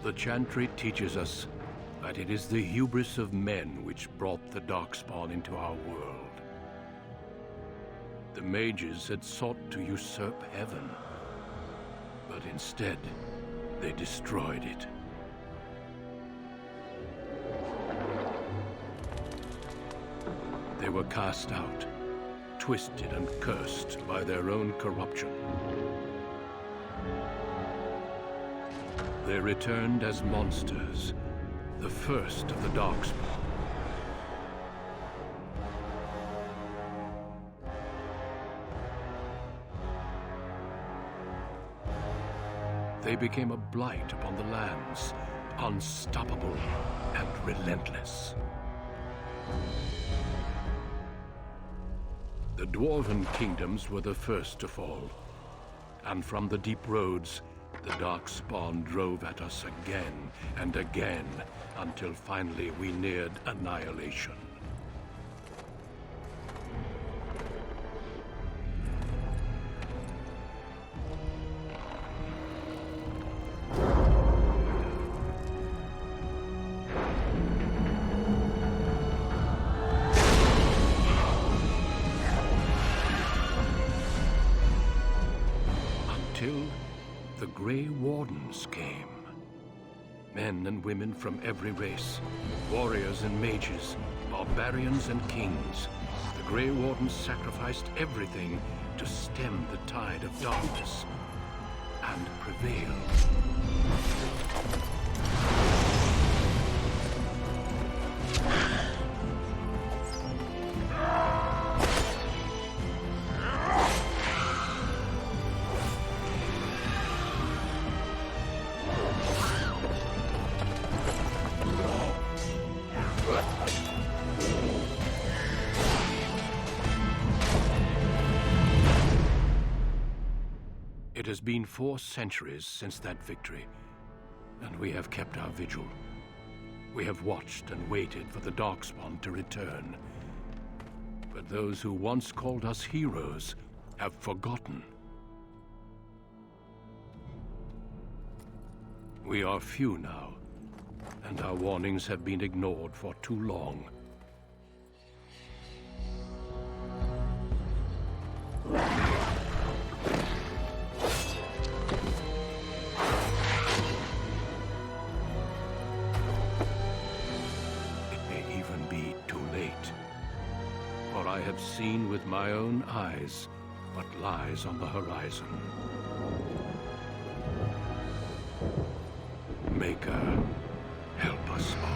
The Chantry teaches us that it is the hubris of men which brought the Darkspawn into our world. The Mages had sought to usurp heaven, but instead, they destroyed it. They were cast out, twisted and cursed by their own corruption. They returned as monsters, the first of the Darkspawn. They became a blight upon the lands, unstoppable and relentless. The Dwarven kingdoms were the first to fall, and from the deep roads, the Darkspawn drove at us again and again, until finally we neared annihilation. The Grey Wardens came. Men and women from every race, warriors and mages, barbarians and kings. The Grey Wardens sacrificed everything to stem the tide of darkness and prevail. It has been 4 centuries since that victory, and we have kept our vigil. We have watched and waited for the Darkspawn to return. But those who once called us heroes have forgotten. We are few now, and our warnings have been ignored for too long. I have seen with my own eyes what lies on the horizon. Maker, help us all.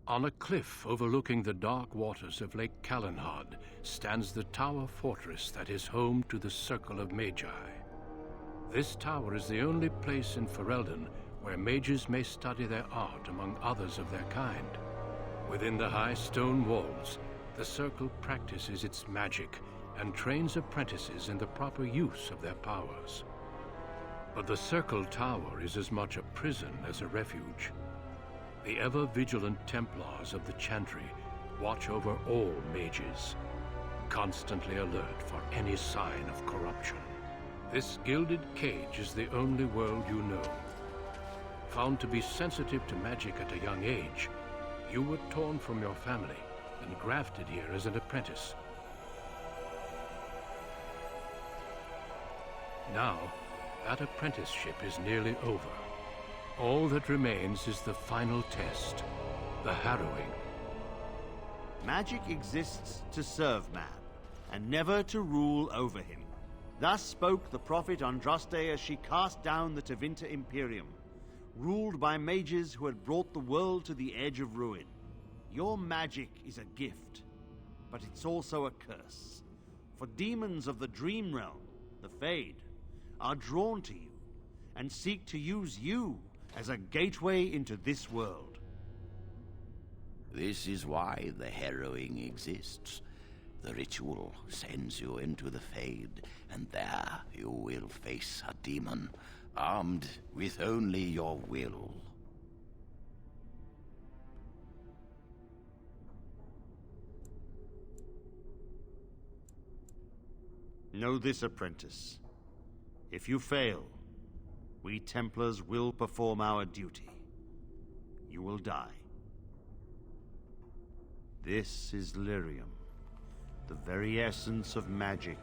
On a cliff overlooking the dark waters of Lake Calenhad stands the tower fortress that is home to the Circle of Magi. This tower is the only place in Ferelden where mages may study their art among others of their kind. Within the high stone walls, the Circle practices its magic and trains apprentices in the proper use of their powers. But the Circle Tower is as much a prison as a refuge. The ever-vigilant Templars of the Chantry watch over all mages, constantly alert for any sign of corruption. This gilded cage is the only world you know. Found to be sensitive to magic at a young age, you were torn from your family and grafted here as an apprentice. Now, that apprenticeship is nearly over. All that remains is the final test, the harrowing. Magic exists to serve man, and never to rule over him. Thus spoke the prophet Andraste as she cast down the Tevinter Imperium, ruled by mages who had brought the world to the edge of ruin. Your magic is a gift, but it's also a curse. For demons of the Dream Realm, the Fade, are drawn to you and seek to use you as a gateway into this world. This is why the harrowing exists. The ritual sends you into the Fade, and there you will face a demon, armed with only your will. Know this, apprentice. If you fail, we Templars will perform our duty. You will die. This is Lyrium, the very essence of magic,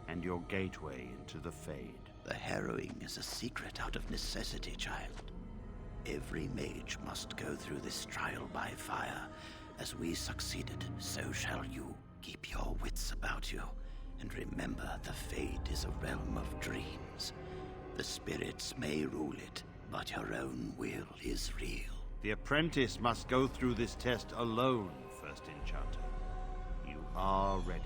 and your gateway into the Fade. The harrowing is a secret out of necessity, child. Every mage must go through this trial by fire. As we succeeded, so shall you. Keep your wits about you, and remember the Fade is a realm of dreams. The spirits may rule it, but your own will is real. The apprentice must go through this test alone, First Enchanter. You are ready.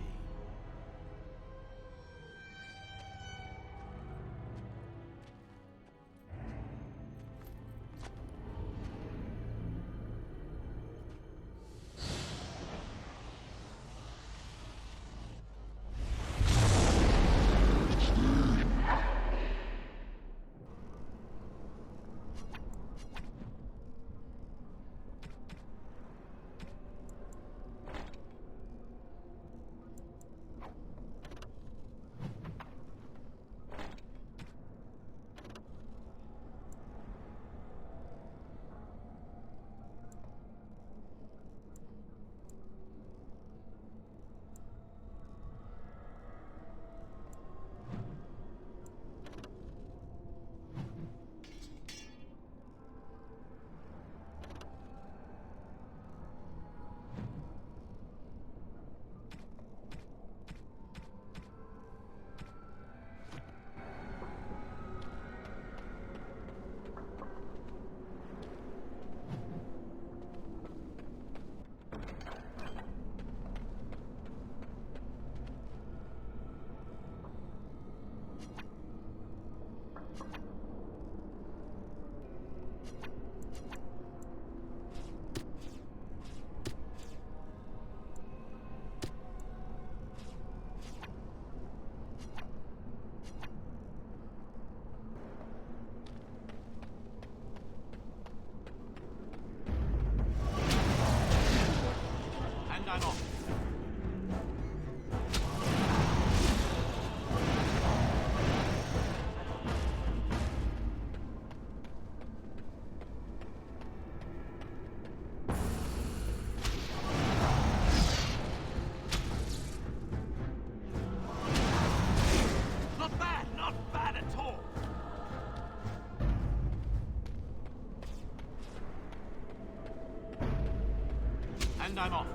I'm off.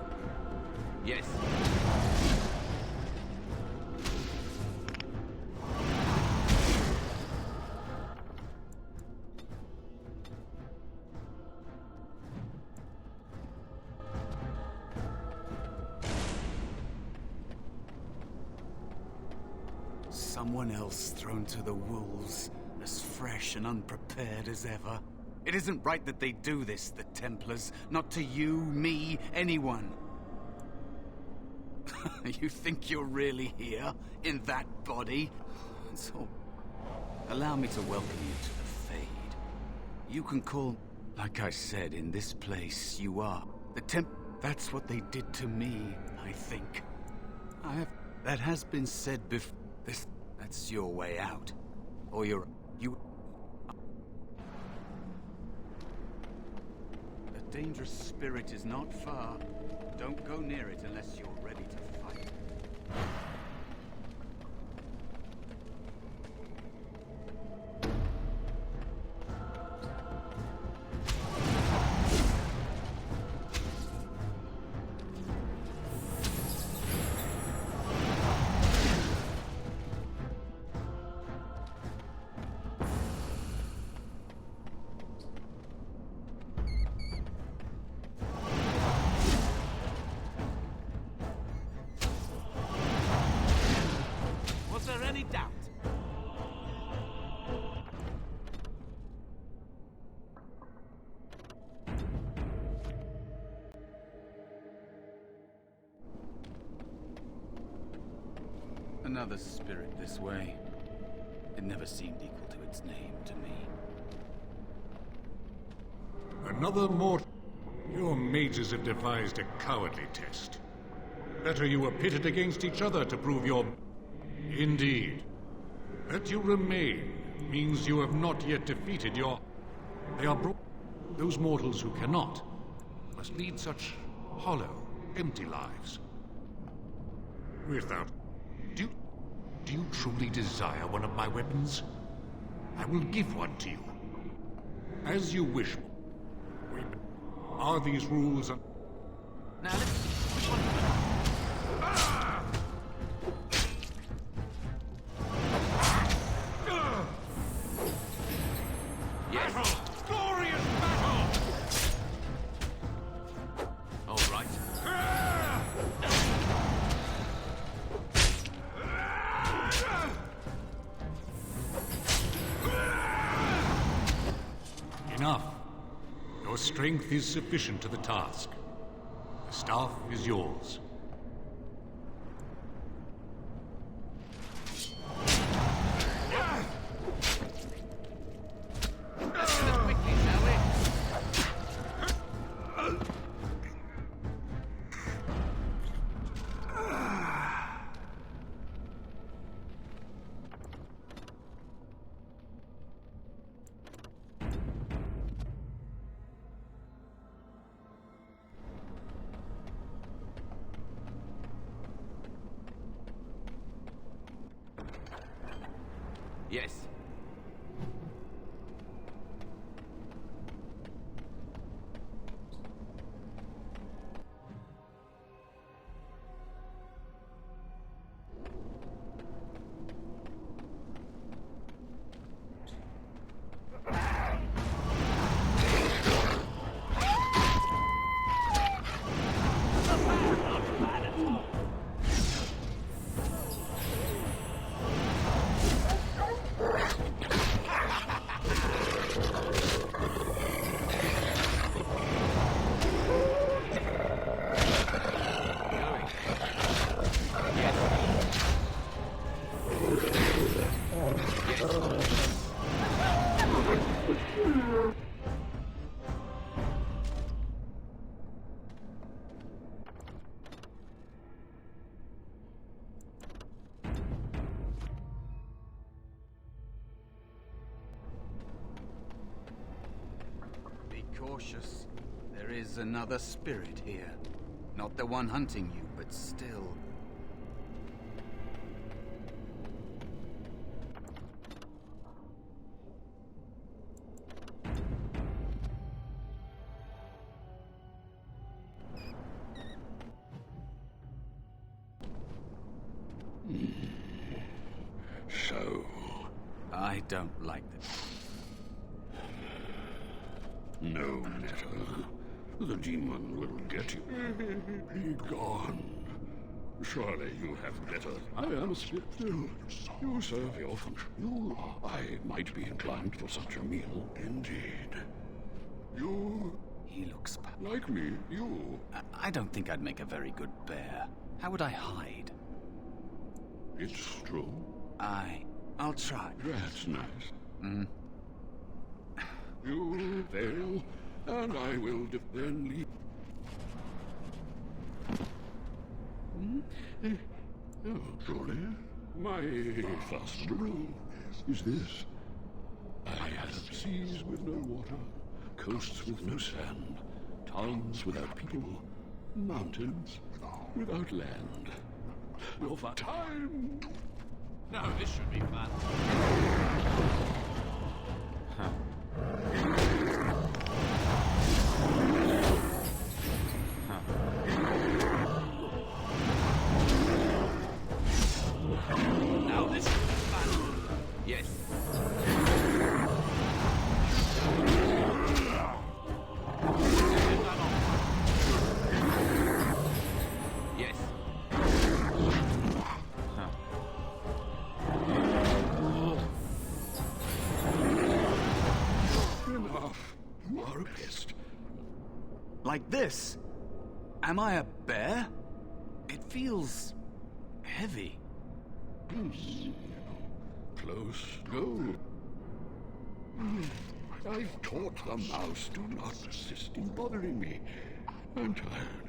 Yes. Someone else thrown to the wolves, as fresh and unprepared as ever. It isn't right that they do this, the Templars. Not to you, me, anyone. You think you're really here? In that body? So, allow me to welcome you to the Fade. You can call... Like I said, in this place, you are. That's what they did to me, I think. That has been said before. That's your way out. Or you... A dangerous spirit is not far. Don't go near it unless you're ready to fight. Another spirit this way. It never seemed equal to its name to me. Another mortal. Your mages have devised a cowardly test. Better you were pitted against each other to prove your... Indeed. That you remain means you have not yet defeated your... They are those mortals who cannot must lead such hollow, empty lives. Without... Do you truly desire one of my weapons? I will give one to you. As you wish. Are these rules... Now let's see. Which one? Yes. Glorious battle! All right. Enough. Your strength is sufficient to the task. The staff is yours. Let's do this quickly, shall we? Yes. Be cautious. There is another spirit here. Not the one hunting you, but still. So, I don't like this. no matter. The demon will get you. Be gone. Surely you have better. I am a spirit. You serve your function. I might be inclined for such a meal. Indeed. You, He looks bad. like me, you. I don't think I'd make a very good bear. How would I hide? It's true. I'll try. That's nice. You fail, and I will then leave. Oh, truly? My first rule is this. I have seas with no water, coasts with no sand, towns without people, mountains without land. Your time. No, this should be fun. Now this should be fun. Yes. Yes. Enough. You are a pest. Like this? Am I a bear? It feels heavy. peace, you know. Close goal. I've taught the mouse to not persist in bothering me. I'm tired.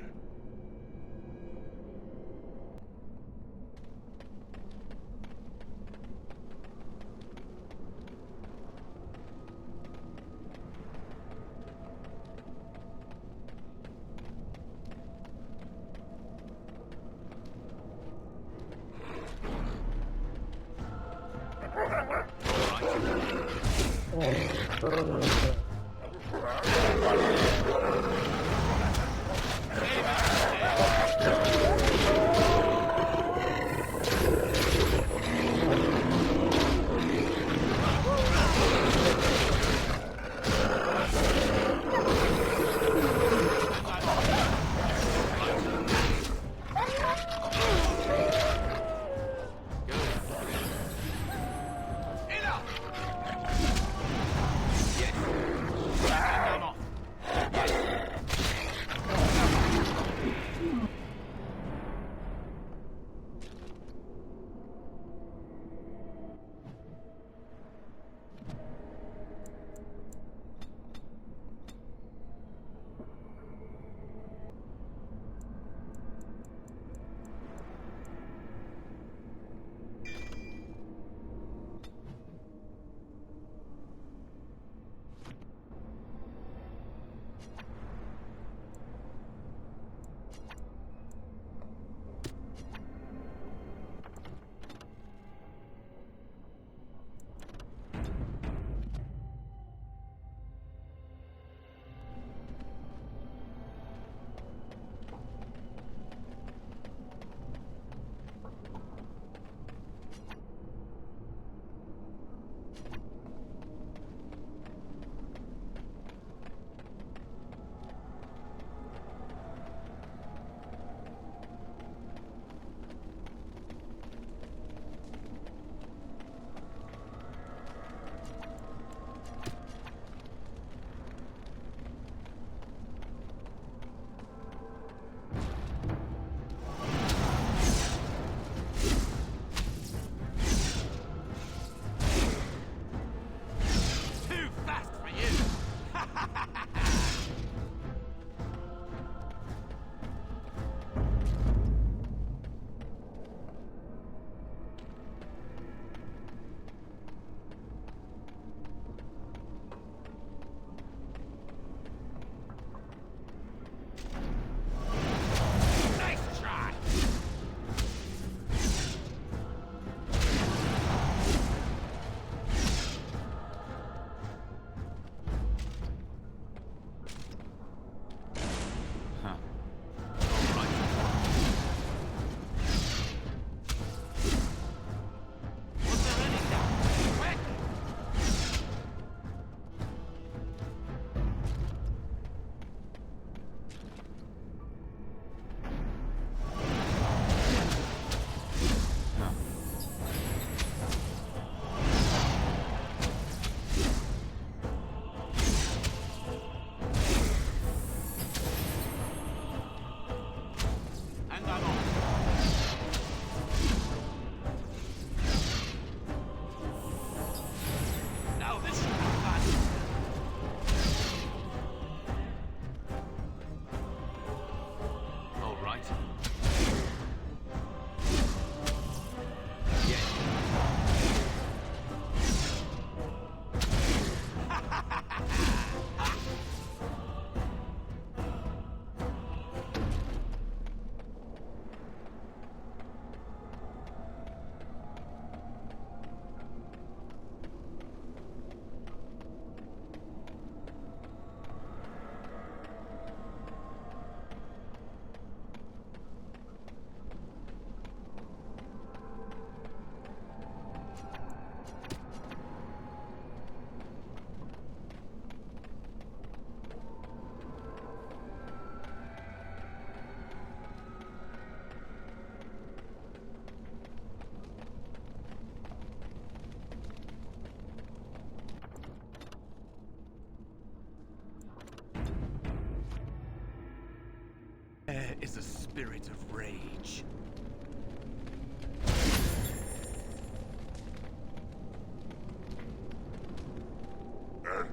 There is a spirit of rage.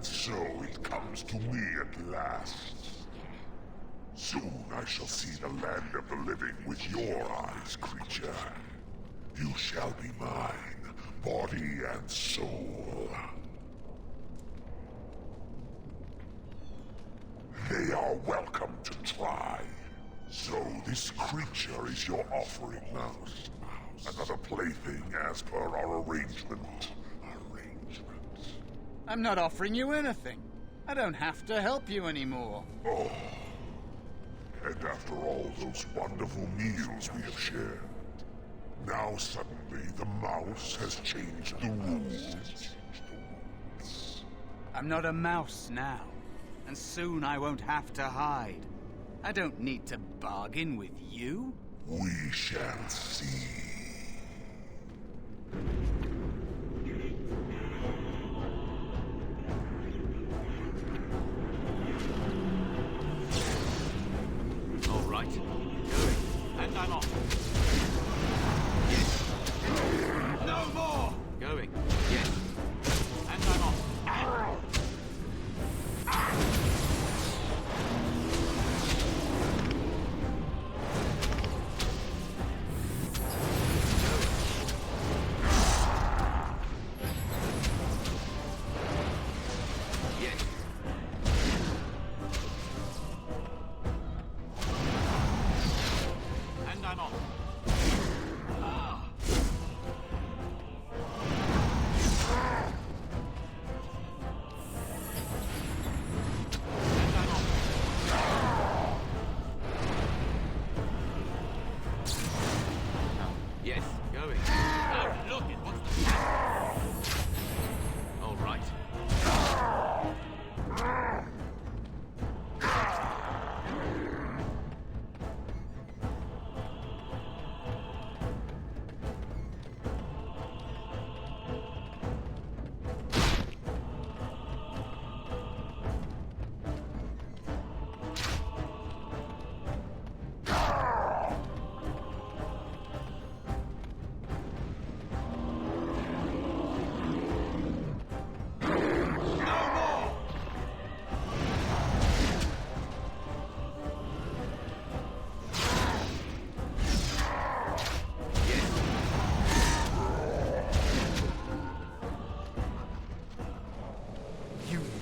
And so it comes to me at last. Soon I shall see the land of the living with your eyes, creature. You shall be mine, body and soul. They are welcome to try. So this creature is your offering, Mouse. Another plaything as per our arrangement. I'm not offering you anything. I don't have to help you anymore. Oh. And after all those wonderful meals we have shared, now suddenly the mouse has changed the rules. I'm not a mouse now, and soon I won't have to hide. I don't need to bargain with you. We shall see. All right. Going. And I'm off. Yes. No more! Going. Yes. And I'm off. Yes, going. Oh, look, it wants to... All right.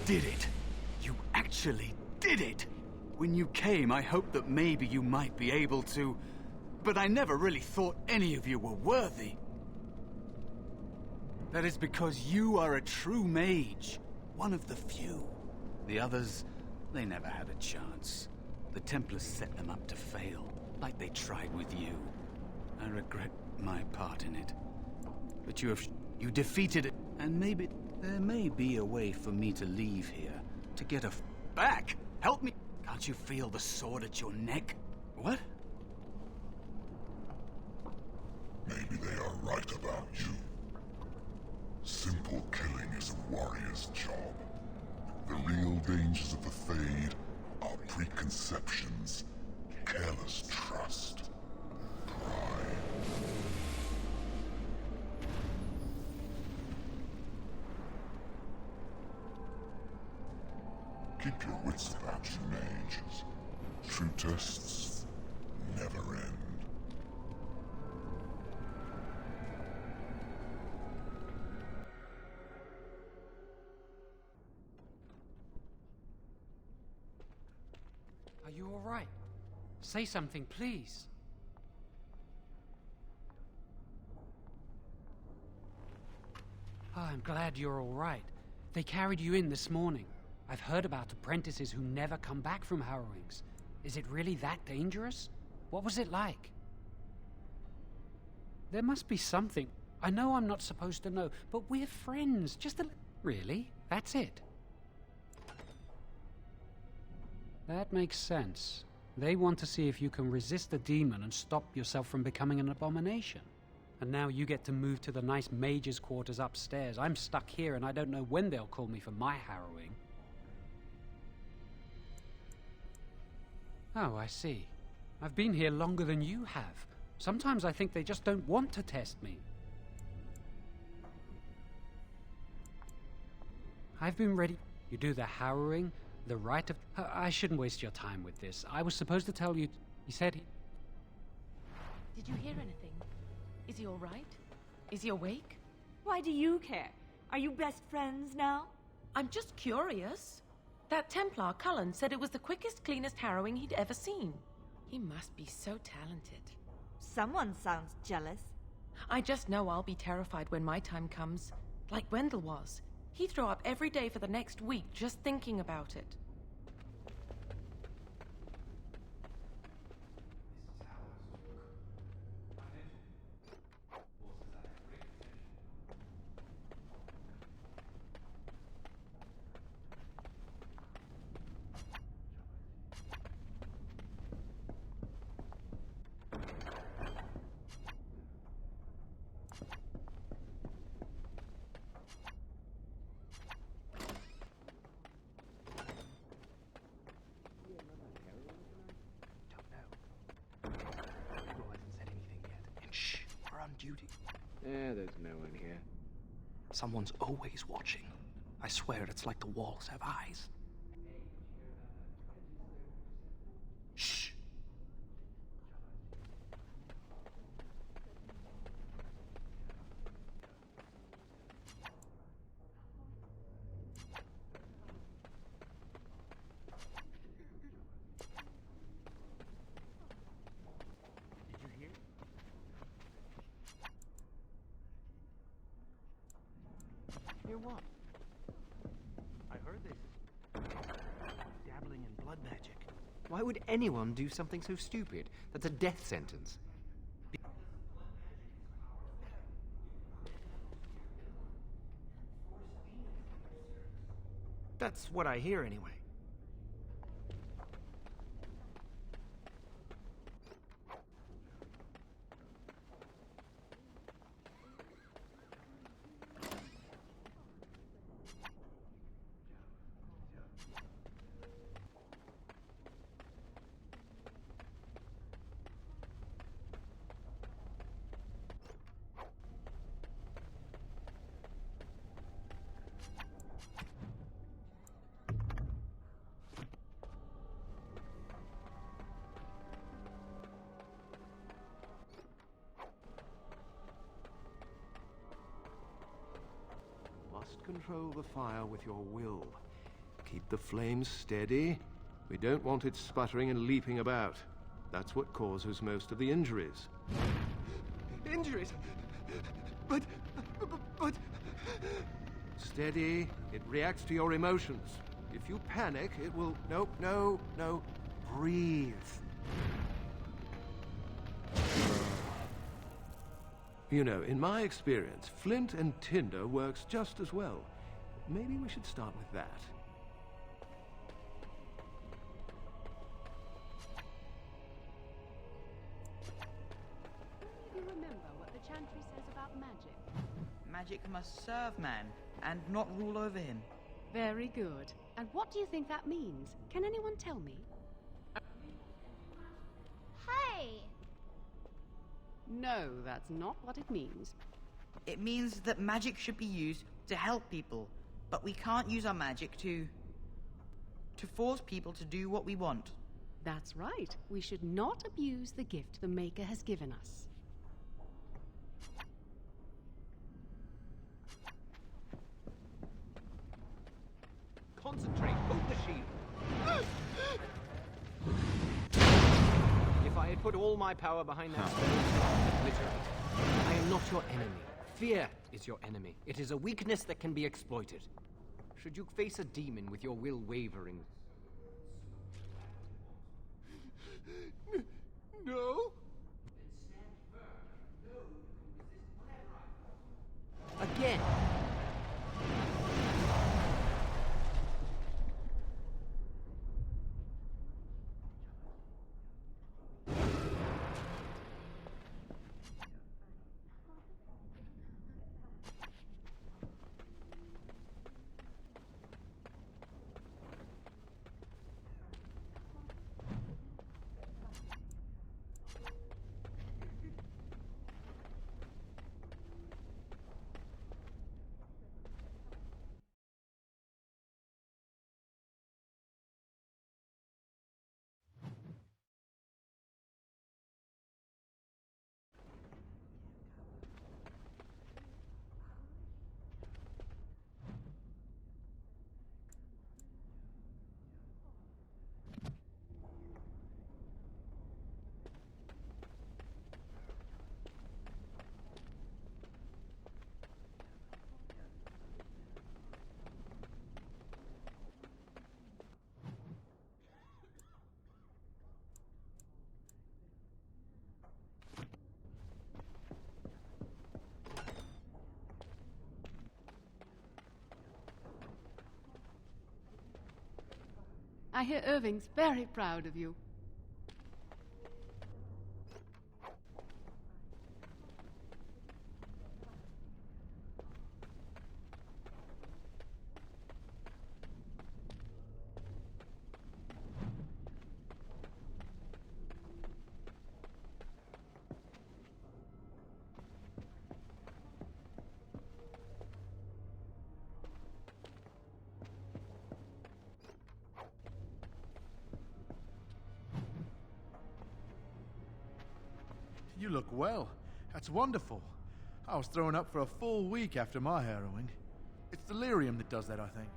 Did it. You actually did it. When you came, I hoped that maybe you might be able to, but I never really thought any of you were worthy. That is because you are a true mage, one of the few. The others, they never had a chance. The Templars set them up to fail, like they tried with you. I regret my part in it. But you defeated it, and maybe there may be a way for me to leave here, to get back. Help me. Can't you feel the sword at your neck? What? Maybe they are right about you. Simple killing is a warrior's job. The real dangers of the Fade are preconceptions, careless trust, pride. Keep your wits about you, Mage. True tests never end. Are you all right? Say something, please. Oh, I'm glad you're all right. They carried you in this morning. I've heard about apprentices who never come back from harrowings. Is it really that dangerous? What was it like? There must be something. I know I'm not supposed to know, but we're friends. Just a... Really? That's it? That makes sense. They want to see if you can resist the demon and stop yourself from becoming an abomination. And now you get to move to the nice mage's quarters upstairs. I'm stuck here and I don't know when they'll call me for my harrowing. Oh, I see. I've been here longer than you have. Sometimes I think they just don't want to test me. I've been ready. You do the harrowing, the rite of... I shouldn't waste your time with this. I was supposed to tell you... He said he... Did you hear anything? Is he all right? Is he awake? Why do you care? Are you best friends now? I'm just curious. That Templar, Cullen, said it was the quickest, cleanest harrowing he'd ever seen. He must be so talented. Someone sounds jealous. I just know I'll be terrified when my time comes. Like Wendell was. He'd throw up every day for the next week just thinking about it. Duty. There's no one here. Someone's always watching. I swear it's like the walls have eyes. Shh. Hear what? I heard this. Dabbling in blood magic. Why would anyone do something so stupid? That's a death sentence. That's what I hear anyway. Must control the fire with your will. Keep the flames steady. We don't want it sputtering and leaping about. That's what causes most of the injuries. Injuries? But... Steady. It reacts to your emotions. If you panic, it will... No. Breathe. You know, in my experience, flint and tinder works just as well. Maybe we should start with that. Do you remember what the chantry says about magic? Magic must serve man, and not rule over him. Very good. And what do you think that means? Can anyone tell me? Hey! No, that's not what it means. It means that magic should be used to help people, but we can't use our magic to force people to do what we want. That's right. We should not abuse the gift the Maker has given us. Concentrate. Hold the shield. If I had put all my power behind that spell, obliterate. I am not your enemy. Fear is your enemy. It is a weakness that can be exploited. Should you face a demon with your will wavering... No? Again! I hear Irving's very proud of you. You look well. That's wonderful. I was thrown up for a full week after my harrowing. It's delirium that does that, I think.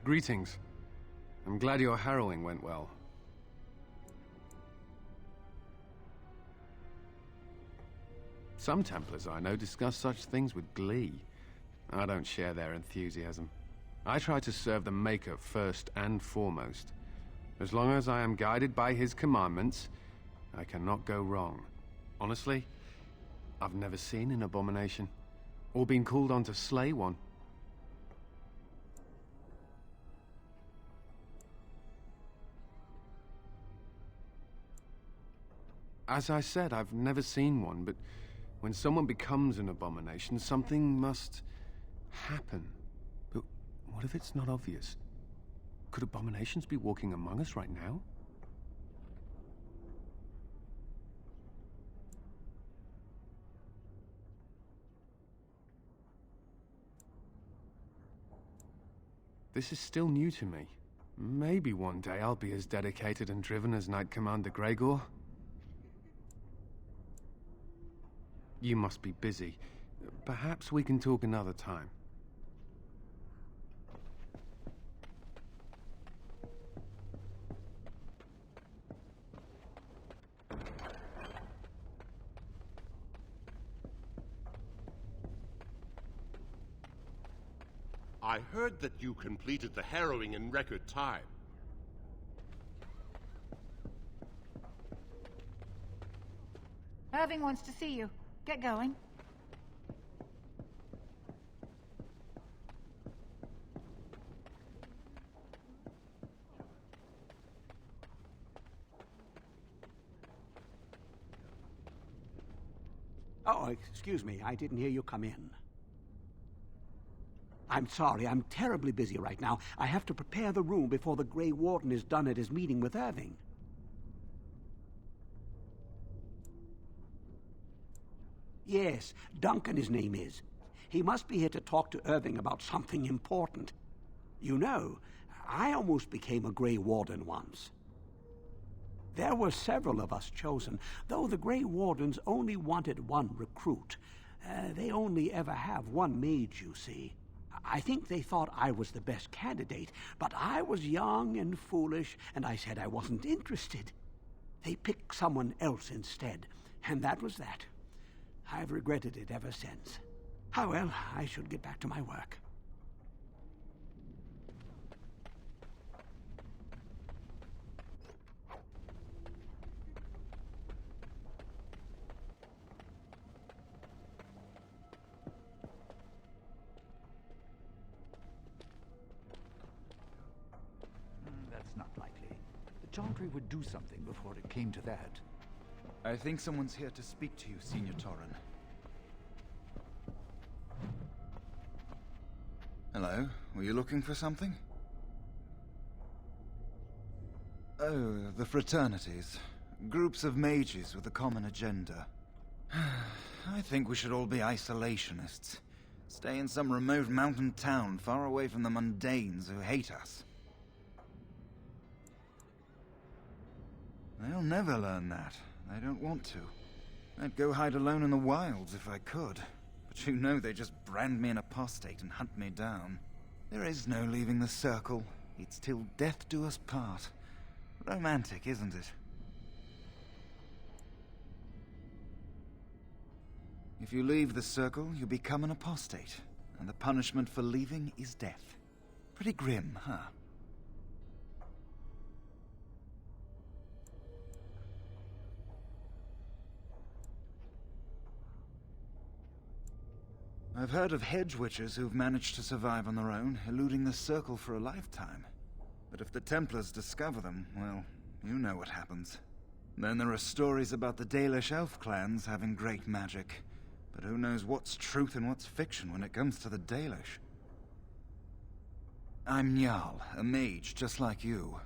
Greetings. I'm glad your harrowing went well. Some Templars I know discuss such things with glee. I don't share their enthusiasm. I try to serve the Maker first and foremost. As long as I am guided by his commandments, I cannot go wrong. Honestly, I've never seen an abomination, or been called on to slay one. As I said, I've never seen one, but when someone becomes an abomination, something must happen. But what if it's not obvious? Could abominations be walking among us right now? This is still new to me. Maybe one day I'll be as dedicated and driven as Knight Commander Gregor. You must be busy. Perhaps we can talk another time. I heard that you completed the harrowing in record time. Irving wants to see you. Get going. Oh, excuse me. I didn't hear you come in. I'm sorry. I'm terribly busy right now. I have to prepare the room before the Grey Warden is done at his meeting with Irving. Yes, Duncan his name is. He must be here to talk to Irving about something important. You know, I almost became a Grey Warden once. There were several of us chosen, though the Grey Wardens only wanted one recruit. They only ever have one mage, you see. I think they thought I was the best candidate, but I was young and foolish, and I said I wasn't interested. They picked someone else instead, and that was that. I've regretted it ever since. Oh well, I should get back to my work. That's not likely. The Chantry would do something before it came to that. I think someone's here to speak to you, Senior Torren. Hello, were you looking for something? Oh, the fraternities. Groups of mages with a common agenda. I think we should all be isolationists. Stay in some remote mountain town far away from the mundanes who hate us. They'll never learn that. They don't want to. I'd go hide alone in the wilds if I could. But you know they just brand me an apostate and hunt me down. There is no leaving the circle. It's till death do us part. Romantic, isn't it? If you leave the circle, you become an apostate. And the punishment for leaving is death. Pretty grim, huh? I've heard of hedge witches who've managed to survive on their own, eluding the circle for a lifetime. But if the Templars discover them, well, you know what happens. Then there are stories about the Dalish elf clans having great magic. But who knows what's truth and what's fiction when it comes to the Dalish? I'm Njal, a mage just like you.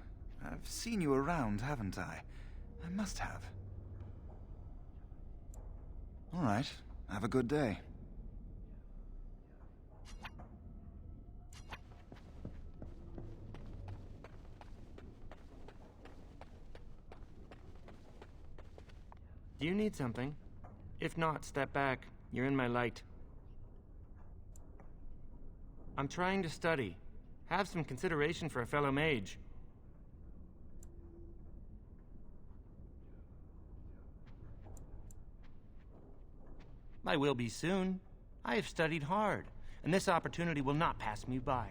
I've seen you around, haven't I? I must have. All right, have a good day. Do you need something? If not, step back. You're in my light. I'm trying to study. Have some consideration for a fellow mage. I will be soon. I have studied hard, and this opportunity will not pass me by.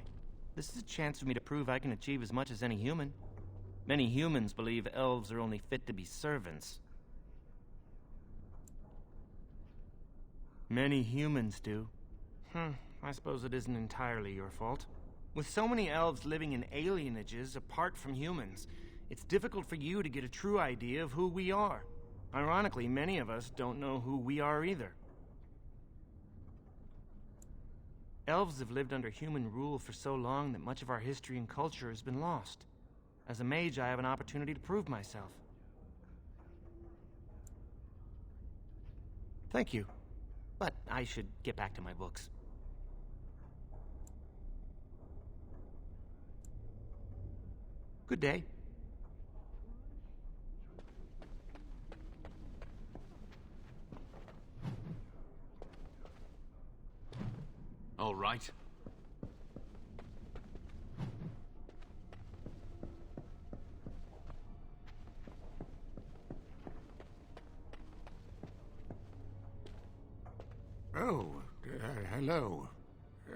This is a chance for me to prove I can achieve as much as any human. Many humans believe elves are only fit to be servants. Many humans do. I suppose it isn't entirely your fault. With so many elves living in alienages apart from humans, it's difficult for you to get a true idea of who we are. Ironically, many of us don't know who we are either. Elves have lived under human rule for so long that much of our history and culture has been lost. As a mage, I have an opportunity to prove myself. Thank you. But I should get back to my books. Good day. All right. Oh, hello.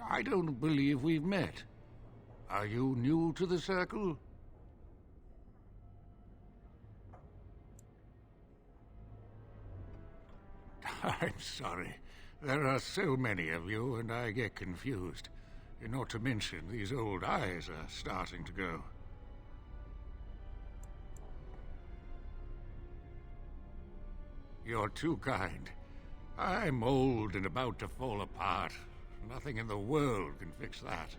I don't believe we've met. Are you new to the circle? I'm sorry. There are so many of you, and I get confused. Not to mention, these old eyes are starting to go. You're too kind. I'm old and about to fall apart. Nothing in the world can fix that.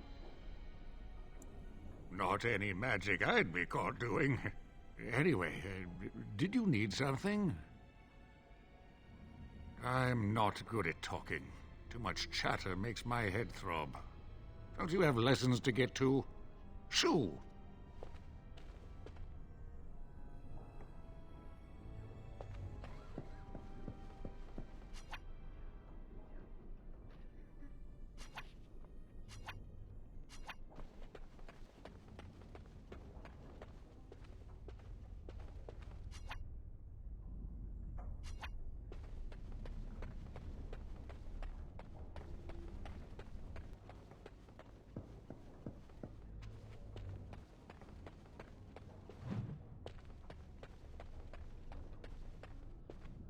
Not any magic I'd be caught doing. Anyway, did you need something? I'm not good at talking. Too much chatter makes my head throb. Don't you have lessons to get to? Shoo!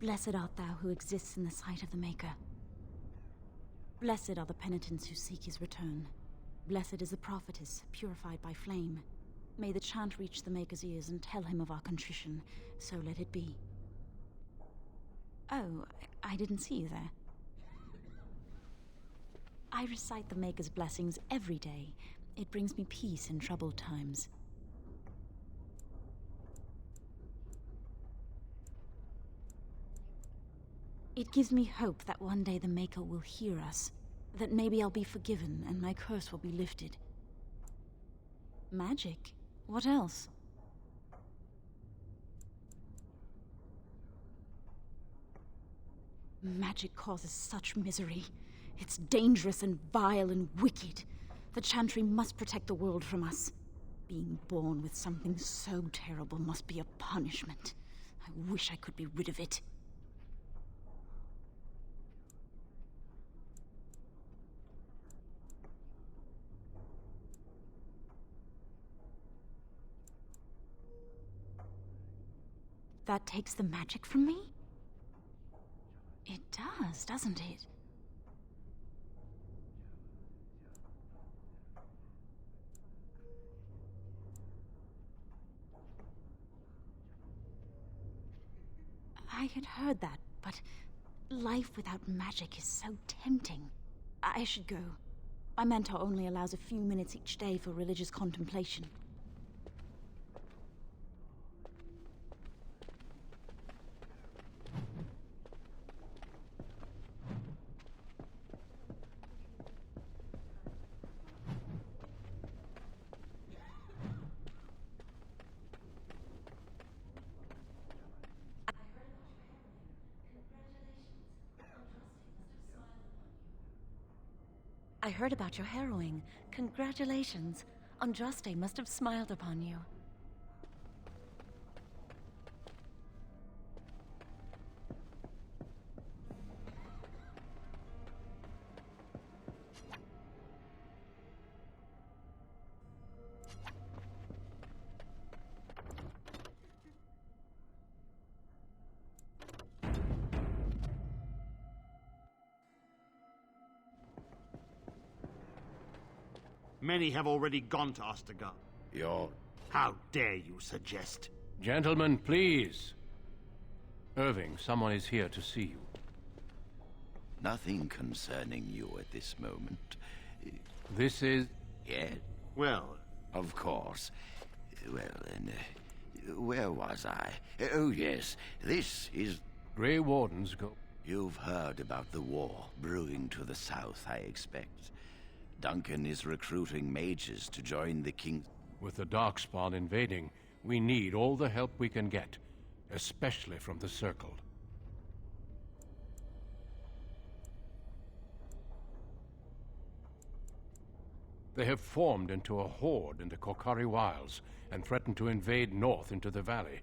Blessed art thou who exists in the sight of the Maker. Blessed are the penitents who seek his return. Blessed is the prophetess, purified by flame. May the chant reach the Maker's ears and tell him of our contrition, so let it be. Oh, I didn't see you there. I recite the Maker's blessings every day. It brings me peace in troubled times. It gives me hope that one day the Maker will hear us, that maybe I'll be forgiven and my curse will be lifted. Magic? What else? Magic causes such misery. It's dangerous and vile and wicked. The Chantry must protect the world from us. Being born with something so terrible must be a punishment. I wish I could be rid of it. That takes the magic from me? It does, doesn't it? I had heard that, but life without magic is so tempting. I should go. My mentor only allows a few minutes each day for religious contemplation. I heard about your harrowing. Congratulations. Andraste must have smiled upon you. Many have already gone to Ostagar. How dare you suggest? Gentlemen, please. Irving, someone is here to see you. Nothing concerning you at this moment. This is... Yes? Well... Of course. Well, then... where was I? Oh, yes. This is... Grey Wardens go... You've heard about the war brewing to the south, I expect. Duncan is recruiting mages to join the king. With the Darkspawn invading, we need all the help we can get, especially from the Circle. They have formed into a horde in the Kokari Wilds and threaten to invade north into the valley.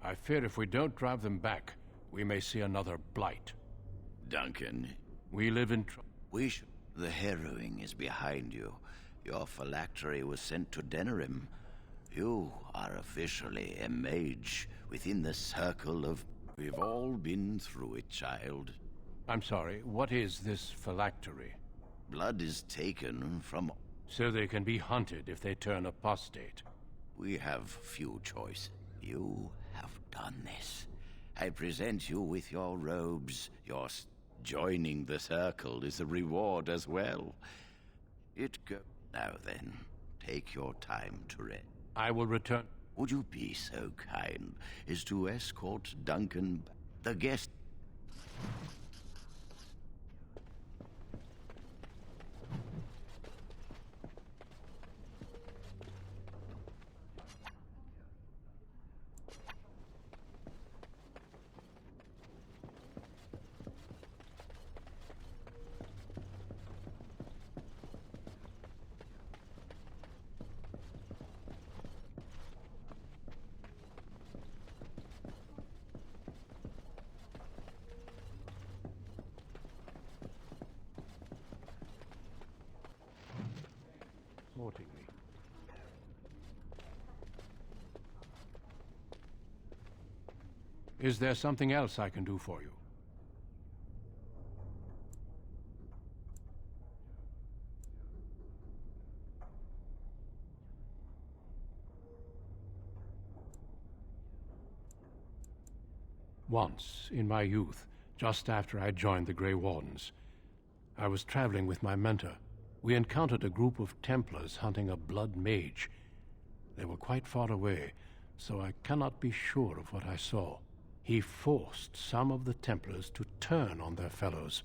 I fear if we don't drive them back, we may see another blight. Duncan. We live in... The harrowing is behind you. Your phylactery was sent to Denerim. You are officially a mage within the circle of... We've all been through it, child. I'm sorry, what is this phylactery? Blood is taken from... So they can be hunted if they turn apostate. We have few choices. You have done this. I present you with your robes. Joining the circle is a reward as well. Now then, take your time to rest. I will return. Would you be so kind as to escort Duncan, the guest? Sportingly. Is there something else I can do for you? Once, in my youth, just after I joined the Grey Wardens, I was traveling with my mentor. We encountered a group of Templars hunting a blood mage. They were quite far away, so I cannot be sure of what I saw. He forced some of the Templars to turn on their fellows.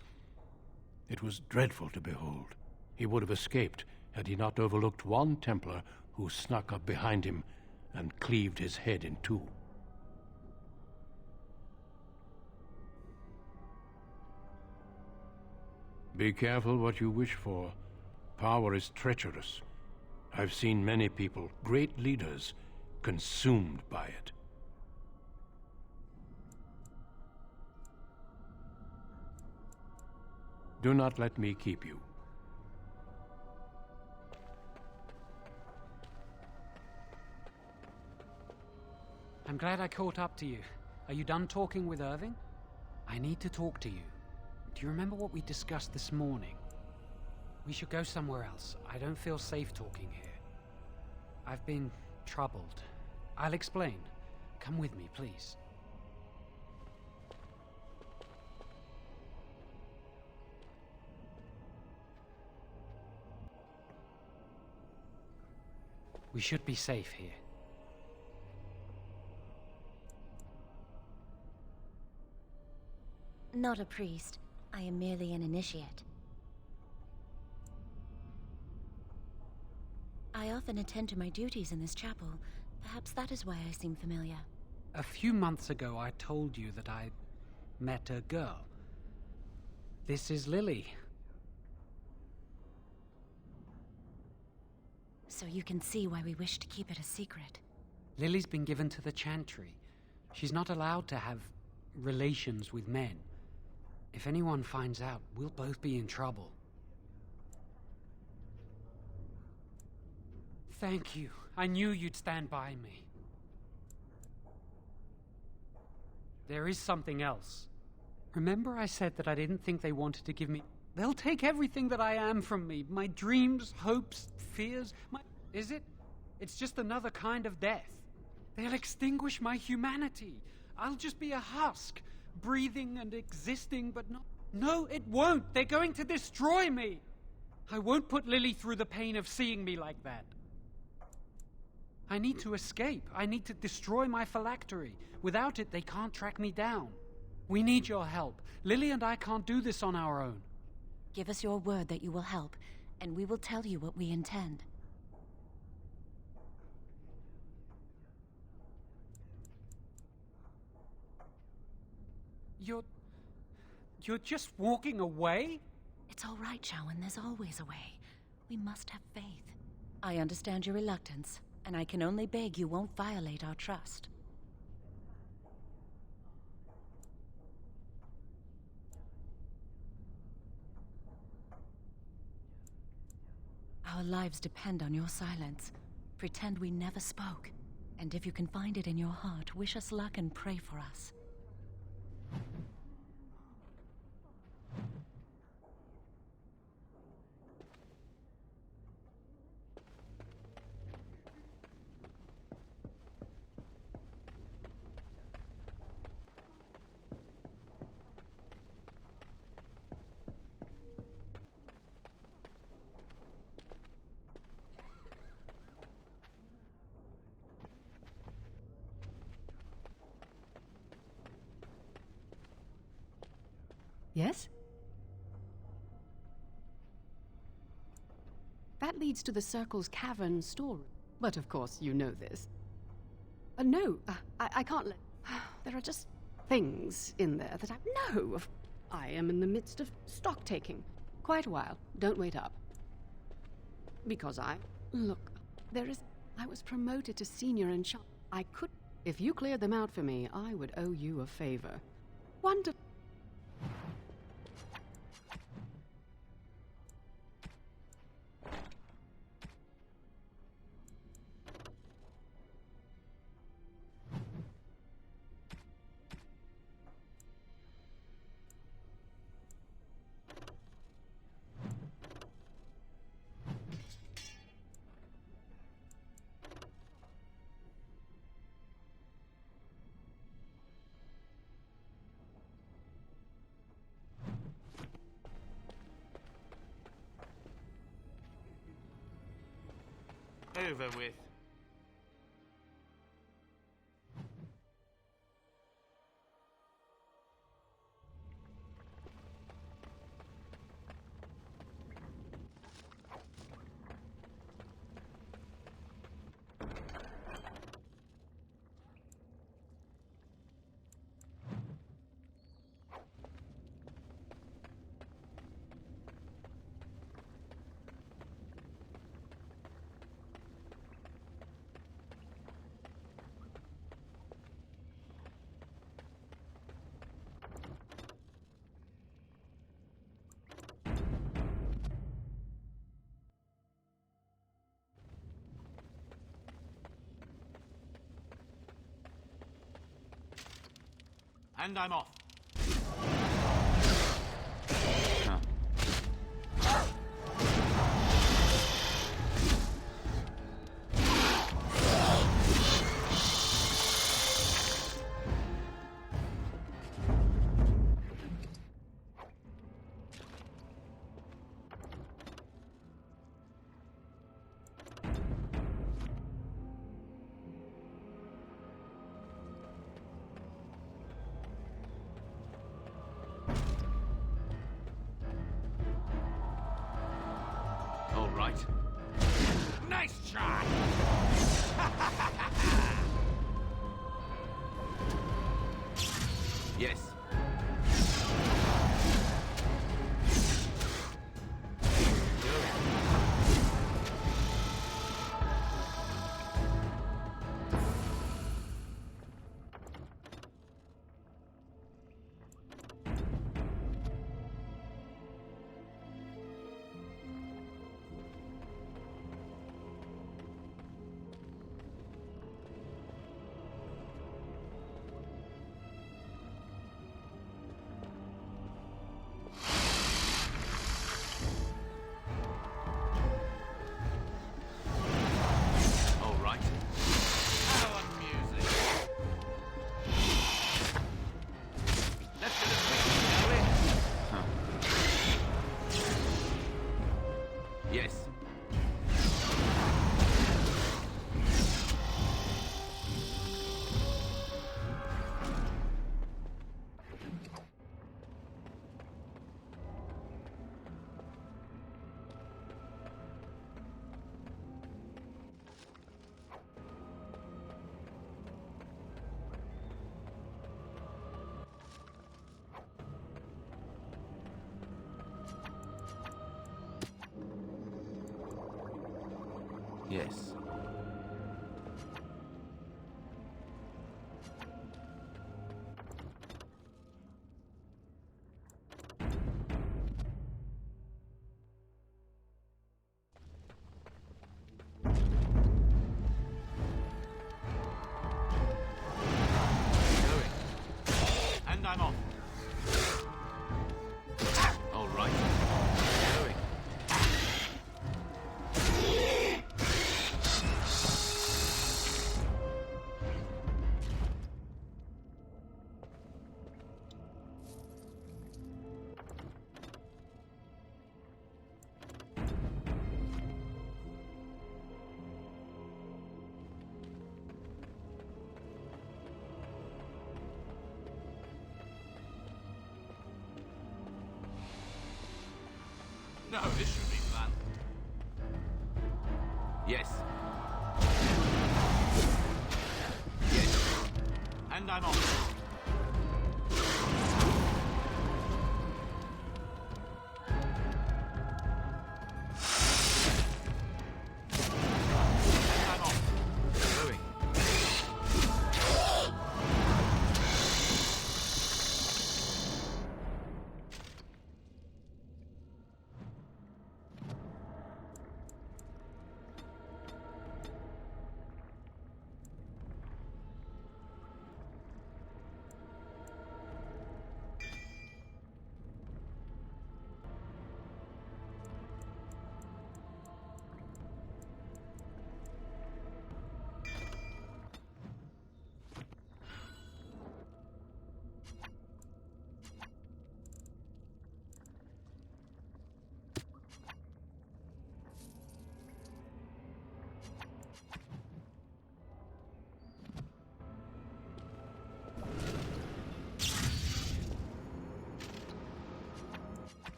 It was dreadful to behold. He would have escaped had he not overlooked one Templar who snuck up behind him and cleaved his head in two. Be careful what you wish for. Power is treacherous. I've seen many people, great leaders, consumed by it. Do not let me keep you. I'm glad I caught up to you. Are you done talking with Irving? I need to talk to you. Do you remember what we discussed this morning? We should go somewhere else. I don't feel safe talking here. I've been troubled. I'll explain. Come with me, please. We should be safe here. Not a priest. I am merely an initiate. I often attend to my duties in this chapel. Perhaps that is why I seem familiar. A few months ago, I told you that I met a girl. This is Lily. So you can see why we wish to keep it a secret. Lily's been given to the Chantry. She's not allowed to have relations with men. If anyone finds out, we'll both be in trouble. Thank you. I knew you'd stand by me. There is something else. Remember I said that I didn't think they wanted to give me... They'll take everything that I am from me. My dreams, hopes, fears, my... Is it? It's just another kind of death. They'll extinguish my humanity. I'll just be a husk, breathing and existing, but not... No, it won't. They're going to destroy me. I won't put Lily through the pain of seeing me like that. I need to escape. I need to destroy my phylactery. Without it, they can't track me down. We need your help. Lily and I can't do this on our own. Give us your word that you will help, and we will tell you what we intend. You're just walking away? It's all right, Shawan. There's always a way. We must have faith. I understand your reluctance, and I can only beg you won't violate our trust. Our lives depend on your silence. Pretend we never spoke. And if you can find it in your heart, wish us luck and pray for us. Yes? That leads to the Circle's cavern storeroom. But of course you know this. No, I can't let... There are just things in there that No! I am in the midst of stock-taking. Quite a while. Don't wait up. Because Look, I was promoted to senior in shop. I could... If you cleared them out for me, I would owe you a favor. Wonderful. Over with. And I'm off. Nice try! Yes. Yes. And I'm off. All right. Going. No, this should be fun. Yes. Yes. And I'm off. And I'm off. Going.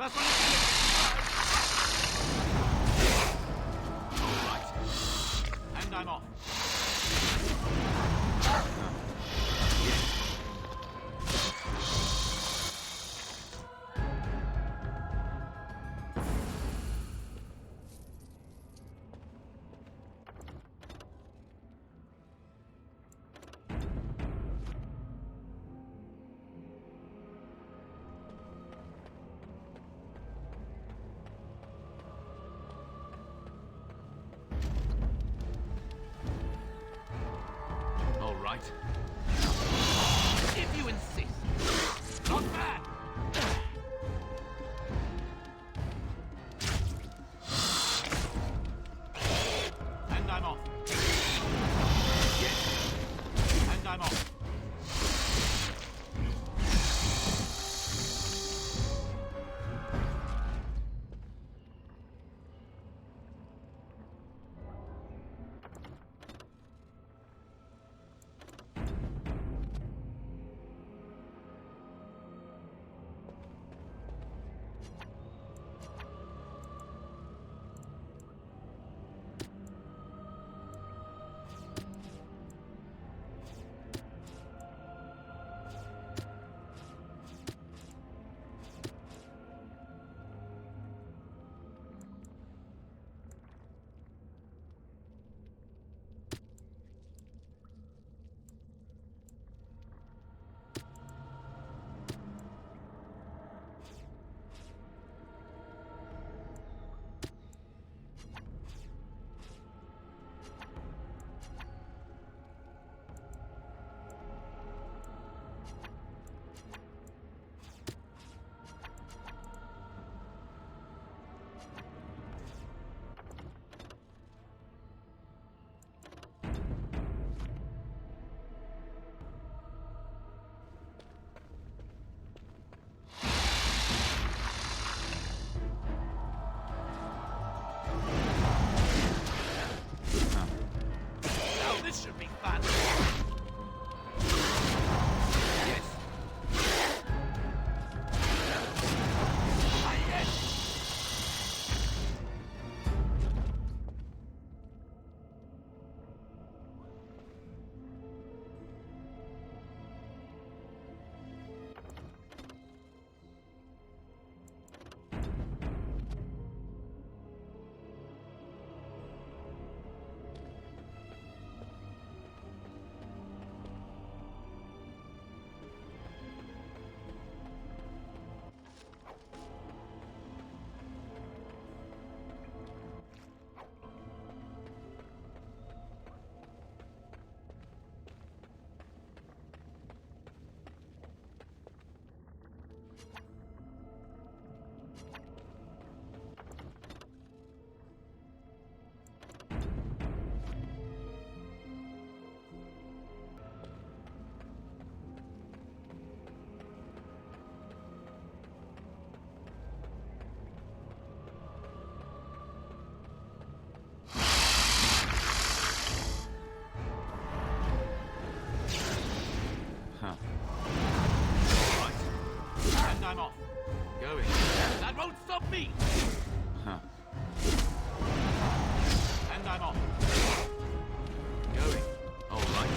First one is... All right. And I'm off. If you insist. Not bad. And I'm off. Yes. And I'm off. Should be fun. Yes. Ah, yes. I'm off. Going. That won't stop me! Huh. And I'm off. Going. All right.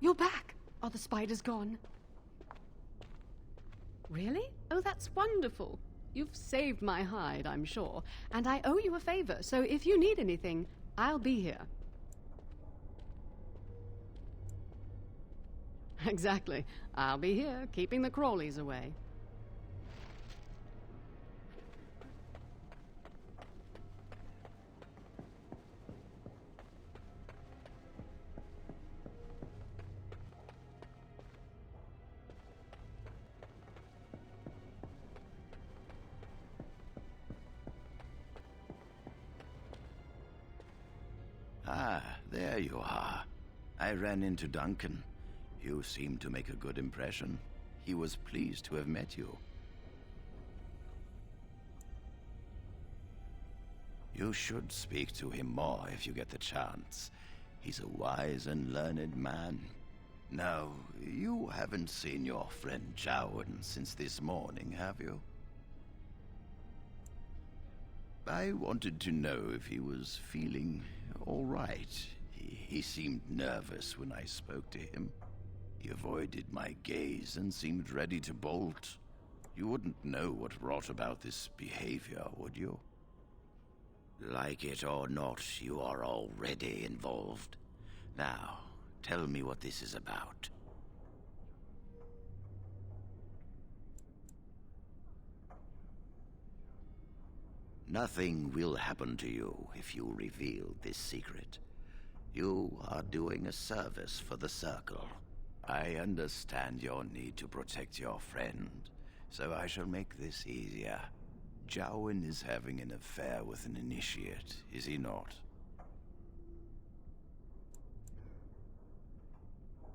You're back! Are the spiders gone? Really? Oh, that's wonderful. You've saved my hide, I'm sure. And I owe you a favor, so if you need anything, I'll be here. Exactly. I'll be here, keeping the crawlies away. There you are. I ran into Duncan. You seem to make a good impression. He was pleased to have met you. You should speak to him more if you get the chance. He's a wise and learned man. Now, you haven't seen your friend Jowan since this morning, have you? I wanted to know if he was feeling all right. He seemed nervous when I spoke to him. He avoided my gaze and seemed ready to bolt. You wouldn't know what brought about this behavior, would you? Like it or not, you are already involved. Now, tell me what this is about. Nothing will happen to you if you reveal this secret. You are doing a service for the Circle. I understand your need to protect your friend, so I shall make this easier. Jowan is having an affair with an initiate, is he not?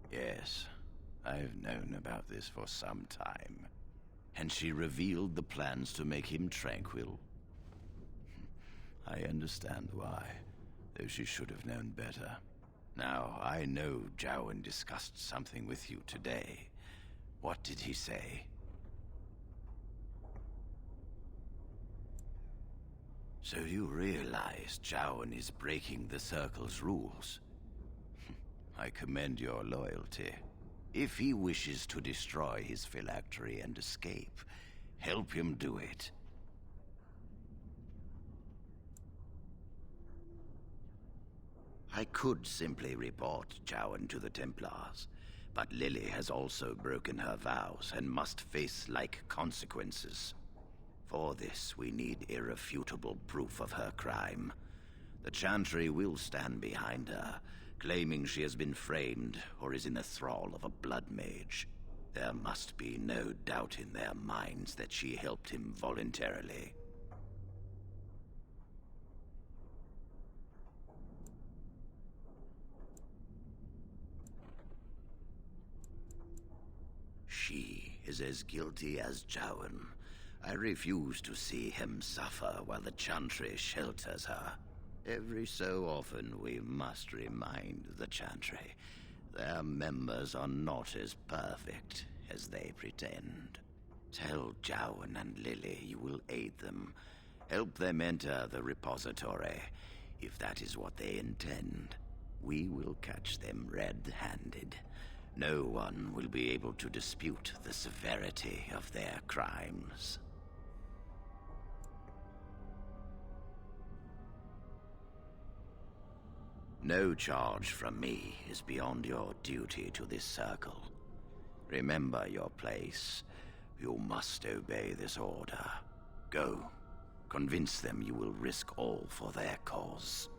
Yes, I've known about this for some time. And she revealed the plans to make him tranquil. I understand why, though she should have known better. Now, I know Jowan discussed something with you today. What did he say? So you realize Jowan is breaking the Circle's rules? I commend your loyalty. If he wishes to destroy his phylactery and escape, help him do it. I could simply report Jowan to the Templars, but Lily has also broken her vows and must face like consequences. For this, we need irrefutable proof of her crime. The Chantry will stand behind her, claiming she has been framed or is in the thrall of a blood mage. There must be no doubt in their minds that she helped him voluntarily. She is as guilty as Jowan. I refuse to see him suffer while the Chantry shelters her. Every so often we must remind the Chantry their members are not as perfect as they pretend. Tell Jowan and Lily you will aid them. Help them enter the repository, if that is what they intend. We will catch them red-handed. No one will be able to dispute the severity of their crimes. No charge from me is beyond your duty to this Circle. Remember your place. You must obey this order. Go. Convince them you will risk all for their cause.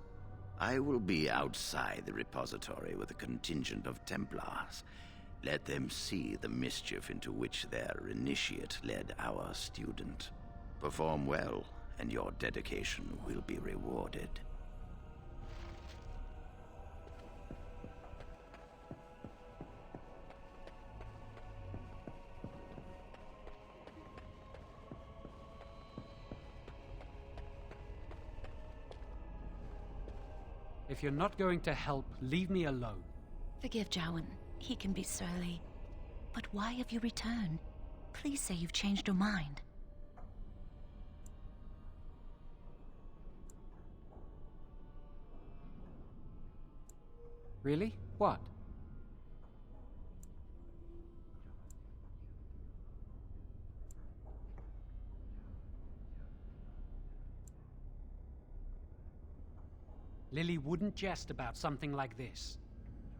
I will be outside the repository with a contingent of Templars. Let them see the mischief into which their initiate led our student. Perform well, and your dedication will be rewarded. If you're not going to help, leave me alone. Forgive Jowan. He can be surly. But why have you returned? Please say you've changed your mind. Really? What? Lily wouldn't jest about something like this.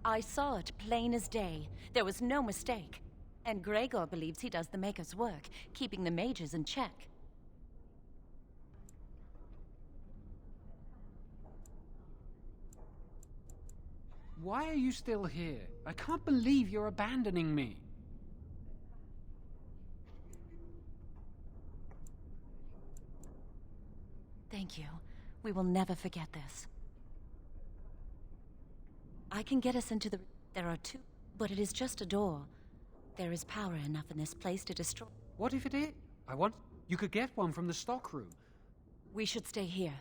I saw it plain as day. There was no mistake. And Gregor believes he does the Maker's work, keeping the mages in check. Why are you still here? I can't believe you're abandoning me. Thank you. We will never forget this. I can get us into the... There are two, but it is just a door. There is power enough in this place to destroy... What if it is? You could get one from the stockroom. We should stay here.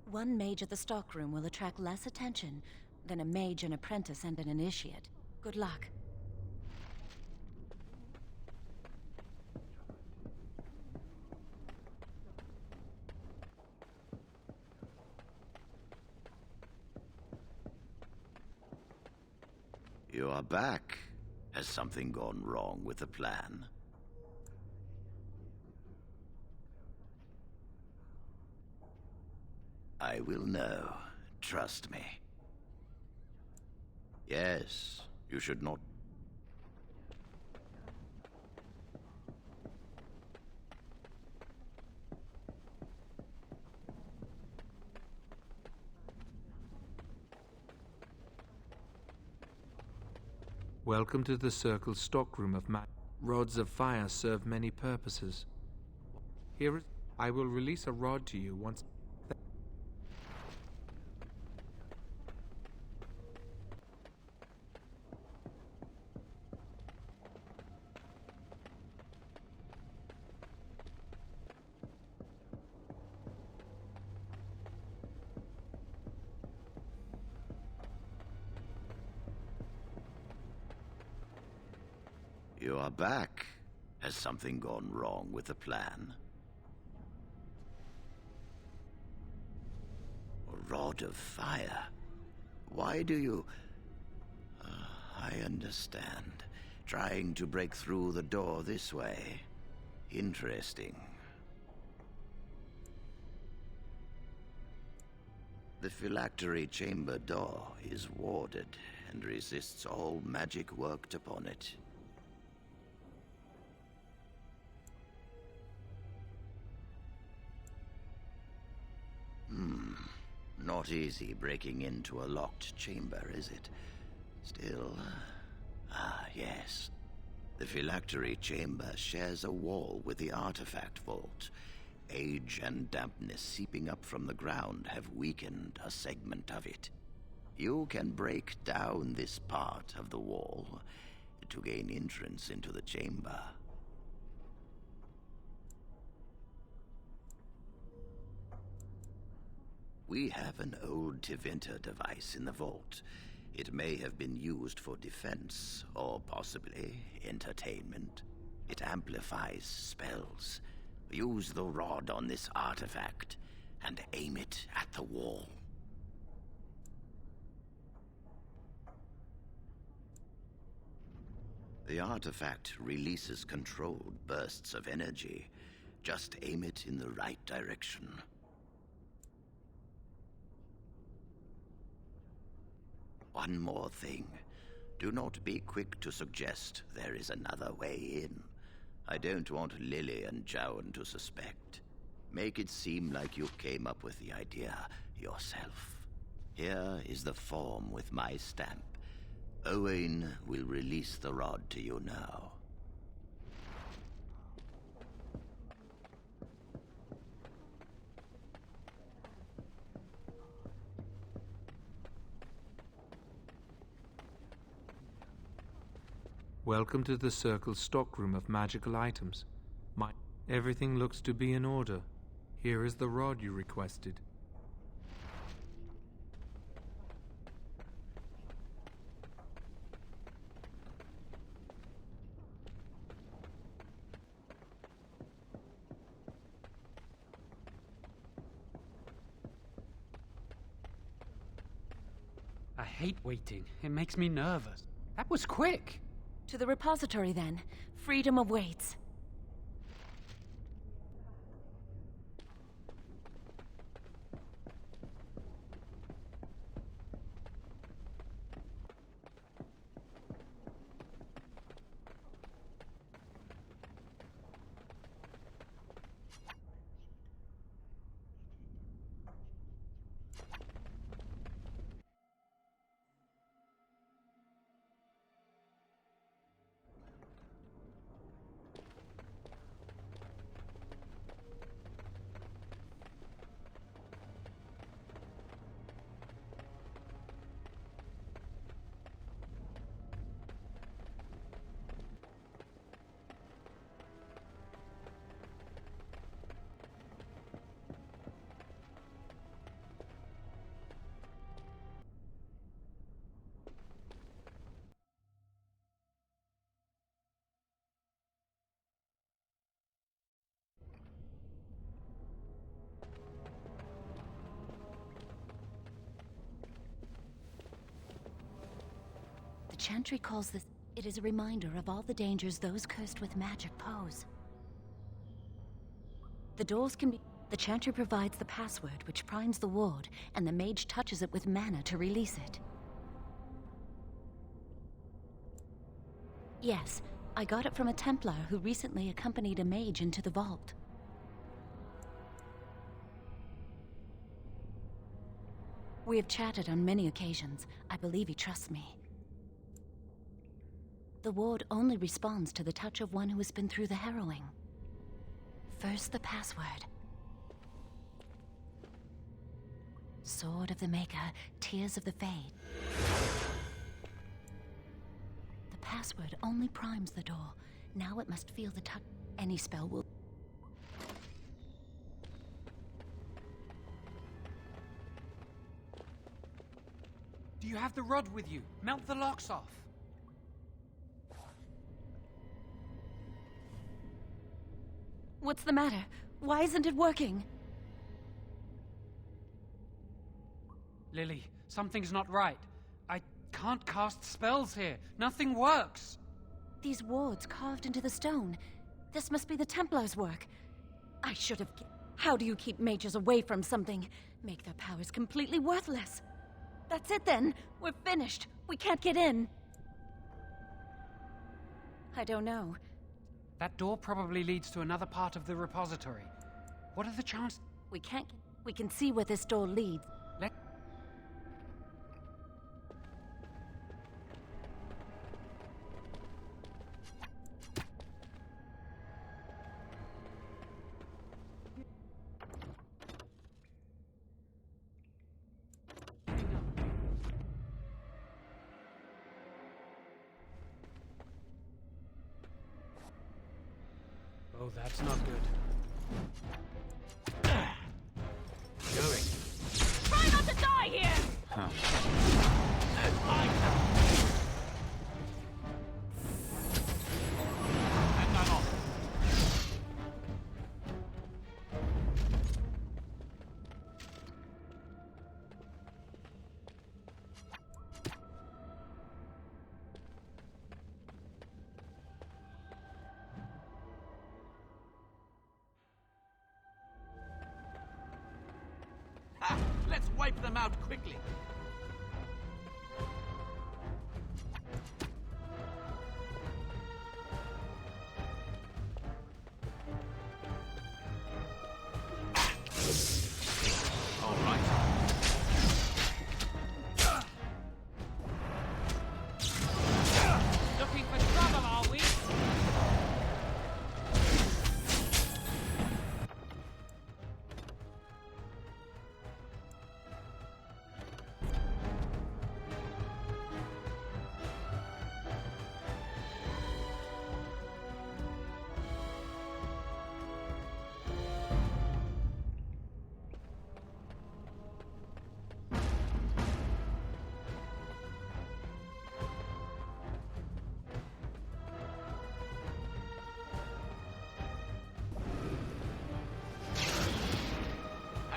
One mage at the stockroom will attract less attention than a mage, an apprentice, and an initiate. Good luck. You are back. Has something gone wrong with the plan? I will know. Trust me. Yes, you should not... Welcome to the Circle's stockroom of magic. Rods of fire serve many purposes. Here, I will release a rod to you once... You are back. Has something gone wrong with the plan? A rod of fire? Why do you... I understand. Trying to break through the door this way. Interesting. The phylactery chamber door is warded and resists all magic worked upon it. Not easy breaking into a locked chamber, is it? Still... yes. The phylactery chamber shares a wall with the artifact vault. Age and dampness seeping up from the ground have weakened a segment of it. You can break down this part of the wall to gain entrance into the chamber. We have an old Tevinter device in the vault. It may have been used for defense, or possibly entertainment. It amplifies spells. Use the rod on this artifact, and aim it at the wall. The artifact releases controlled bursts of energy. Just aim it in the right direction. One more thing. Do not be quick to suggest there is another way in. I don't want Lily and Jowan to suspect. Make it seem like you came up with the idea yourself. Here is the form with my stamp. Owain will release the rod to you now. Welcome to the Circle's stockroom of magical items. Everything looks to be in order. Here is the rod you requested. I hate waiting. It makes me nervous. That was quick. To the repository, then. Freedom awaits. Chantry calls this... It is a reminder of all the dangers those cursed with magic pose. The doors can be... The Chantry provides the password, which primes the ward, and the mage touches it with mana to release it. Yes, I got it from a Templar who recently accompanied a mage into the vault. We have chatted on many occasions. I believe he trusts me. The ward only responds to the touch of one who has been through the harrowing. First, the password. Sword of the Maker, Tears of the Fade. The password only primes the door. Now it must feel the touch. Any spell will... Do you have the rod with you? Melt the locks off. What's the matter? Why isn't it working? Lily, something's not right. I can't cast spells here. Nothing works. These wards carved into the stone. This must be the Templars' work. I should have... How do you keep mages away from something? Make their powers completely worthless. That's it then. We're finished. We can't get in. I don't know. That door probably leads to another part of the repository. What are the chances? We can't... We can see where this door leads. Let... Oh, that's not good. Going. Try not to die here! Huh. And I'm off. Let's wipe them out quickly. All right. Looking for trouble, are we?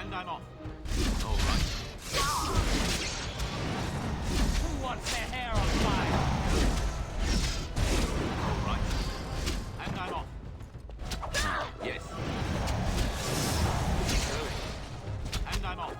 And I'm off. All right. Who wants their hair on fire? All right. And I'm off. Yes. Going. And I'm off.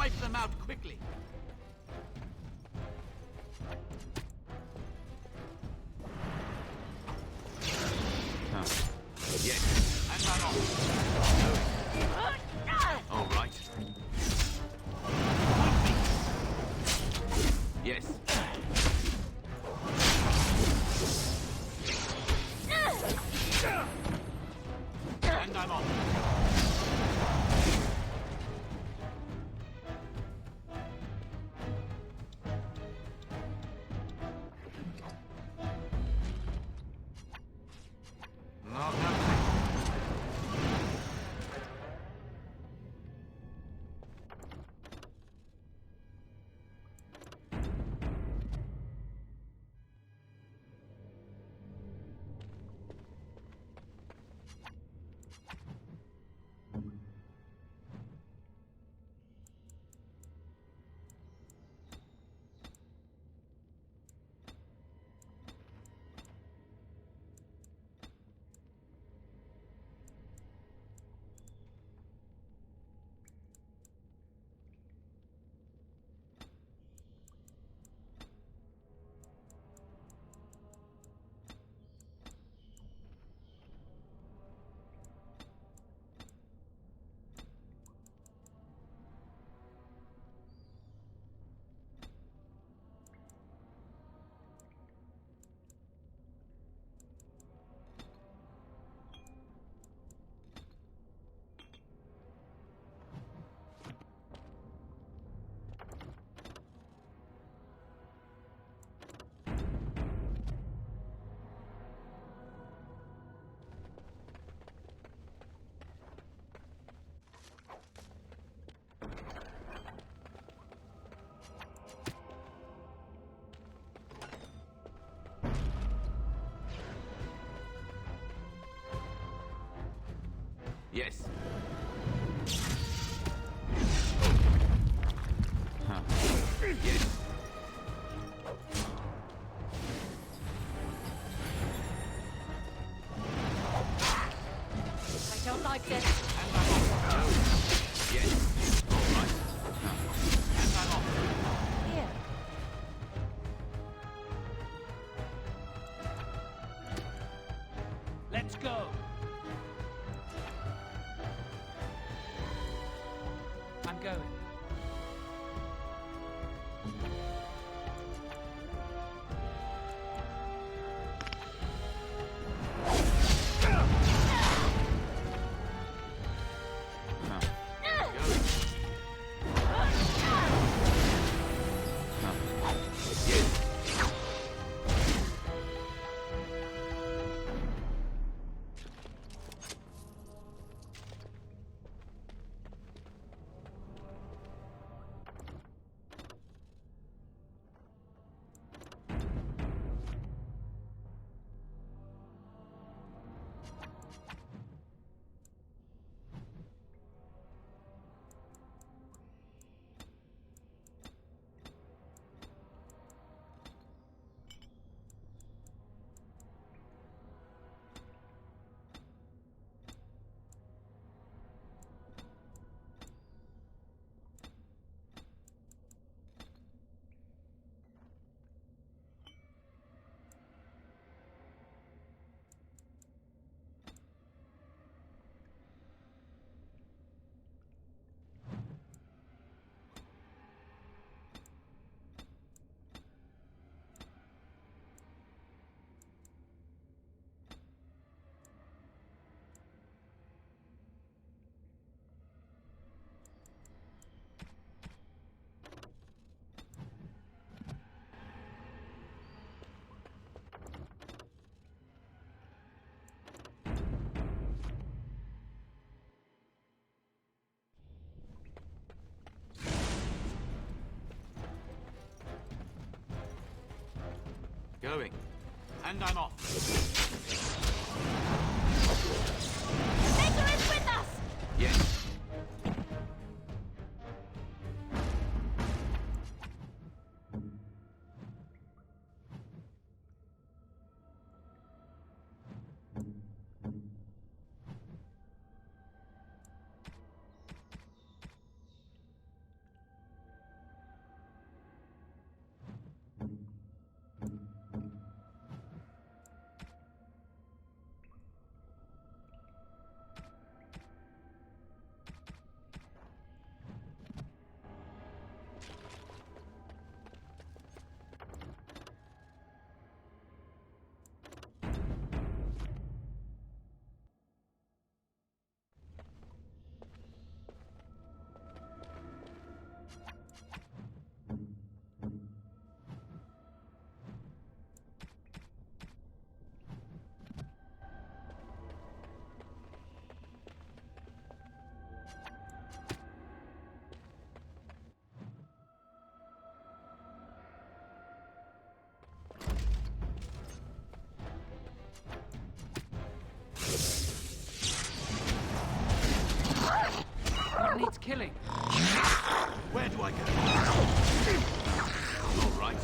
Drive them out quickly. Yes, and I'm off. All right. Yes. And I'm off. Not happening. Yes. Huh. Yes. I don't like this. Yes. All right. And I'm off. Here. Let's go. I'm going. Going. And I'm off. Maker is with us! Yes. killing. Where do I go? All right.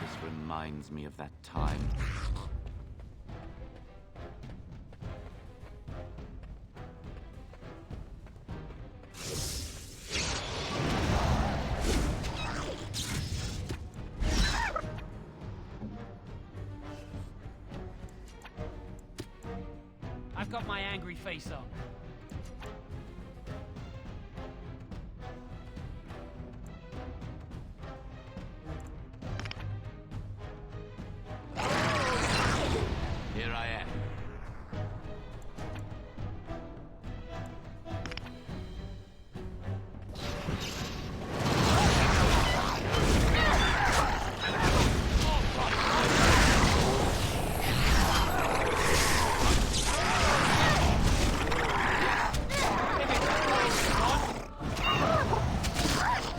This reminds me of that time. I've got my angry face on. Here I am.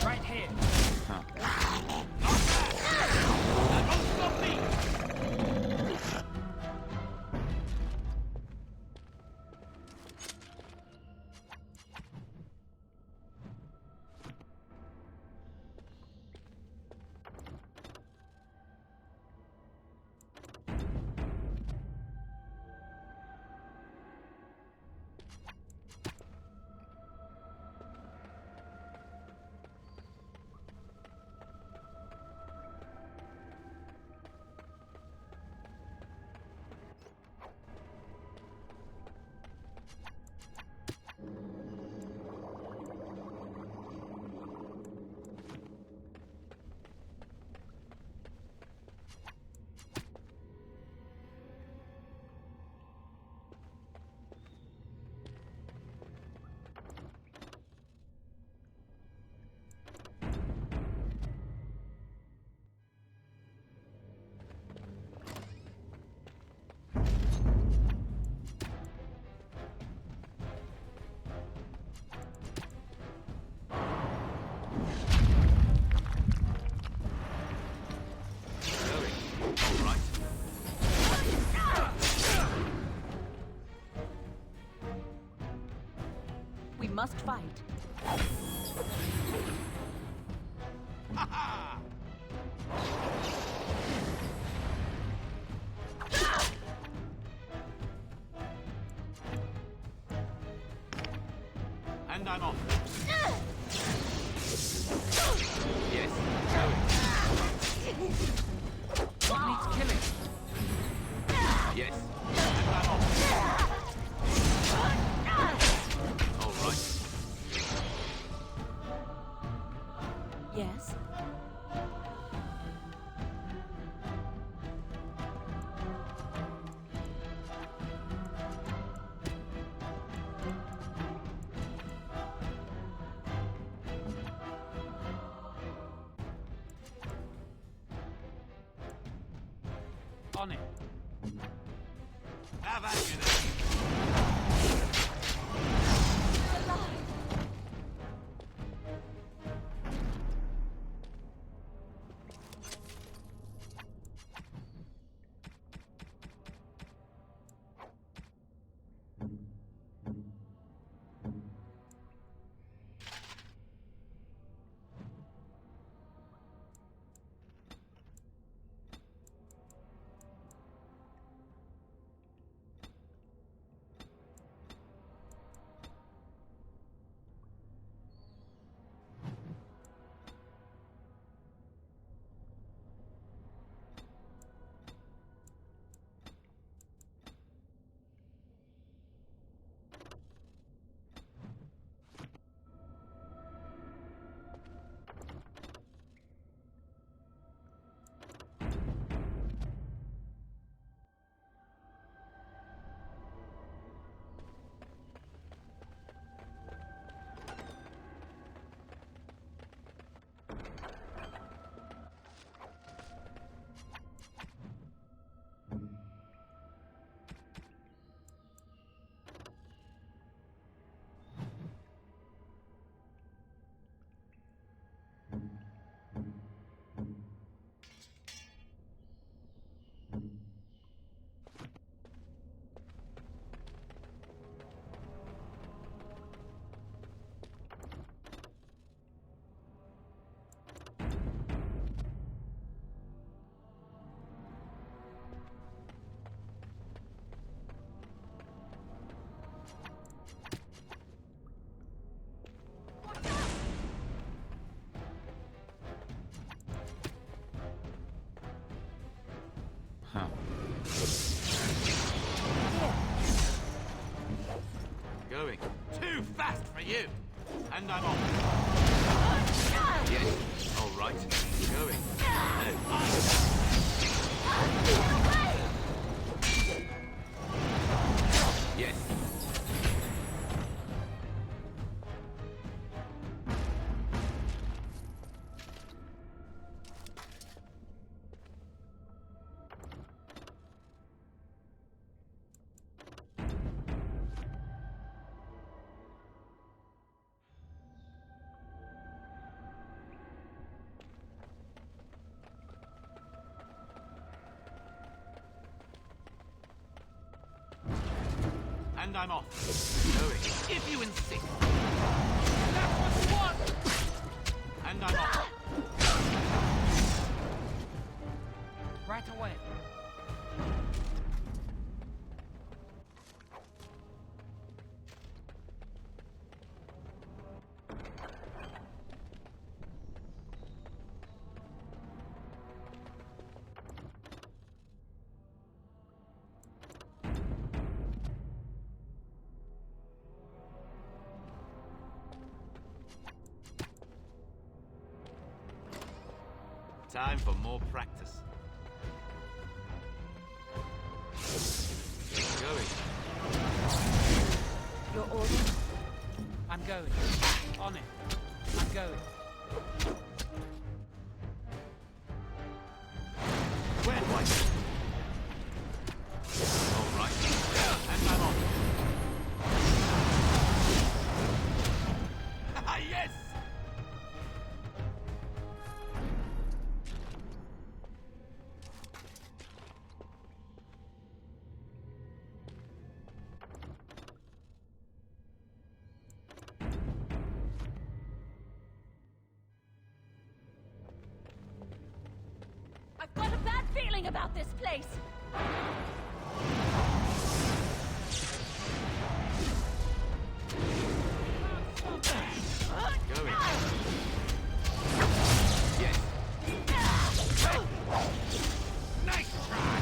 Right here. We must fight. And I'm off. Yes, What needs killing? yes. And I'm off. All right. Yes? On it. Have at you then. Huh. Going. Too fast for you! And I'm off. Yes. All right. Going. No. Yes. And I'm off. Going. If you insist. That's what you want! And I'm off. Right away. Time for more practice. Going. Your order? I'm going. On it. I'm going. Where do I go? All right. And I'm off. Yes! I've got a bad feeling about this place! Going. Yes. Nice try!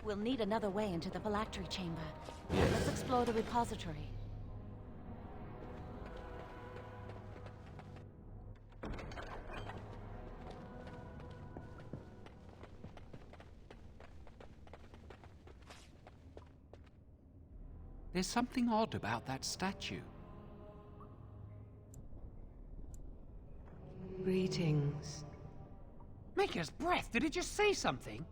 We'll need another way into the phylactery chamber. Let's explore the repository. There's something odd about that statue. Greetings. Maker's breath! Did it just say something?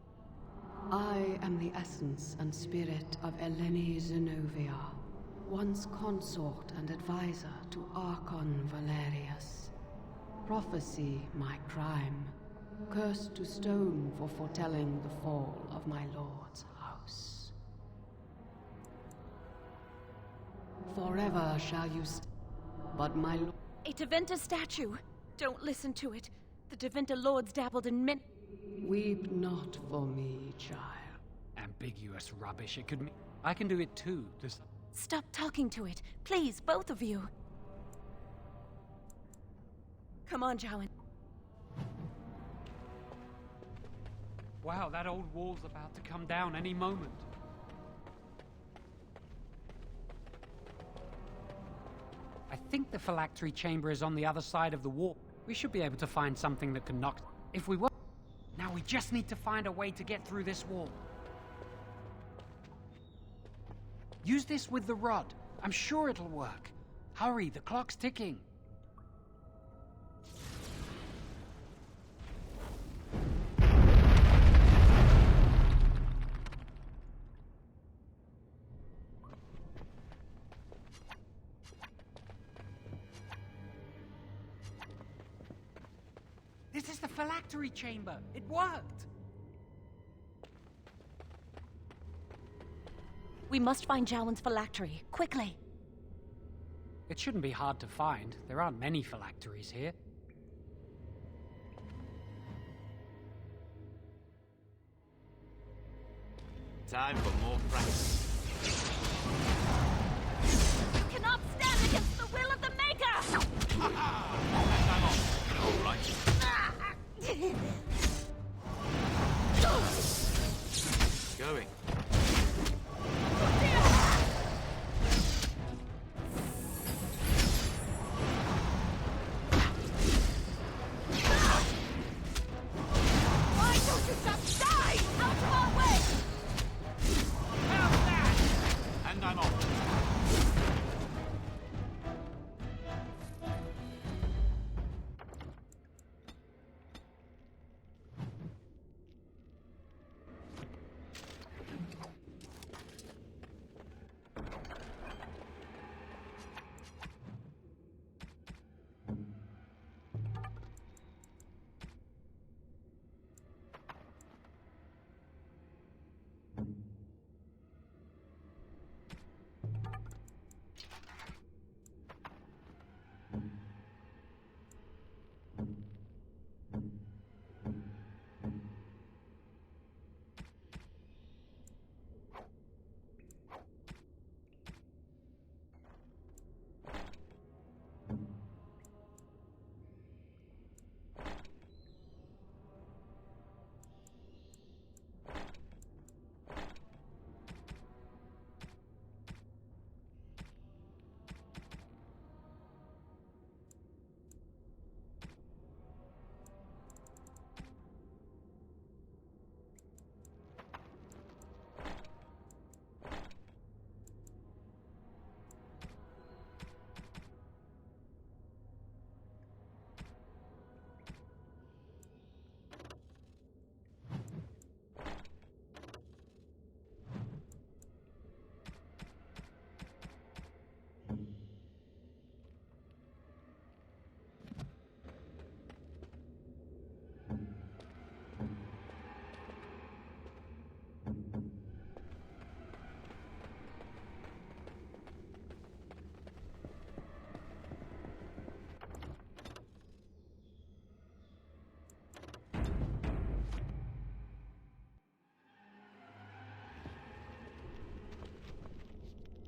I am the essence and spirit of Eleni Zenobia, once consort and advisor to Archon Valerius. Prophecy my crime, cursed to stone for foretelling the fall of my lord's house. Forever shall you but my lord... A Tevinter statue! Don't listen to it. The Tevinter lords dabbled in mint... Weep not for me, child. Ambiguous rubbish. It could mean... I can do it too. Just... Stop talking to it. Please, both of you. Come on, Jowan. Wow, that old wall's about to come down any moment. I think the phylactery chamber is on the other side of the wall. We should be able to find something that can knock... If we were... Now we just need to find a way to get through this wall. Use this with the rod. I'm sure it'll work. Hurry, the clock's ticking. This is the phylactery chamber. It worked. We must find Jowan's phylactery, quickly. It shouldn't be hard to find. There aren't many phylacteries here. Time for more practice. You cannot stand against the will of the Maker! And I'm off. All right. Going. Why don't you just die? Out of our way! How's that? And I'm off.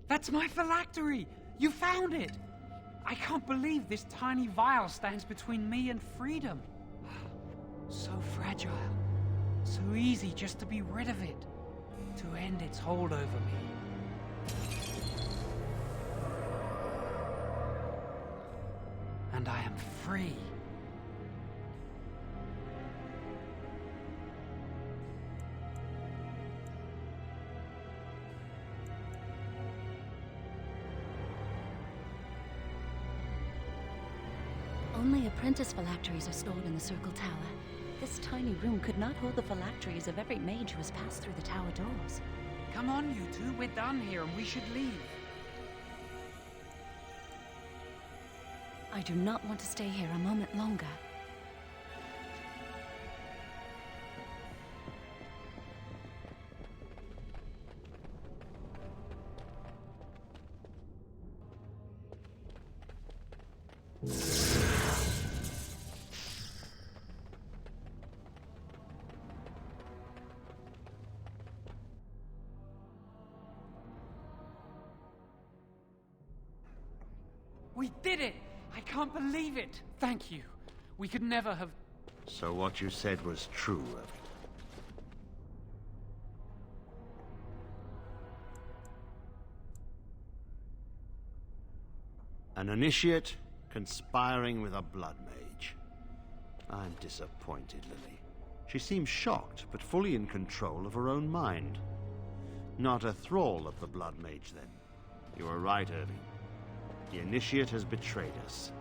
That's my phylactery! You found it! I can't believe this tiny vial stands between me and freedom. So fragile. So easy just to be rid of it. To end its hold over me. And I am free. Only apprentice phylacteries are stored in the Circle Tower. This tiny room could not hold the phylacteries of every mage who has passed through the tower doors. Come on, you two. We're done here and we should leave. I do not want to stay here a moment longer. We did it! I can't believe it! Thank you. We could never have... So what you said was true, Irving. An initiate conspiring with a blood mage. I'm disappointed, Lily. She seems shocked, but fully in control of her own mind. Not a thrall of the blood mage, then. You were right, Irving. The initiate has betrayed us.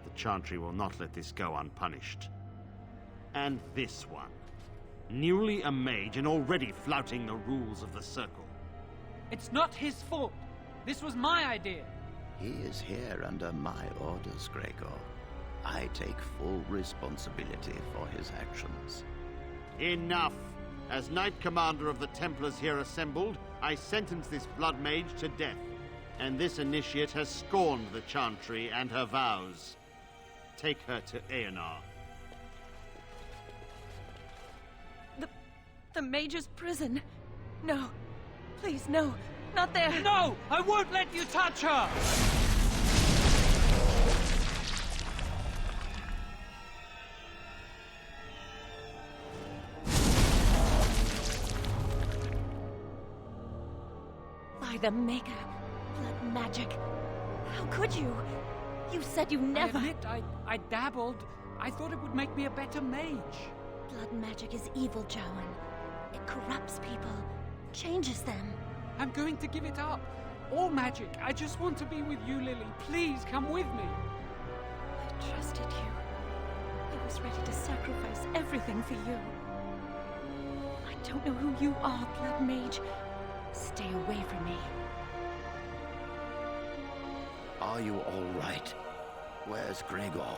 The Chantry will not let this go unpunished. And this one. Newly a mage and already flouting the rules of the Circle. It's not his fault. This was my idea. He is here under my orders, Gregor. I take full responsibility for his actions. Enough! As Knight Commander of the Templars here assembled, I sentence this blood mage to death, and this initiate has scorned the Chantry and her vows. Take her to Aenar. The Mage's prison. No. Please, no. Not there. No! I won't let you touch her! By the Maker. Blood magic. How could you? You said you never... I admit, I dabbled. I thought it would make me a better mage. Blood magic is evil, Jowan. It corrupts people, changes them. I'm going to give it up. All magic. I just want to be with you, Lily. Please, come with me. I trusted you. I was ready to sacrifice everything for you. I don't know who you are, Blood Mage. Stay away from me. Are you all right? Where's Gregor?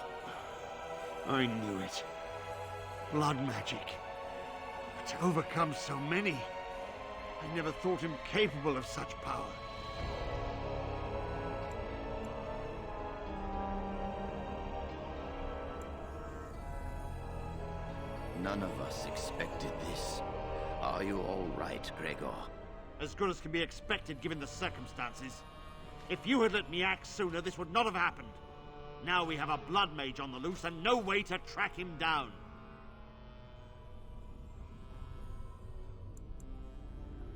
I knew it. Blood magic. To overcome so many. I never thought him capable of such power. None of us expected this. Are you all right, Gregor? As good as can be expected given the circumstances. If you had let me act sooner, this would not have happened. Now we have a blood mage on the loose and no way to track him down.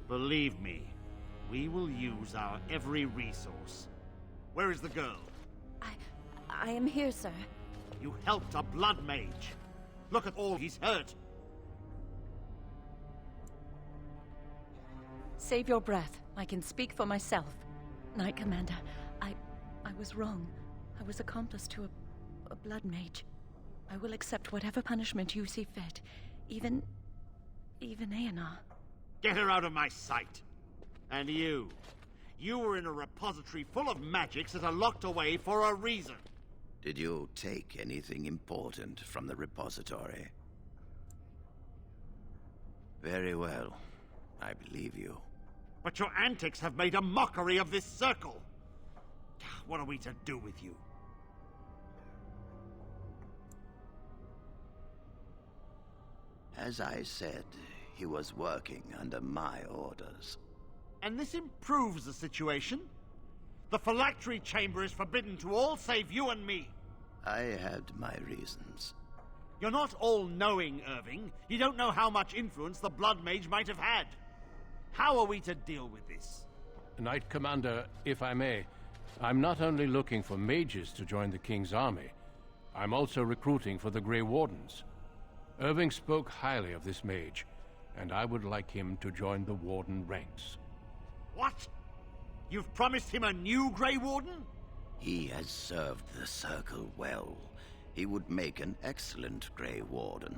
Believe me, we will use our every resource. Where is the girl? I am here, sir. You helped a blood mage. Look at all he's hurt. Save your breath. I can speak for myself. Knight Commander, I was wrong. I was accomplice to a blood mage. I will accept whatever punishment you see fit. Even Aenar. Get her out of my sight. And you. You were in a repository full of magics that are locked away for a reason. Did you take anything important from the repository? Very well. I believe you. But your antics have made a mockery of this circle. What are we to do with you? As I said, he was working under my orders. And this improves the situation? The phylactery chamber is forbidden to all save you and me. I had my reasons. You're not all-knowing, Irving. You don't know how much influence the Blood Mage might have had. How are we to deal with this? Knight Commander, if I may, I'm not only looking for mages to join the King's army, I'm also recruiting for the Grey Wardens. Irving spoke highly of this mage, and I would like him to join the Warden ranks. What? You've promised him a new Grey Warden? He has served the Circle well. He would make an excellent Grey Warden.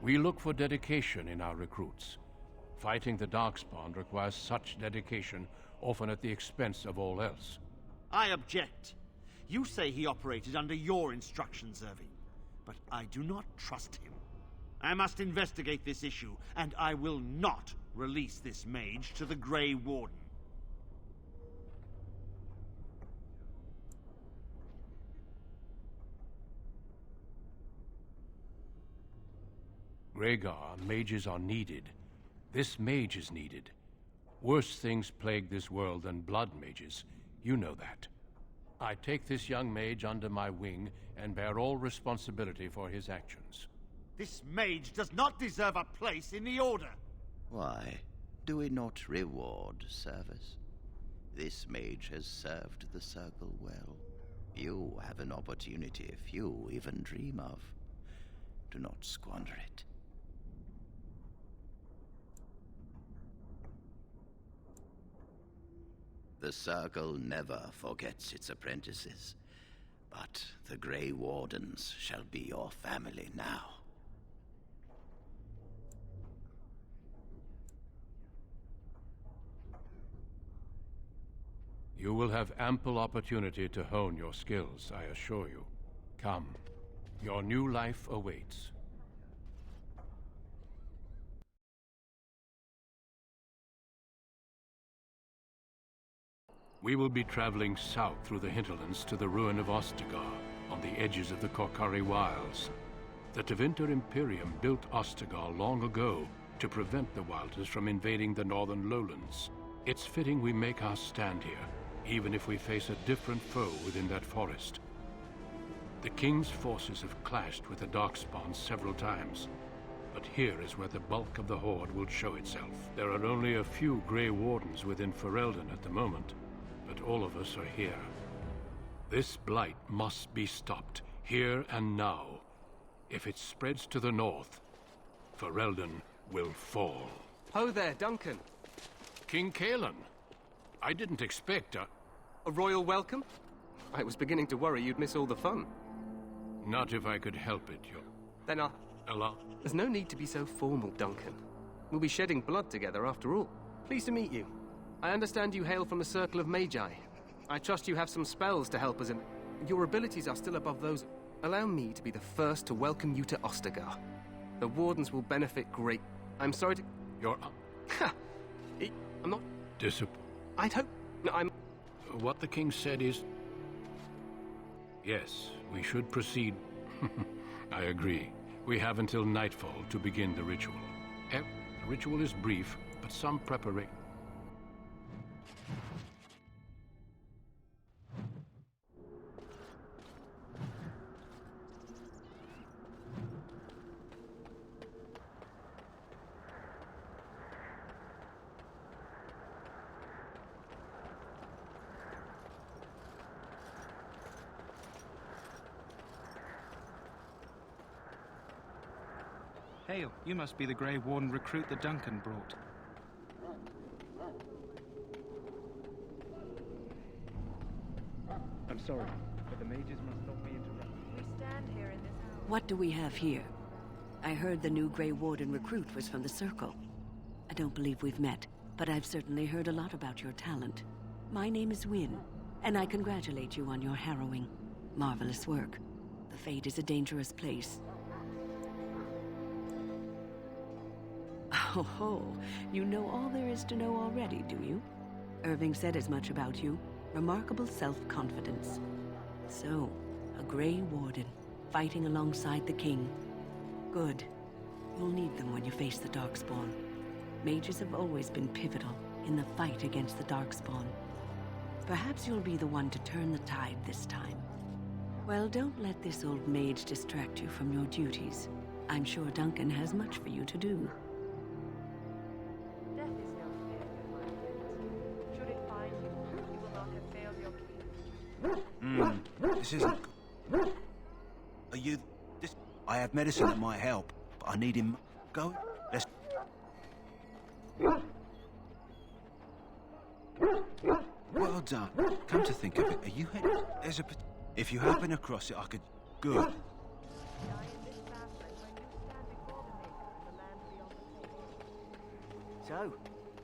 We look for dedication in our recruits. Fighting the Darkspawn requires such dedication, often at the expense of all else. I object. You say he operated under your instructions, Irving, but I do not trust him. I must investigate this issue, and I will not release this mage to the Grey Warden. Rhaegar, mages are needed. This mage is needed. Worse things plague this world than blood mages. You know that. I take this young mage under my wing and bear all responsibility for his actions. This mage does not deserve a place in the Order. Why? Do we not reward service? This mage has served the Circle well. You have an opportunity few even dream of. Do not squander it. The Circle never forgets its apprentices, but the Grey Wardens shall be your family now. You will have ample opportunity to hone your skills, I assure you. Come, your new life awaits. We will be traveling south through the hinterlands to the ruin of Ostagar, on the edges of the Korkari Wilds. The Tevinter Imperium built Ostagar long ago to prevent the Wilders from invading the northern lowlands. It's fitting we make our stand here, even if we face a different foe within that forest. The King's forces have clashed with the Darkspawn several times, but here is where the bulk of the Horde will show itself. There are only a few Grey Wardens within Ferelden at the moment, but all of us are here. This blight must be stopped, here and now. If it spreads to the north, Ferelden will fall. Ho there, Duncan. King Kalen. I didn't expect a royal welcome? I was beginning to worry you'd miss all the fun. Not if I could help it, Then there's no need to be so formal, Duncan. We'll be shedding blood together after all. Pleased to meet you. I understand you hail from the Circle of Magi. I trust you have some spells to help us in... Your abilities are still above those... Allow me to be the first to welcome you to Ostagar. The Wardens will benefit great... I'm sorry to... You're... I'm not... I'd hope... No, I'm... What the King said is... Yes, we should proceed. I agree. We have until nightfall to begin the ritual. The ritual is brief, but some preparation... Hail, you must be the Grey Warden recruit that Duncan brought. I'm sorry, but the mages must not be interrupted. We stand here in this hour. What do we have here? I heard the new Grey Warden recruit was from the Circle. I don't believe we've met, but I've certainly heard a lot about your talent. My name is Wynne, and I congratulate you on your harrowing, marvelous work. The Fade is a dangerous place. Oh, you know all there is to know already, do you? Irving said as much about you. Remarkable self-confidence. So, a Grey Warden, fighting alongside the King. Good. You'll need them when you face the Darkspawn. Mages have always been pivotal in the fight against the Darkspawn. Perhaps you'll be the one to turn the tide this time. Well, don't let this old mage distract you from your duties. I'm sure Duncan has much for you to do. Death is no fear, my friends. Should it find you, you will not have failed your king. This isn't good. Are you... This... I have medicine that might help, but I need him... Go. Let's... Well done. Come to think of it, are you headed... There's a... If you happen across it, I could... Good. So,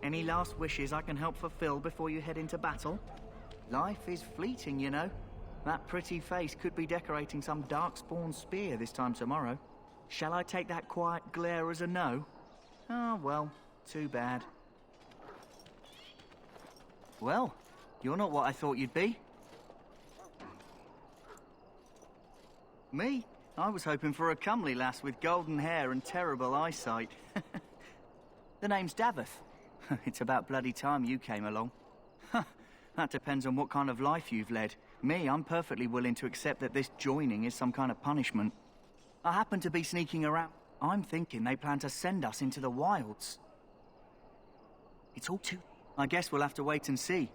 any last wishes I can help fulfill before you head into battle? Life is fleeting, you know. That pretty face could be decorating some Darkspawn spear this time tomorrow. Shall I take that quiet glare as a no? Oh, well, too bad. Well, you're not what I thought you'd be. Me? I was hoping for a comely lass with golden hair and terrible eyesight. The name's Daveth. It's about bloody time you came along. That depends on what kind of life you've led. Me, I'm perfectly willing to accept that this joining is some kind of punishment. I happen to be sneaking around. I'm thinking they plan to send us into the wilds. It's all too... I guess we'll have to wait and see.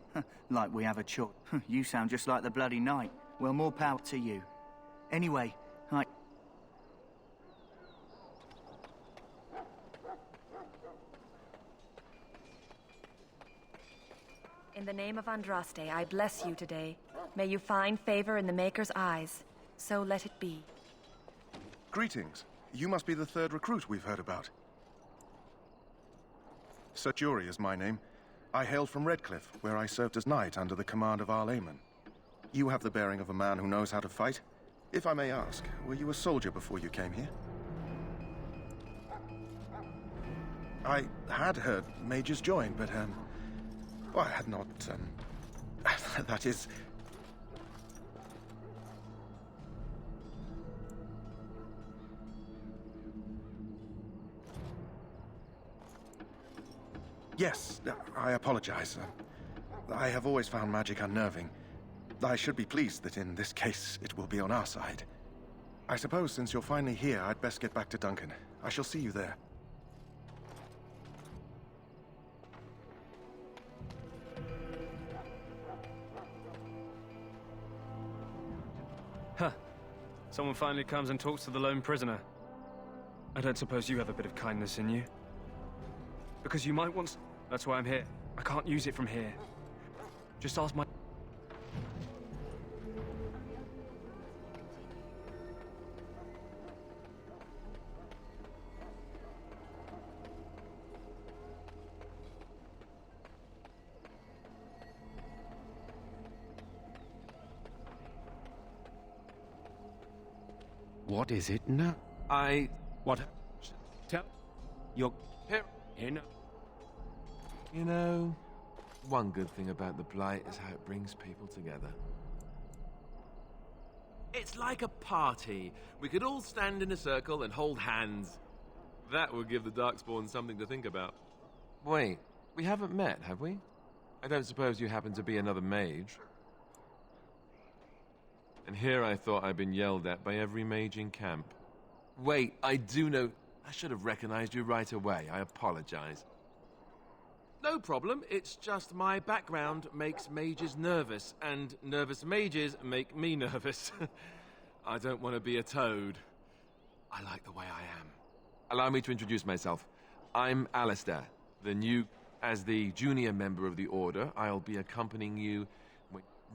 Like we have a choice. You sound just like the bloody knight. Well, more power to you. Anyway, In the name of Andraste, I bless you today. May you find favor in the Maker's eyes. So let it be. Greetings. You must be the third recruit we've heard about. Sir Jury is my name. I hail from Redcliffe, where I served as knight under the command of Arl Eamon. You have the bearing of a man who knows how to fight. If I may ask, were you a soldier before you came here? I had heard mages join, but, well, I had not, That is... Yes, I apologize. I have always found magic unnerving. I should be pleased that in this case it will be on our side. I suppose since you're finally here, I'd best get back to Duncan. I shall see you there. Huh. Someone finally comes and talks to the lone prisoner. I don't suppose you have a bit of kindness in you? Because you might want... That's why I'm here. I can't use it from here. Just ask my... What is it now? What? Tell... You're... Here... You know, one good thing about the blight is how it brings people together. It's like a party. We could all stand in a circle and hold hands. That would give the Darkspawn something to think about. Wait, we haven't met, have we? I don't suppose you happen to be another mage? And here I thought I'd been yelled at by every mage in camp. Wait, I do know... I should have recognized you right away. I apologize. No problem, it's just my background makes mages nervous, and nervous mages make me nervous. I don't want to be a toad. I like the way I am. Allow me to introduce myself. I'm Alistair, as the junior member of the Order. I'll be accompanying you...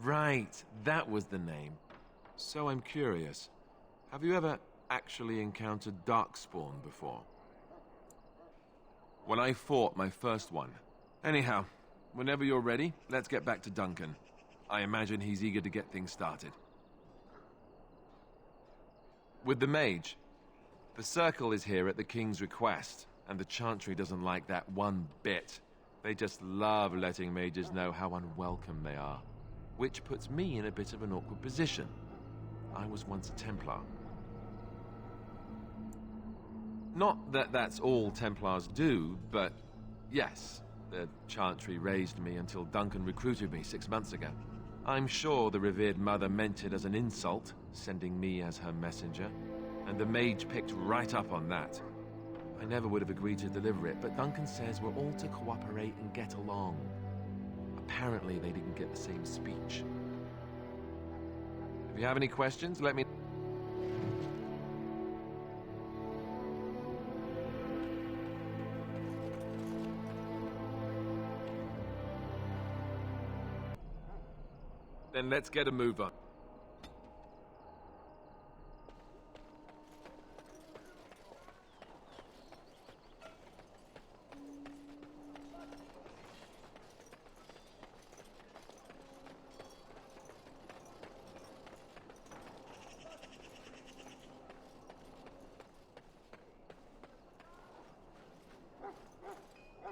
Right, that was the name. So I'm curious. Have you ever actually encountered Darkspawn before? When I fought my first one. Anyhow, whenever you're ready, let's get back to Duncan. I imagine he's eager to get things started. With the Mage, the Circle is here at the King's request, and the Chantry doesn't like that one bit. They just love letting mages know how unwelcome they are, which puts me in a bit of an awkward position. I was once a Templar. Not that that's all Templars do, but yes, the Chantry raised me until Duncan recruited me 6 months ago. I'm sure the revered mother meant it as an insult, sending me as her messenger, and the Mage picked right up on that. I never would have agreed to deliver it, but Duncan says we're all to cooperate and get along. Apparently they didn't get the same speech. If you have any questions, let me... Then let's get a move on.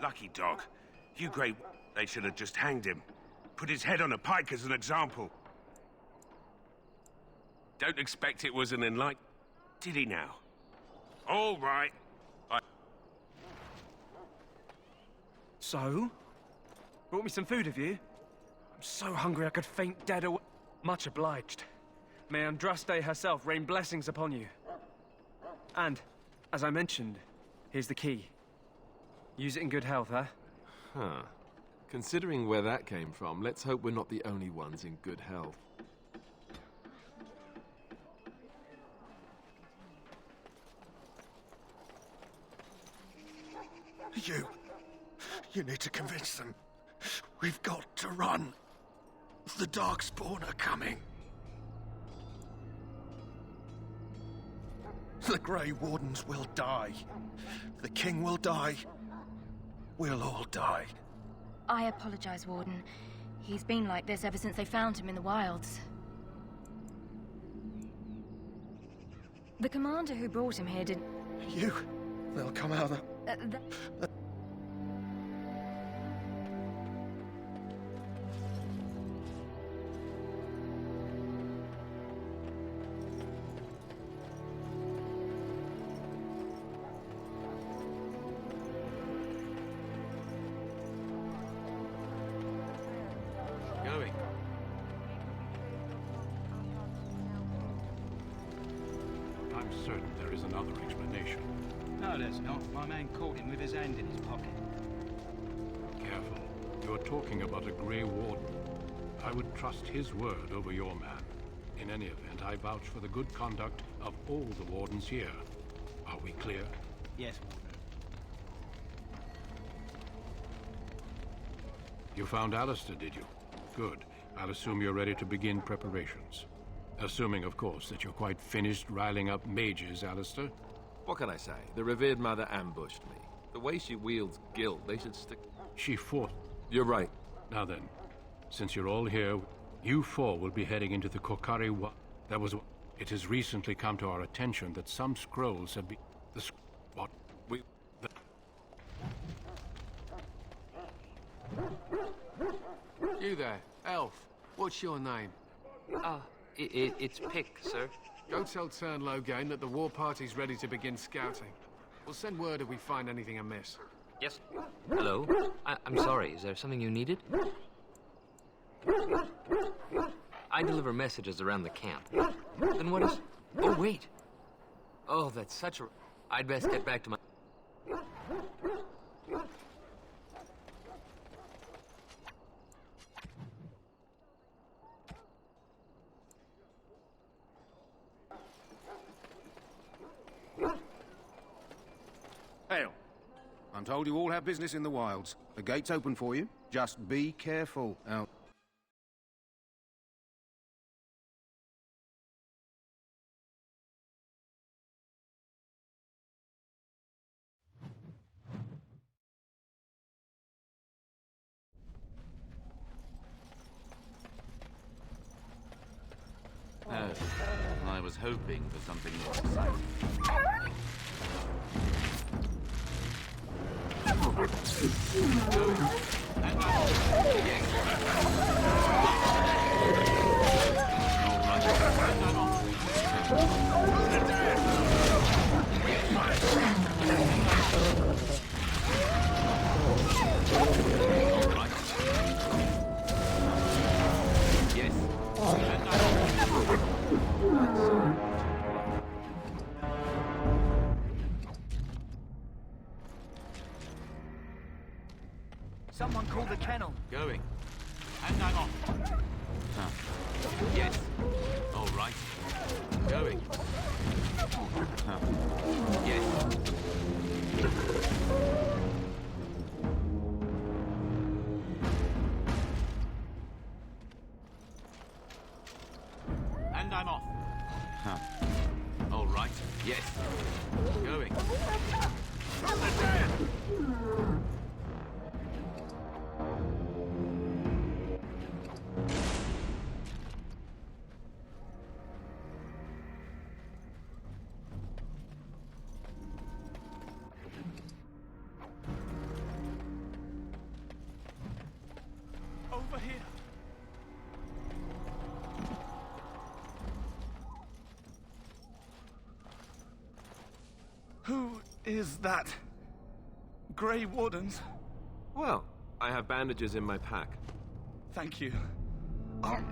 Lucky dog. You great... They should have just hanged him. Put his head on a pike as an example. Don't expect it was an enlightened... Did he now? All right. So? Brought me some food, have you? I'm so hungry I could faint dead away. Much obliged. May Andraste herself rain blessings upon you. And, as I mentioned, here's the key. Use it in good health, huh? Huh. Considering where that came from, let's hope we're not the only ones in good health. You need to convince them. We've got to run. The Darkspawn are coming. The Grey Wardens will die. The King will die. We'll all die. I apologize, Warden. He's been like this ever since they found him in the wilds. The commander who brought him here did... They'll come out of is another explanation. No, there's not. My man caught him with his hand in his pocket. Careful. You're talking about a Grey Warden. I would trust his word over your man. In any event, I vouch for the good conduct of all the Wardens here. Are we clear? Yes, Warden. You found Alistair, did you? Good. I'll assume you're ready to begin preparations. Assuming, of course, that you're quite finished riling up mages, Alistair. What can I say? The revered mother ambushed me. The way she wields guilt, they should stick... She fought. You're right. Now then, since you're all here, you four will be heading into the Kokari Wa... It has recently come to our attention that some scrolls have been... What? You there, elf. What's your name? It's Pick, sir. Go tell Turnlogane that the war party's ready to begin scouting. We'll send word if we find anything amiss. Yes. Hello? I'm sorry, is there something you needed? I deliver messages around the camp. Then what is... Oh, wait. Oh, that's such a... I'd best get back to my... Hail. I'm told you all have business in the wilds. The gate's open for you. Just be careful out. Oh, I was hoping for something more exciting. Someone call the kennel. Going. And I'm off. Huh. Yes. All right. Going. Huh. Yes. And I'm off. Huh. All right. Yes. Going. Over here. Who is that? Grey Wardens? Well, I have bandages in my pack. Thank you. I've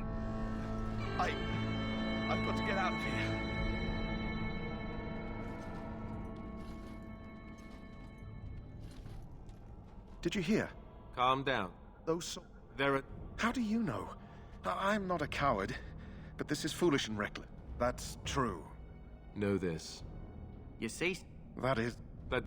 got to get out of here. Did you hear? Calm down. Those... There are... How do you know? I'm not a coward, but this is foolish and reckless. That's true. Know this. You see? That is... That...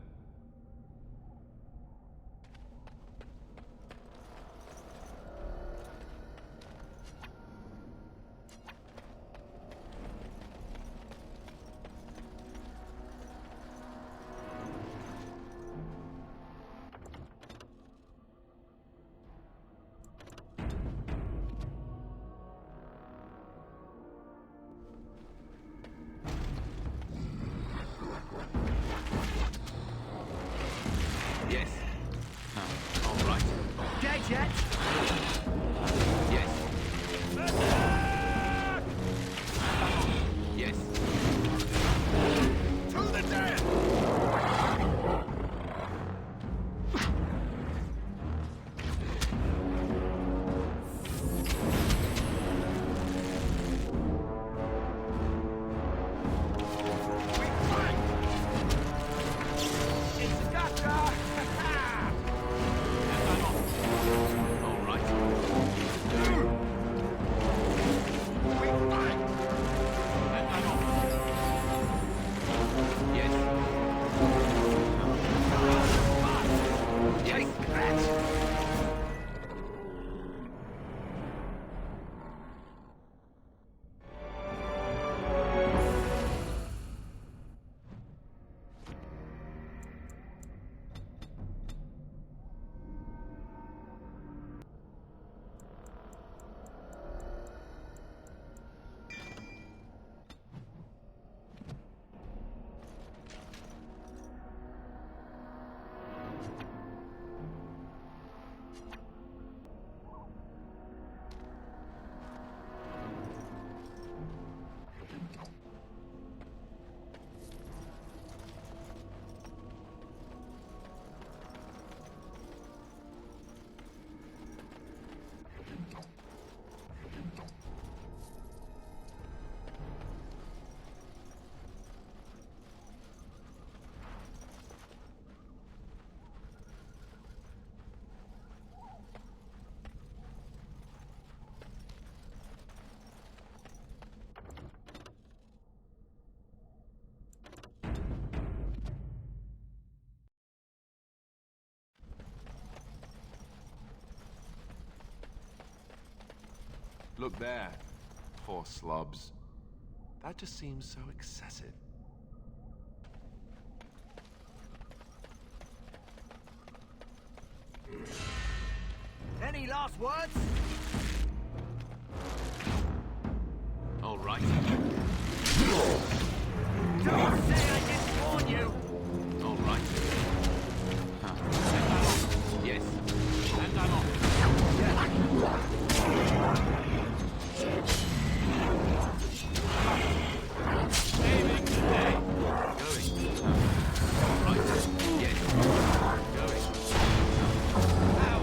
Look there. Poor slobs. That just seems so excessive. Any last words? All right. Don't say I didn't warn you! All right. Yes. And I'm off. Saving the day. Going. All right. Yes. Going. How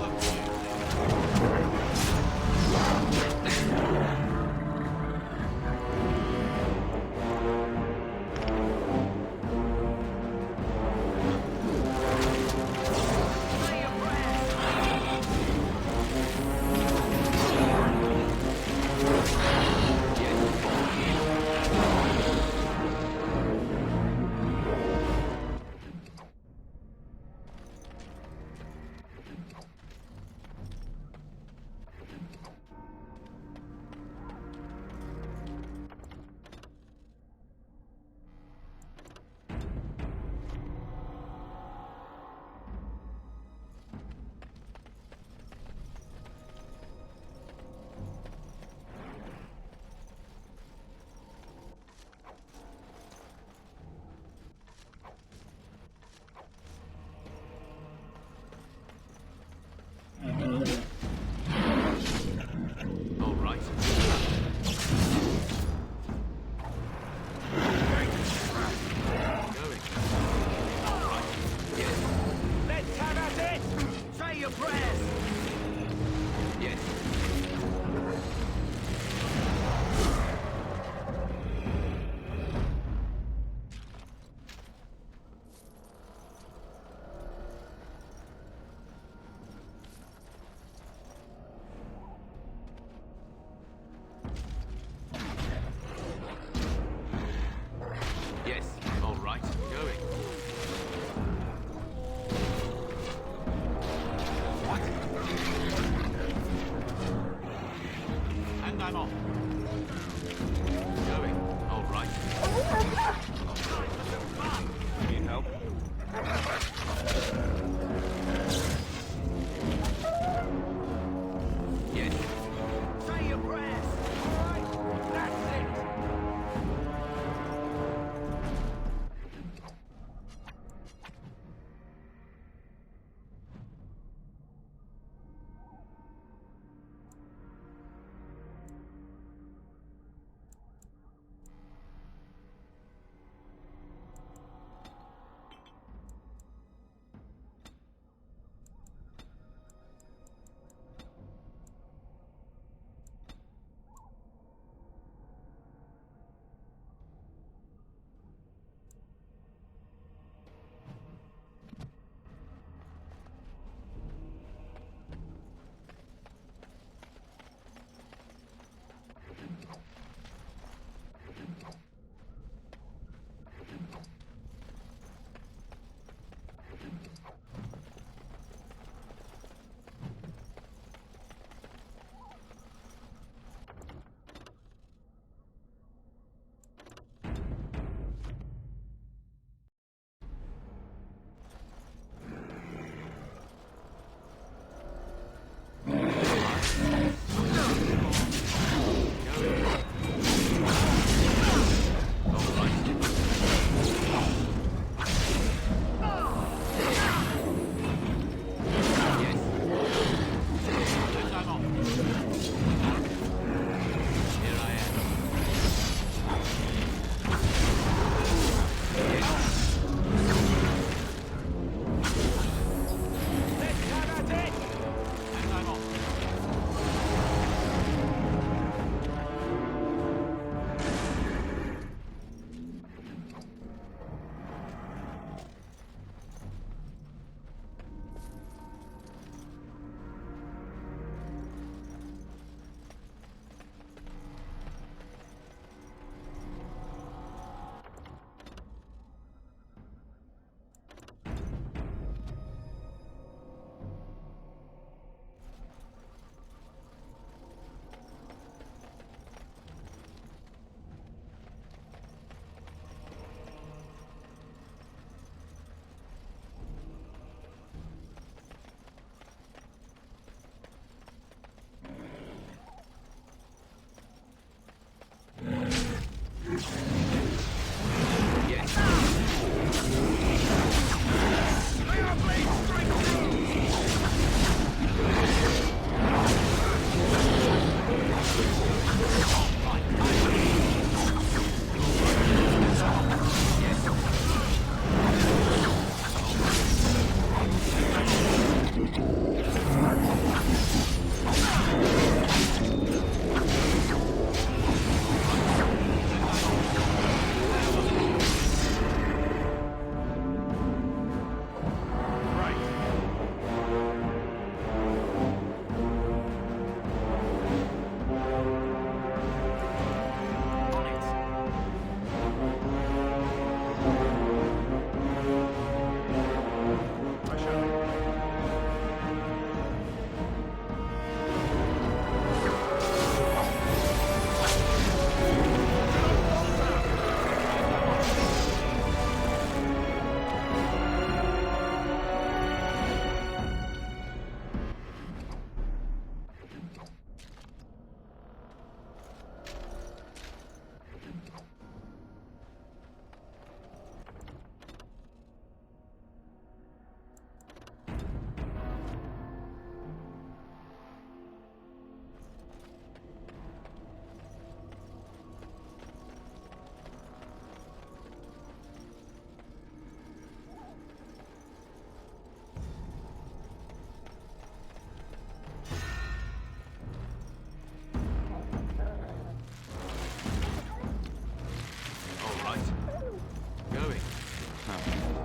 all right. Going. All right. Yes. Let's have at it! Say your prayers! Yes. Yes. All right. Going. What? And I'm off. Going. All right. Need help? Yes. Say your prayers! Alright? That's it!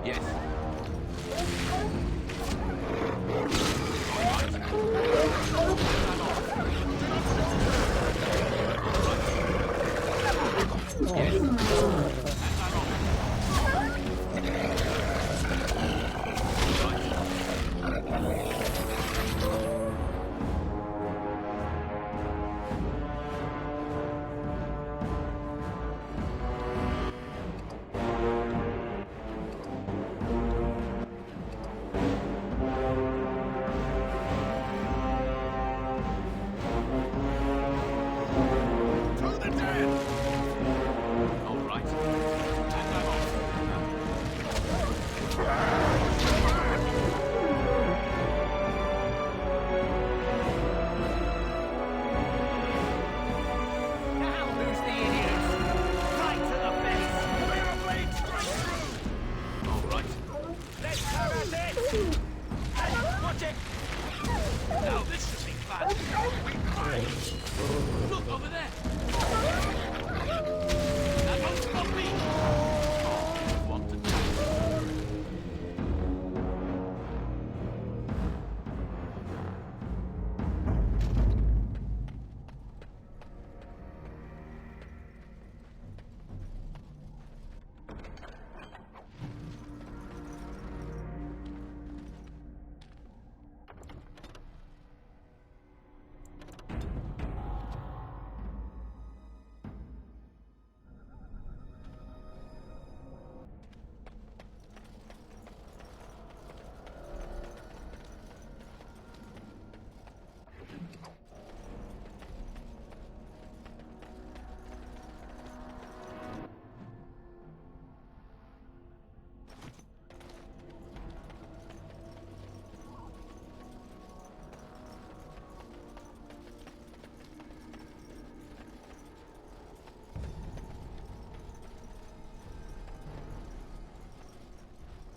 Yes.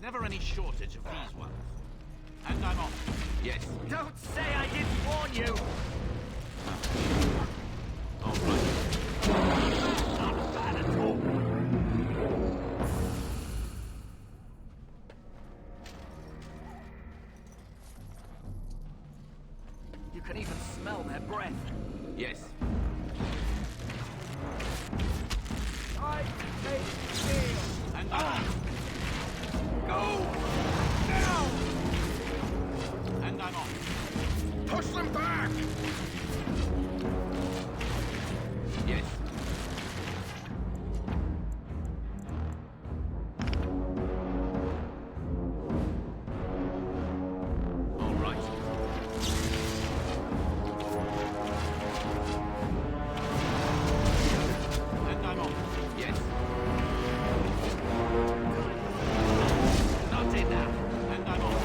Never any shortage of these ones. And I'm off. Yes. Don't say I didn't warn you! All right. Not bad at all. You can even smell their breath. Yes. I take steel. And I'm off. Go! Now! And I'm off. Push them back! Yes. All right. And I'm off. Yes. Not enough. And I'm off.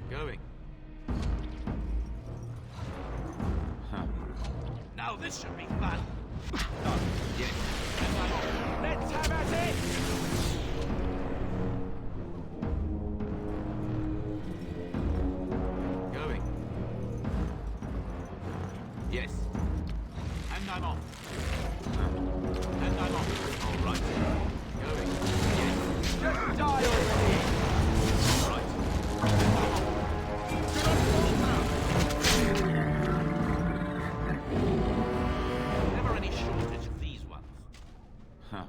Going. Now this should be fun. Yes. Let's have at it! Going. Yes. And I'm off. And I'm off. All right. Going. Yes. Just die already! All right. And I'm off. Never any shortage of these ones. Huh.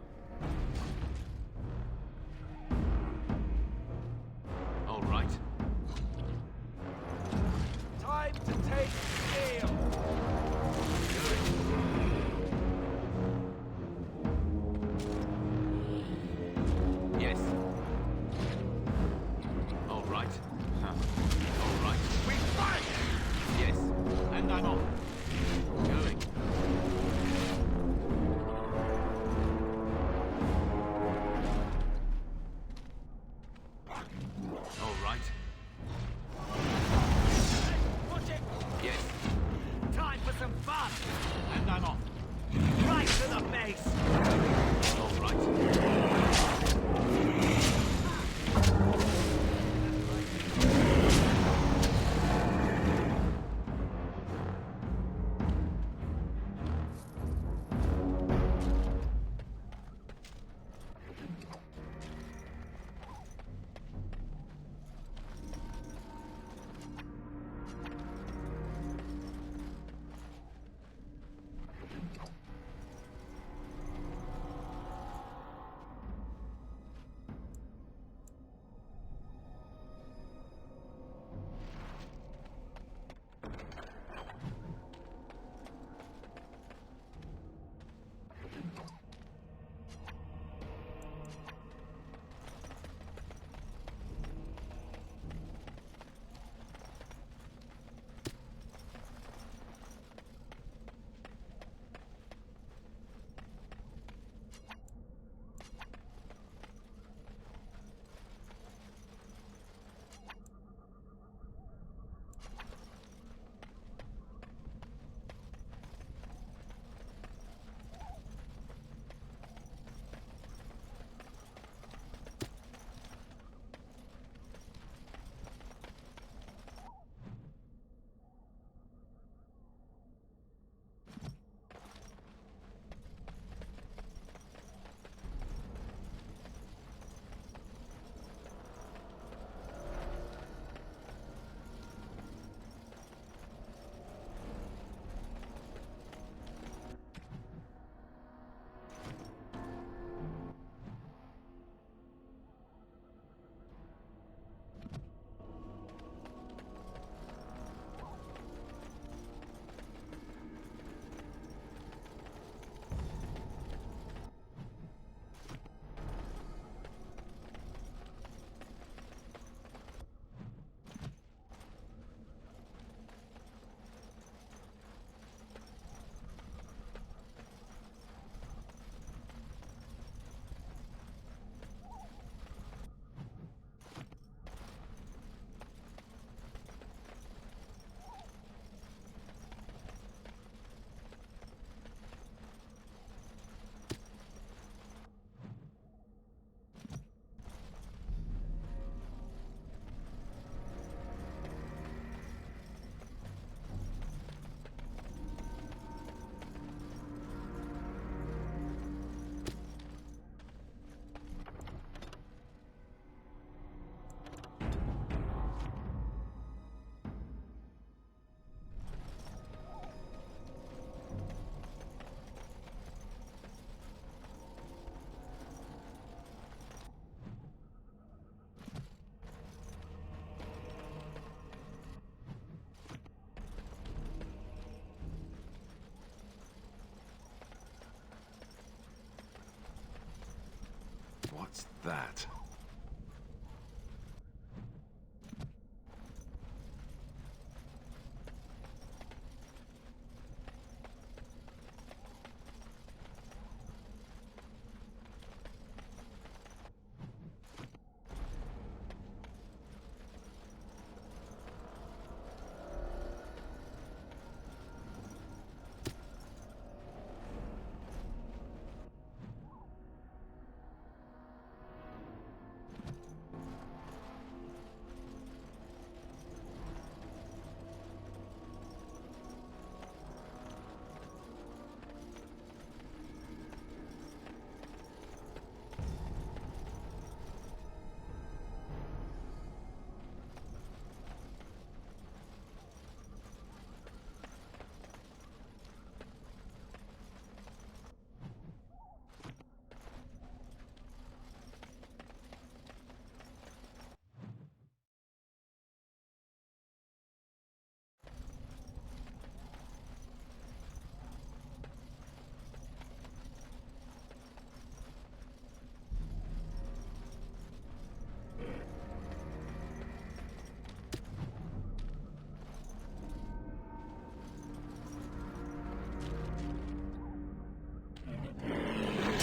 What's that?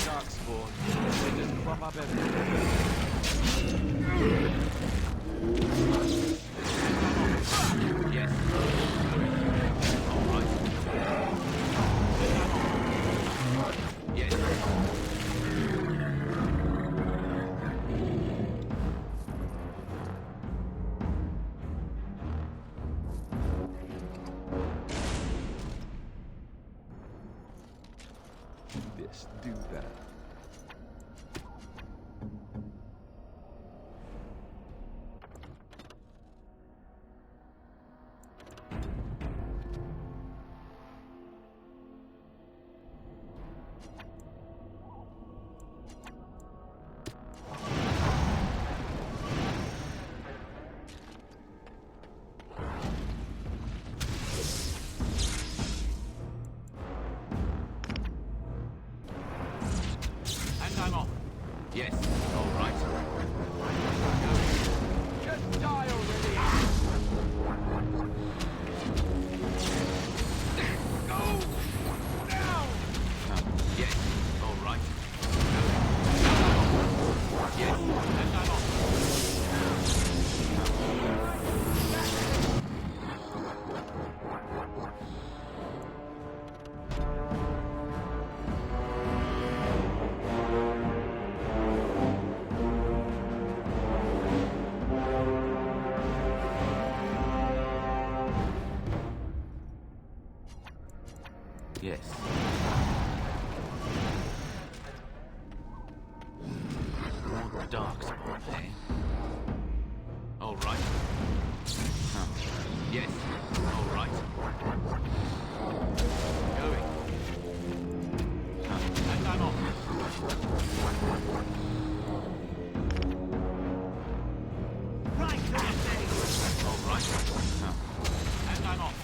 Darkspawn. They just crop up everywhere. Yes. All right. Yes. This, do that. I'm off. Yes. All right. Just die already! Go! Now! Yes. All right. Yes. And I'm off. Yes. More darkspawn, eh? All right. Yes. All right. Going. And I'm off. Right there, All right. and I'm off.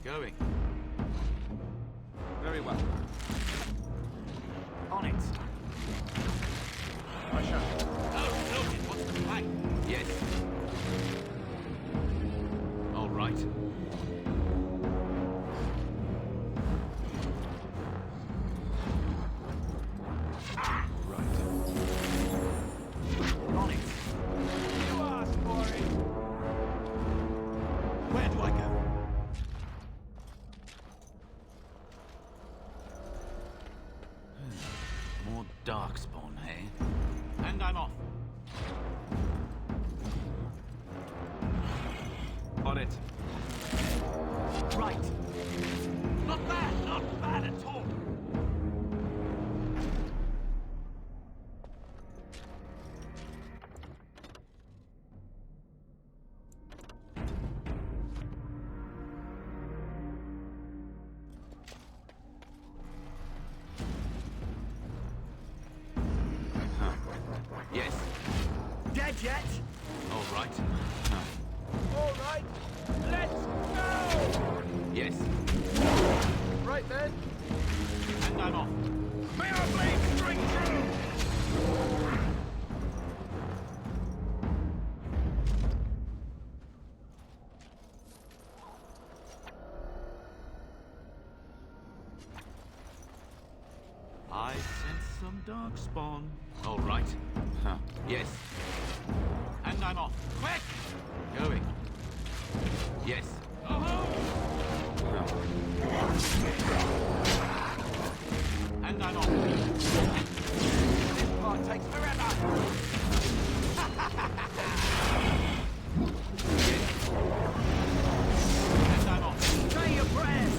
Going. Very well. On it. I shall. Oh, noted. What's the plan? Yes. All right. On it. You asked for it. Where do I go? More darkspawn, eh? And I'm off. On it. Right. Not bad at all. Yes. Dead yet? All right. All right, let's go! Yes. Right then. And I'm off. May our blades string true! I sense some darkspawn. All right. Yes. And I'm off. Quick! Going. Yes. And I'm off. This part takes forever. Yes. And I'm off. Say your prayers!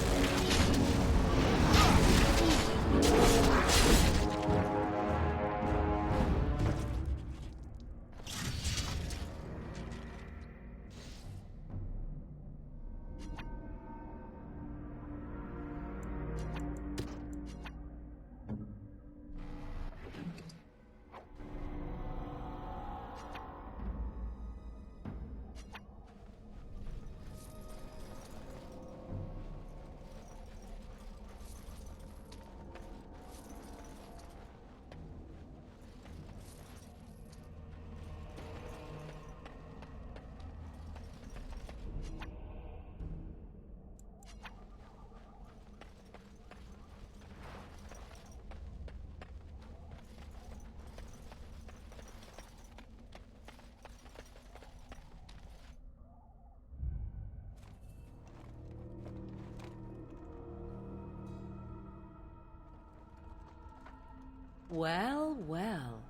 Well, well.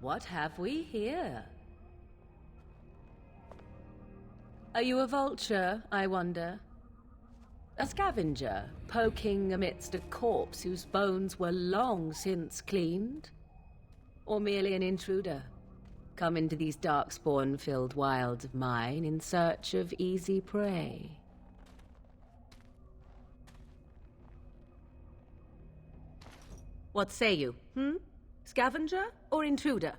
What have we here? Are you a vulture, I wonder? A scavenger, poking amidst a corpse whose bones were long since cleaned? Or merely an intruder, come into these darkspawn-filled wilds of mine in search of easy prey? What say you, Scavenger or intruder?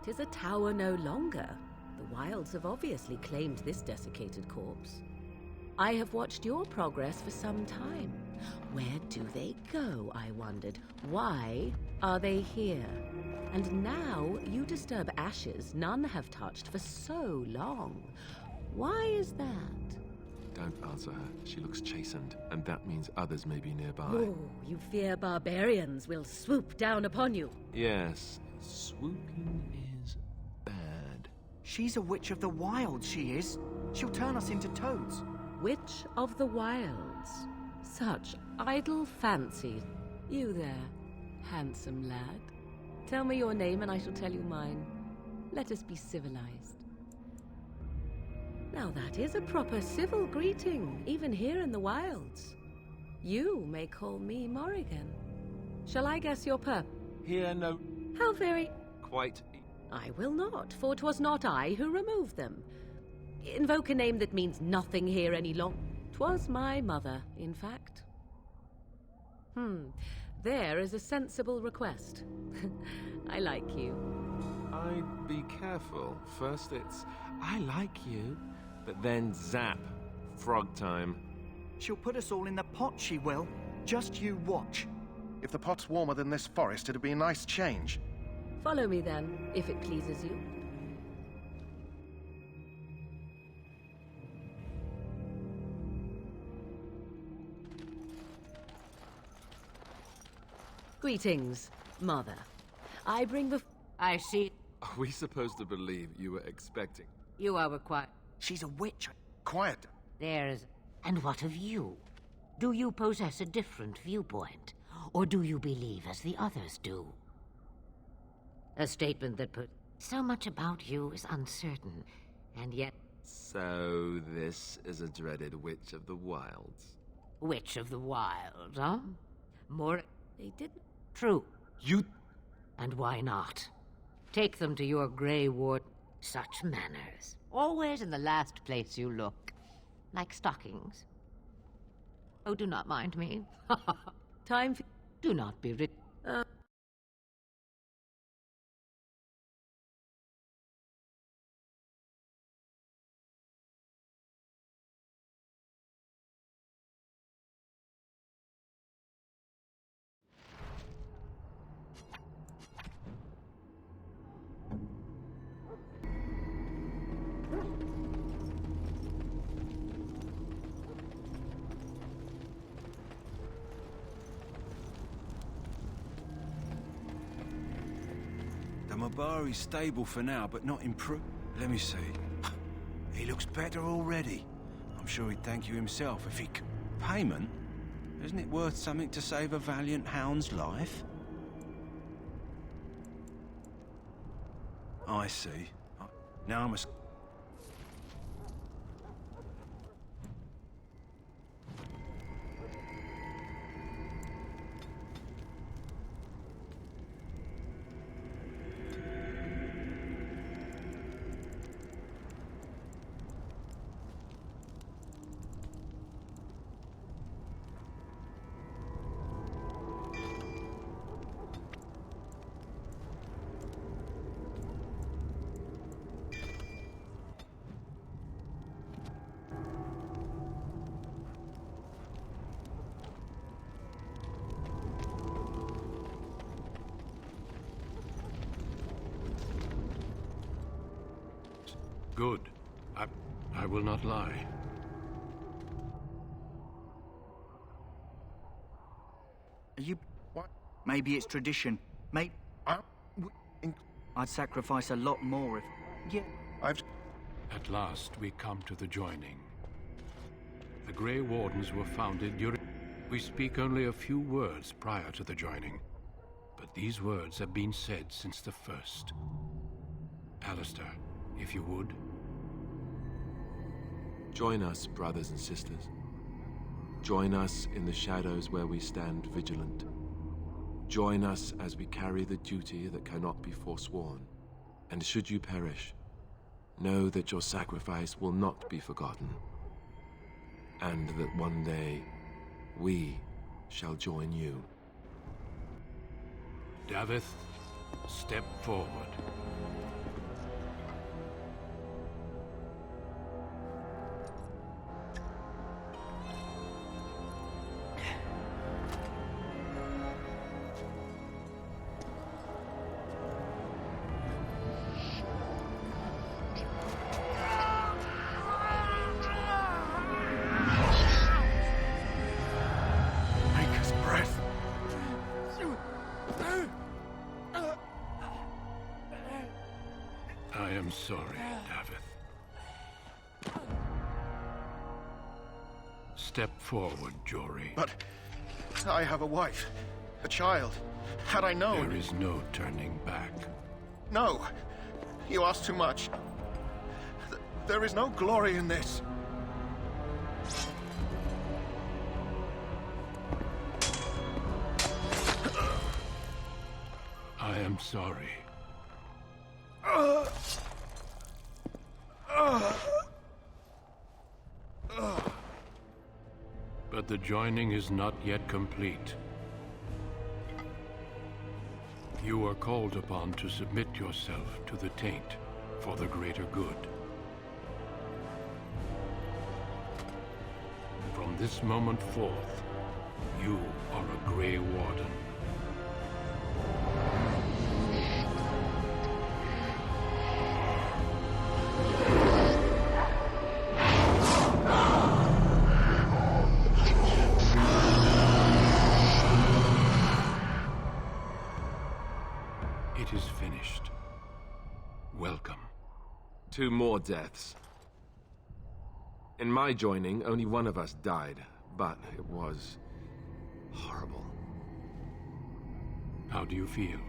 'Tis a tower no longer. The wilds have obviously claimed this desiccated corpse. I have watched your progress for some time. Where do they go, I wondered? Why are they here? And now you disturb ashes none have touched for so long. Why is that? Don't answer her. She looks chastened, and that means others may be nearby. Oh, you fear barbarians will swoop down upon you. Yes, swooping is bad. She's a witch of the wild, she is. She'll turn us into toads. Witch of the wilds. Such idle fancy. You there, handsome lad. Tell me your name and I shall tell you mine. Let us be civilized. Now that is a proper civil greeting, even here in the wilds. You may call me Morrigan. Shall I guess your Here, no... How very... Quite... I will not, for 'twas not I who removed them. Invoke a name that means nothing here any long. 'Twas my mother, in fact. There is a sensible request. I like you. I'd be careful. First it's, I like you, but then zap, frog time. She'll put us all in the pot, she will. Just you watch. If the pot's warmer than this forest, it'd be a nice change. Follow me then, if it pleases you. Greetings, Mother. I bring I see. Are we supposed to believe you were expecting? You are required. She's a witch. Quiet. There's... And what of you? Do you possess a different viewpoint? Or do you believe as the others do? A statement that put... So much about you is uncertain, and yet... So this is a dreaded Witch of the Wilds. Witch of the Wilds, huh? More... They didn't... True. You... And why not? Take them to your Grey Ward. Such manners. Always in the last place you look. Like stockings. Oh, do not mind me. Time for... Do not be Mabari's stable for now, but not improved. Let me see. He looks better already. I'm sure he'd thank you himself if he could. Payment? Isn't it worth something to save a valiant hound's life? I see. Now I must... Good. I will not lie. Are you... What? Maybe it's tradition. Maybe... I'd sacrifice a lot more if... Yeah. At last, we come to the joining. The Grey Wardens were founded during... We speak only a few words prior to the joining. But these words have been said since the first. Alistair, if you would. Join us, brothers and sisters. Join us in the shadows where we stand vigilant. Join us as we carry the duty that cannot be forsworn. And should you perish, know that your sacrifice will not be forgotten. And that one day, we shall join you. Davith, step forward. I am sorry, Davith. Step forward, Jory. But I have a wife, a child. Had I known... There is no turning back. No! You ask too much. There is no glory in this. I am sorry. But the joining is not yet complete. You are called upon to submit yourself to the taint for the greater good. From this moment forth, you are a Grey Warden. It is finished. Welcome. 2 more deaths. In my joining, only one of us died, but it was horrible. How do you feel?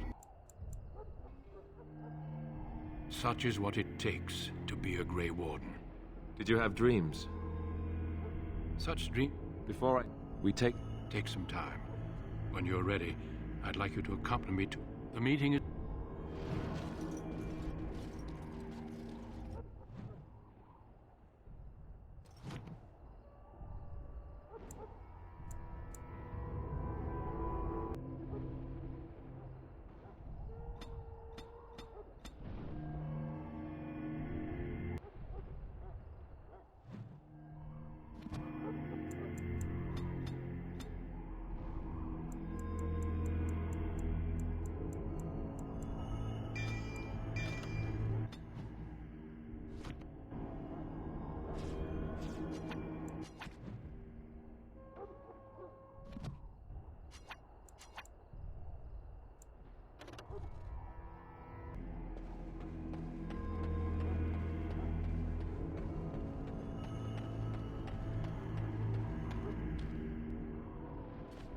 Such is what it takes to be a Grey Warden. Did you have dreams? Such dream... Before we take some time. When you're ready, I'd like you to accompany me to... The meeting is...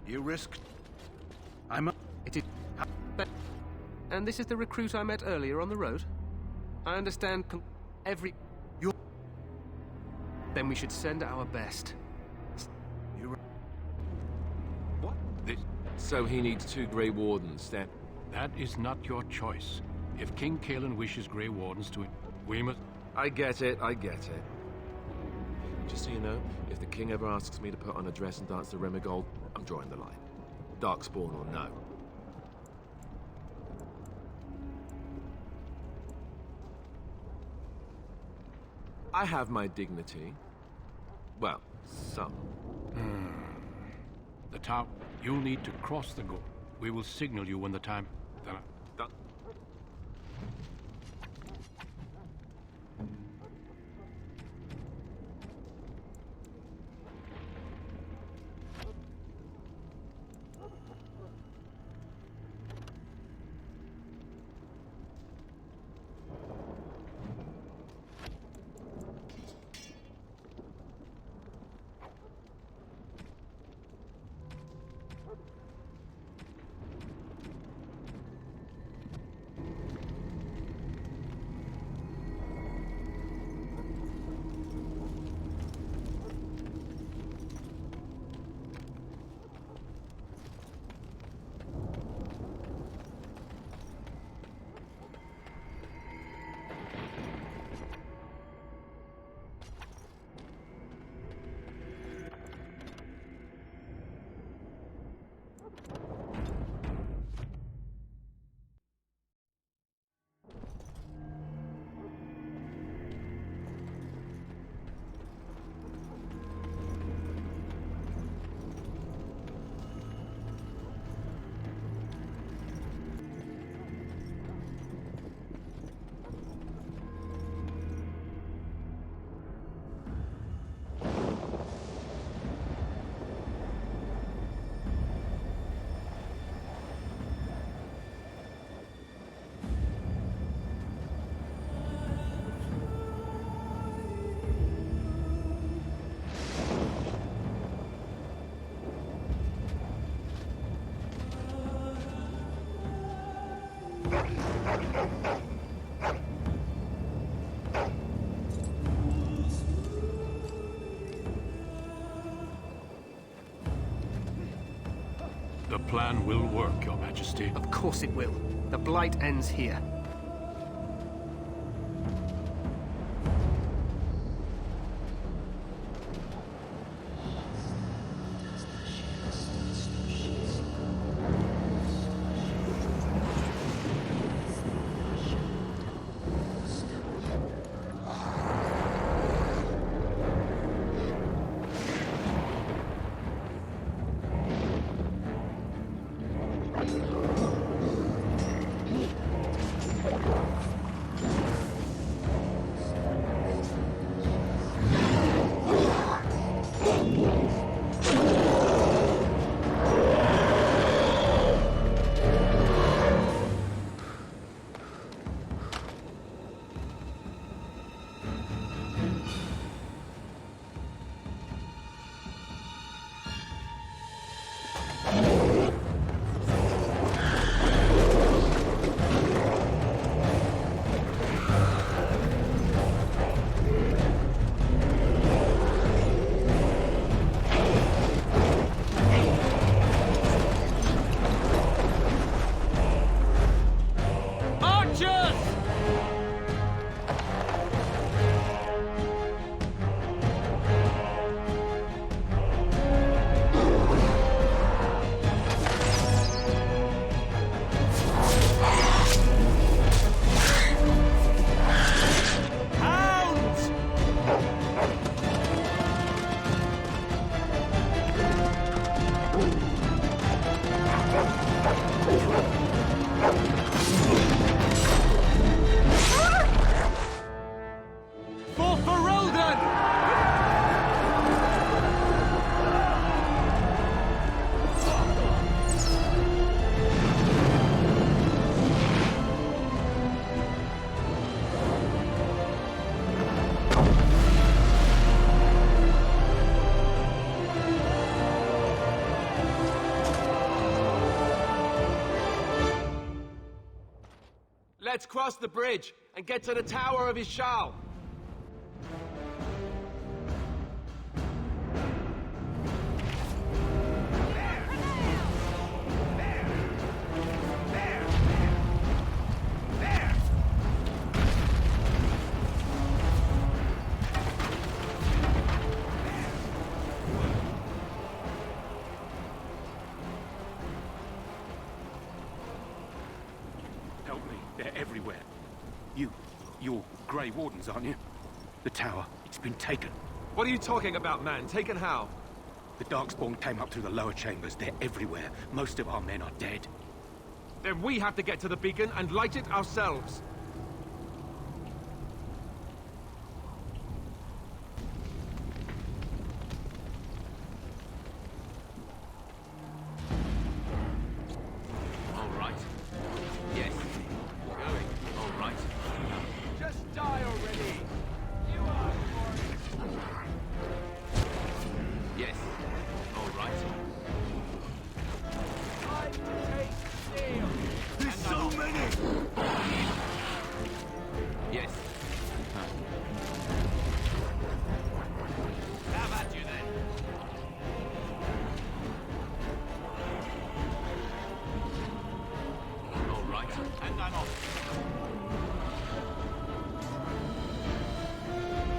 You risked... It is... And this is the recruit I met earlier on the road? I understand every... Then we should send our best. What? So he needs 2 Grey Wardens, then? That is not your choice. If King Kalen wishes Grey Wardens to... We must... I get it. Just so you know, if the king ever asks me to put on a dress and dance to Remigold, I'm drawing the line. Darkspawn or no. I have my dignity. Well, some. The tower... You'll need to cross the goal. We will signal you when the time... The plan will work, Your Majesty. Of course it will. The blight ends here. Let's cross the bridge and get to the Tower of Ishal. Help me. They're everywhere. You're Grey Wardens, aren't you? The tower, it's been taken. What are you talking about, man? Taken how? The Darkspawn came up through the lower chambers. They're everywhere. Most of our men are dead. Then we have to get to the beacon and light it ourselves. All right. Yes. Going. All right. Just die already! You are Yes. All right. I take steel! There's so many! Yes. Have at you then. All right. And I'm off.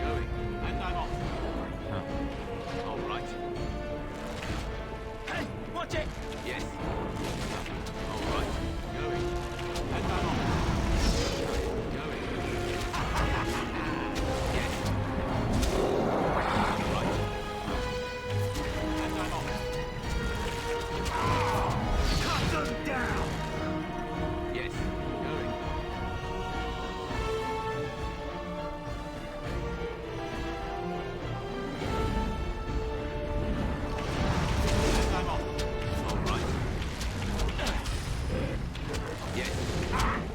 Going. And I'm off. All right. Hey, watch it! Yes. All right. Going. And I'm off. Going. Yes. All right. And I'm off. Cut them down! Yes. Going. And I'm off. All right. Yes. Going.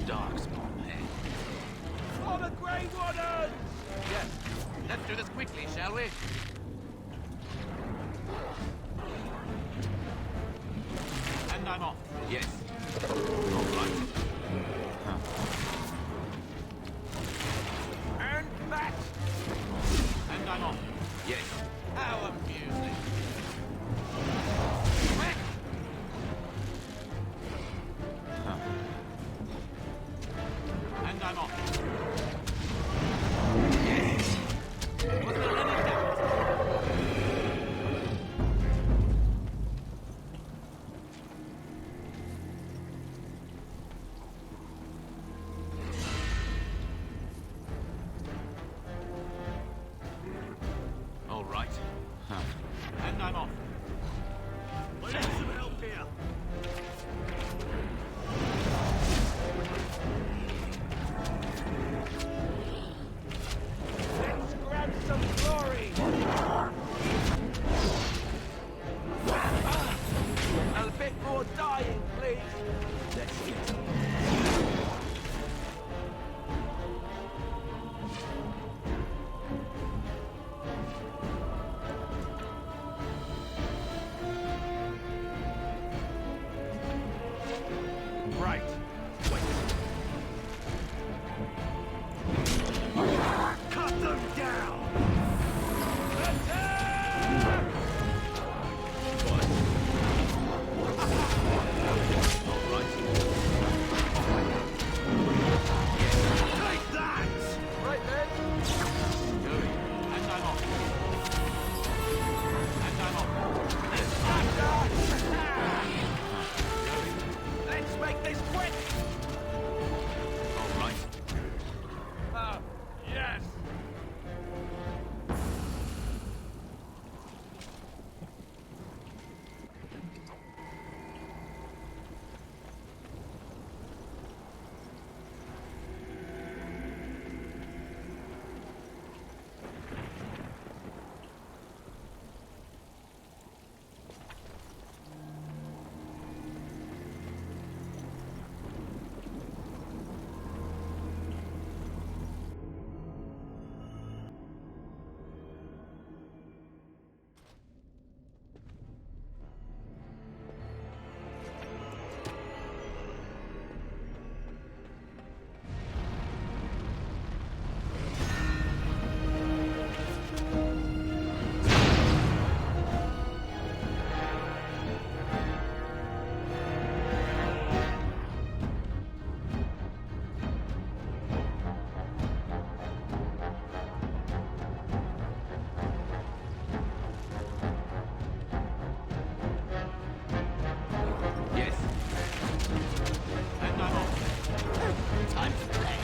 Darkspawn there. For the Grey Wardens! Yes. Let's do this quickly, shall we? And I'm off. Yes. All right. And back! And I'm off. Yes. How amusing. Quick! And I'm off. Yes. Was there any doubt? dying, please. Let's get him. Right. Cut them down! Take that! Right then. And I'm off. And I'm off. Let's make this quick! All right. Ah, yes! Yes. And I'm off. Time to play.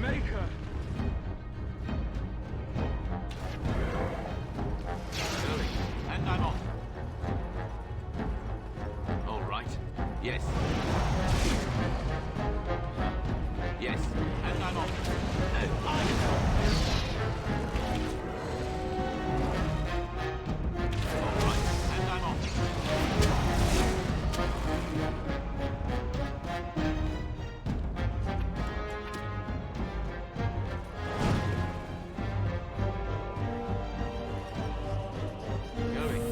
Maker. And I'm off. All right. Yes. Yes. And I'm off. And I'm all right. And I'm off. Going.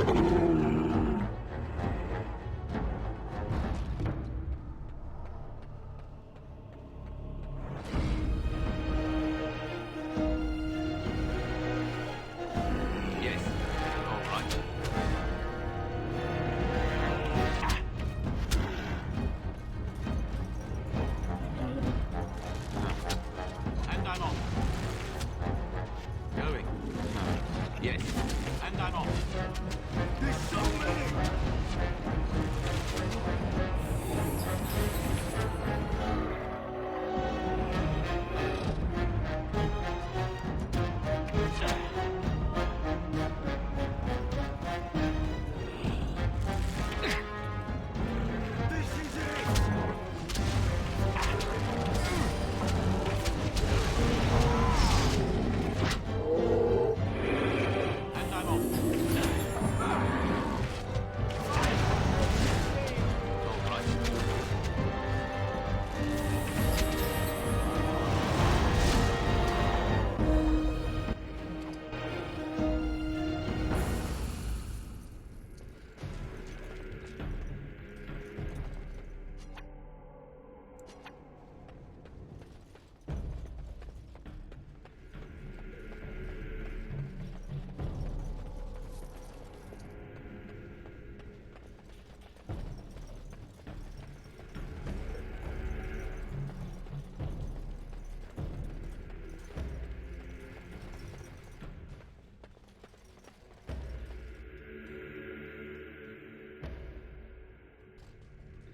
Yes. All right. And I'm off. Going. Yes. And I'm off. There's so many! And I'm off. All right.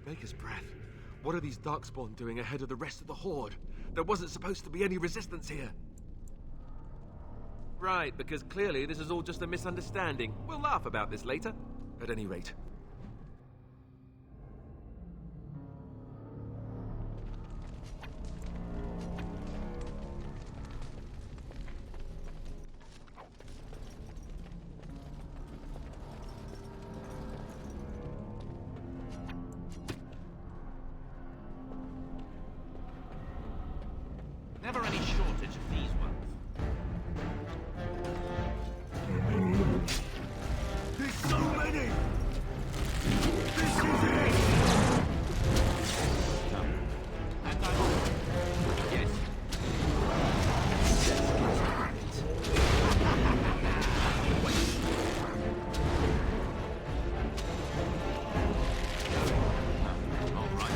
Maker's breath. What are these Darkspawn doing ahead of the rest of the Horde? There wasn't supposed to be any resistance here. Right, because clearly this is all just a misunderstanding. We'll laugh about this later. At any rate. Never any shortage of these ones. There's so many! This is it! And I'm off. Yes. All right.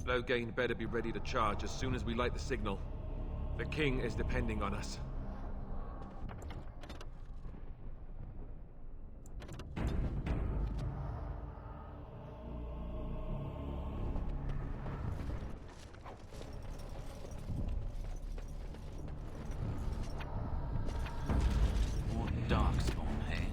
Loghain better be ready to charge as soon as we light the signal. The king is depending on us. More darkspawn, hey?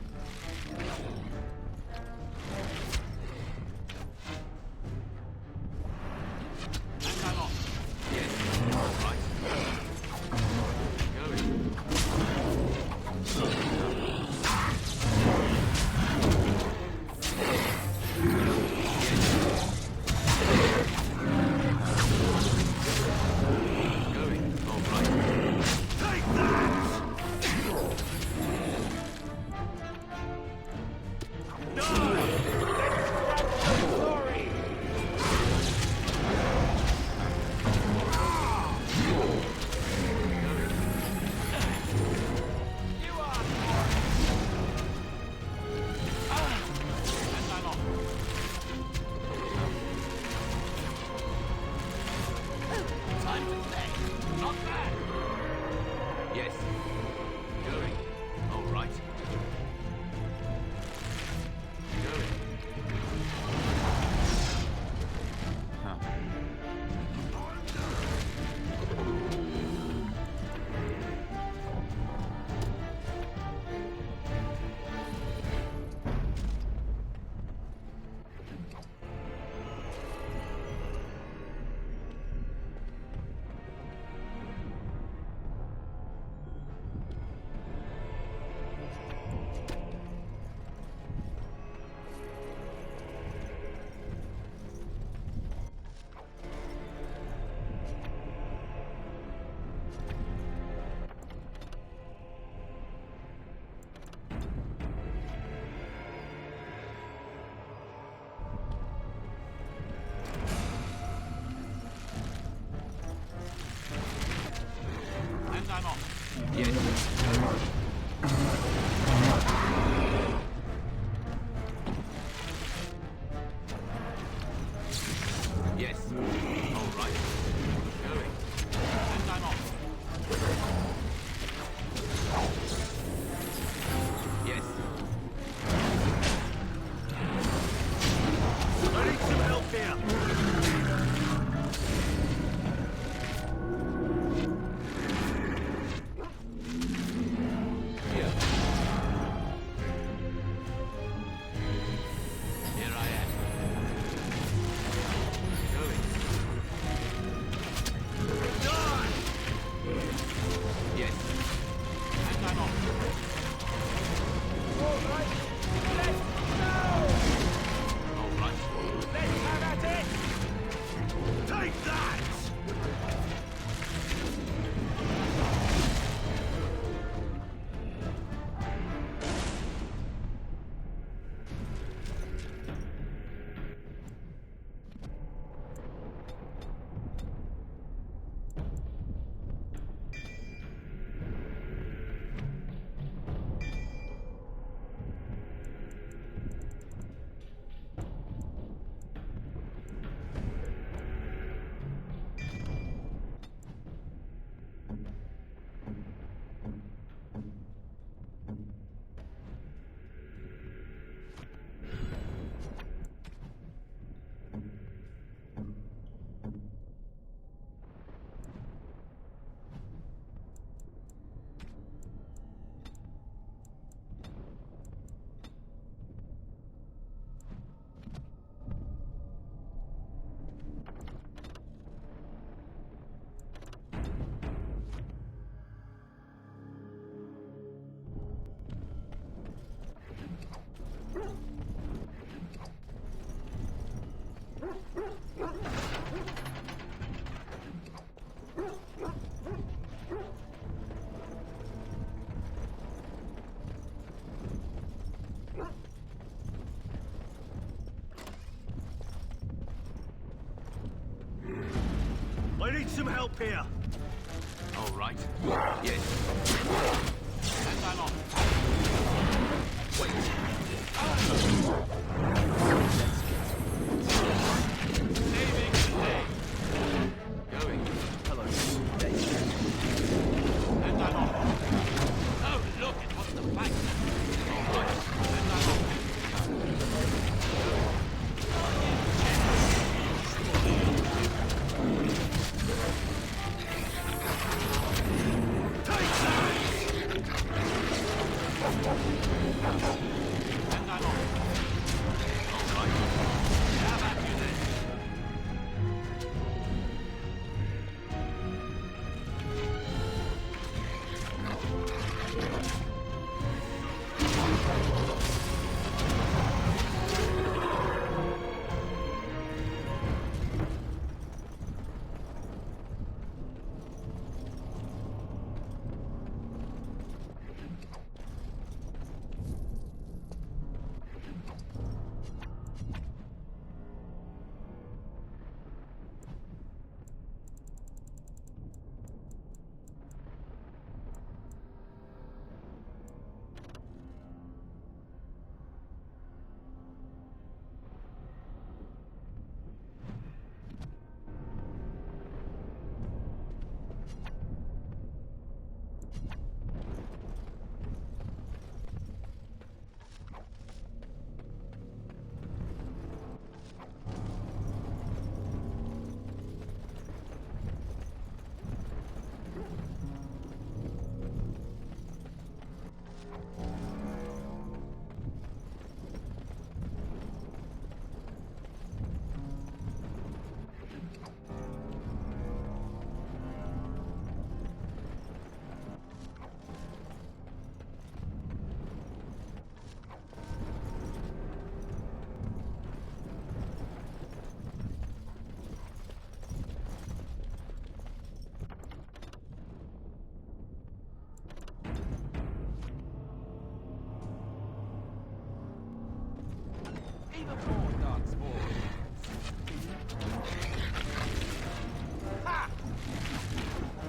I need some help here. All right. Yes. Send that on. Wait. Saving the day.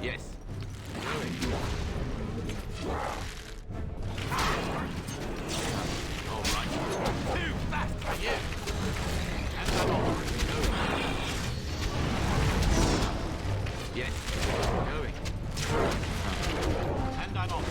Yes. All right. Too fast for you. And I'm on. Yes. Going. And I'm on.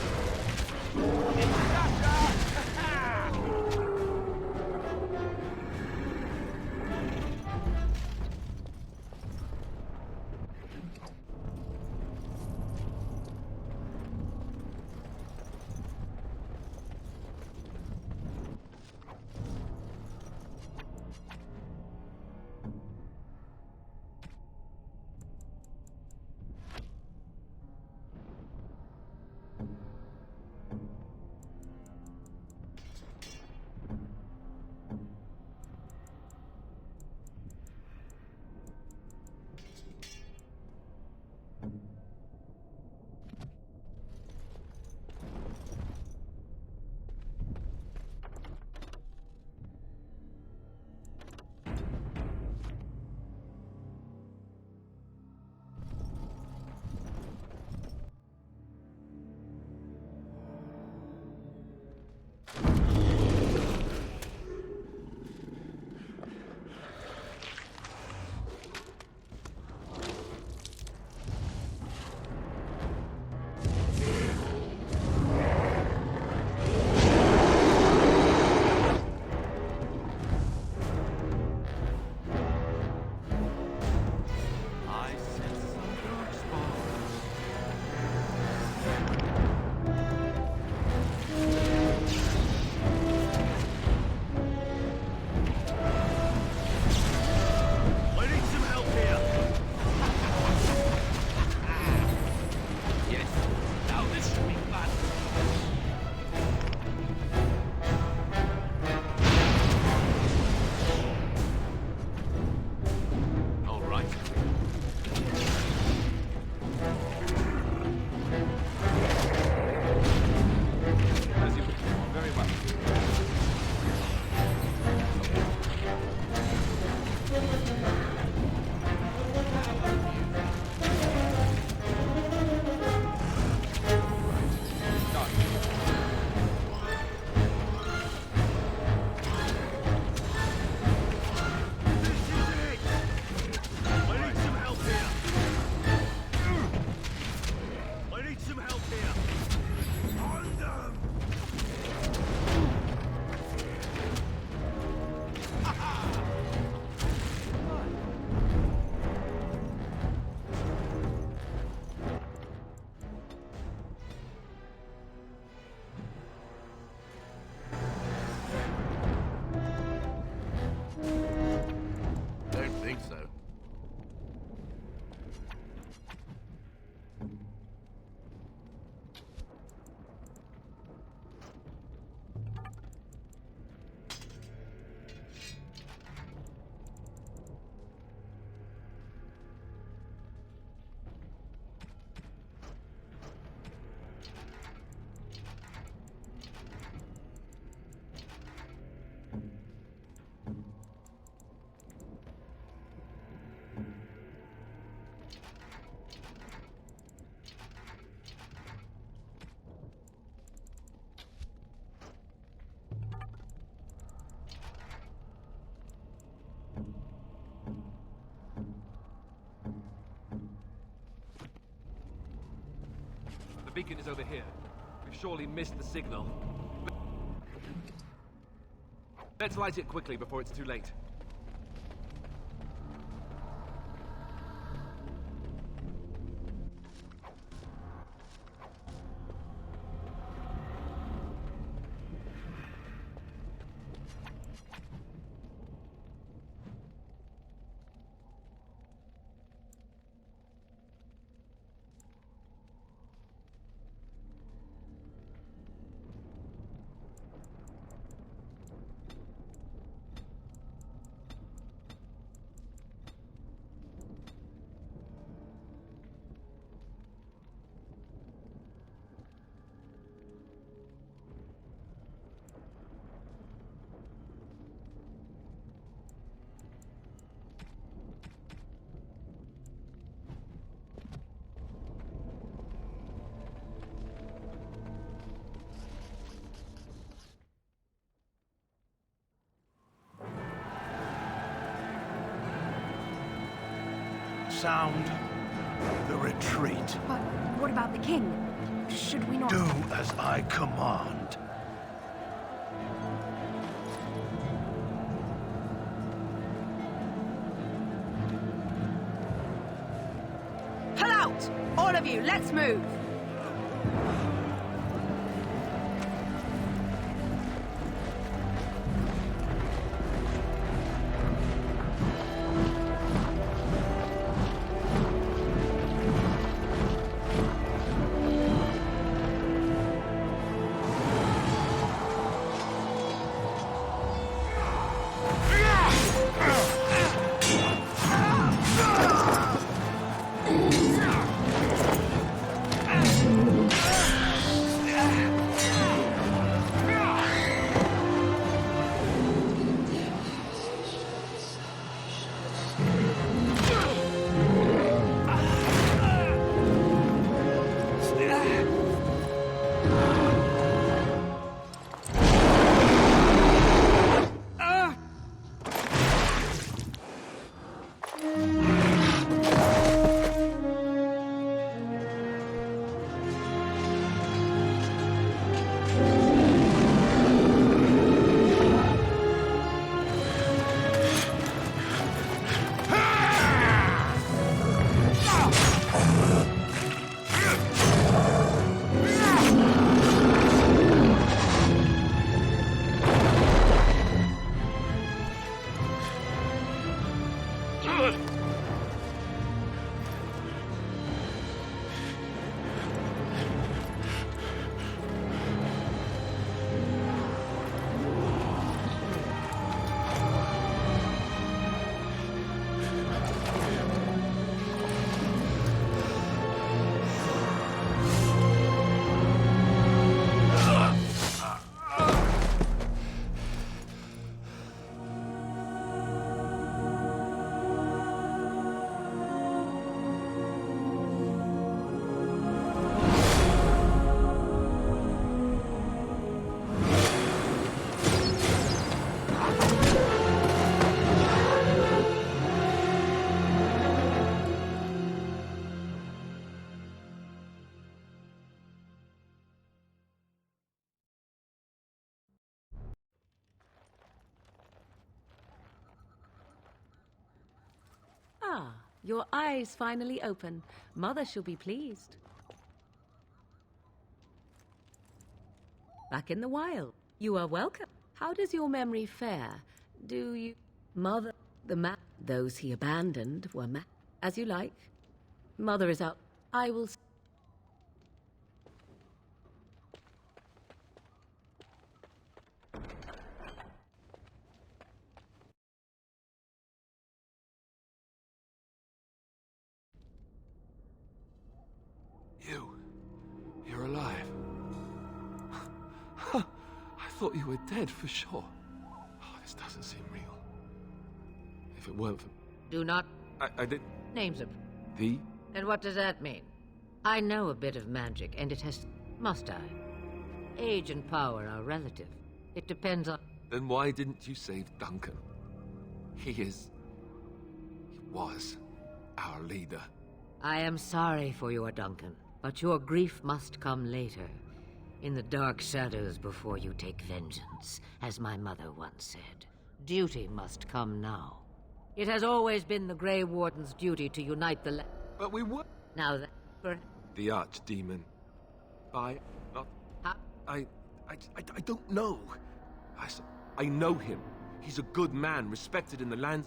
beacon is over here. We've surely missed the signal. Let's light it quickly before it's too late. Sound the retreat. But what about the king? Should we not... Do as I command. Pull out! All of you, let's move! Ah, your eyes finally open. Mother shall be pleased. Back in the wild. You are welcome. How does your memory fare? Do you... Mother, those he abandoned were as you like. Mother is out. I will... You're alive. I thought you were dead for sure. Oh, this doesn't seem real. If it weren't for... Do not... I did... Names of... The? And what does that mean? I know a bit of magic, and it has... Must I? Age and power are relative. It depends on... Then why didn't you save Duncan? He was our leader. I am sorry for your Duncan. But your grief must come later, in the dark shadows before you take vengeance, as my mother once said. Duty must come now. It has always been the Grey Warden's duty to unite the But we would... Now that... The Archdemon. I don't know. I know him. He's a good man, respected in the land.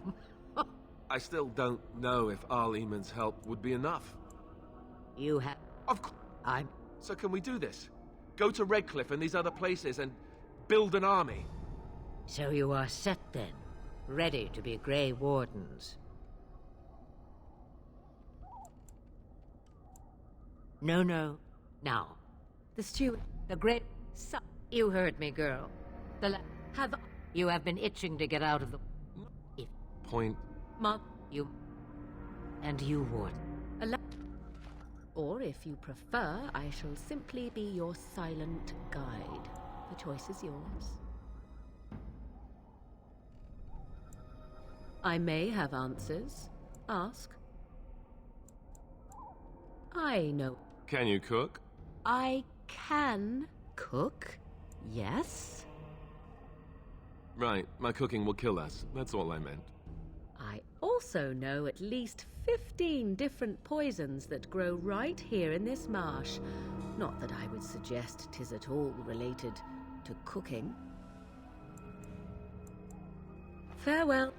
I still don't know if Arl Eamon's help would be enough. You have... Of course. So can we do this? Go to Redcliffe and these other places and build an army? So you are set then, ready to be Grey Wardens. No. Now, the steward, the great son. You heard me, girl. You have been itching to get out of the... Point. You... And you, Warden. Or, if you prefer, I shall simply be your silent guide. The choice is yours. I may have answers. Ask. I know. Can you cook? I can cook, yes. Right, my cooking will kill us. That's all I meant. I also know at least 15 different poisons that grow right here in this marsh. Not that I would suggest 'tis at all related to cooking. Farewell.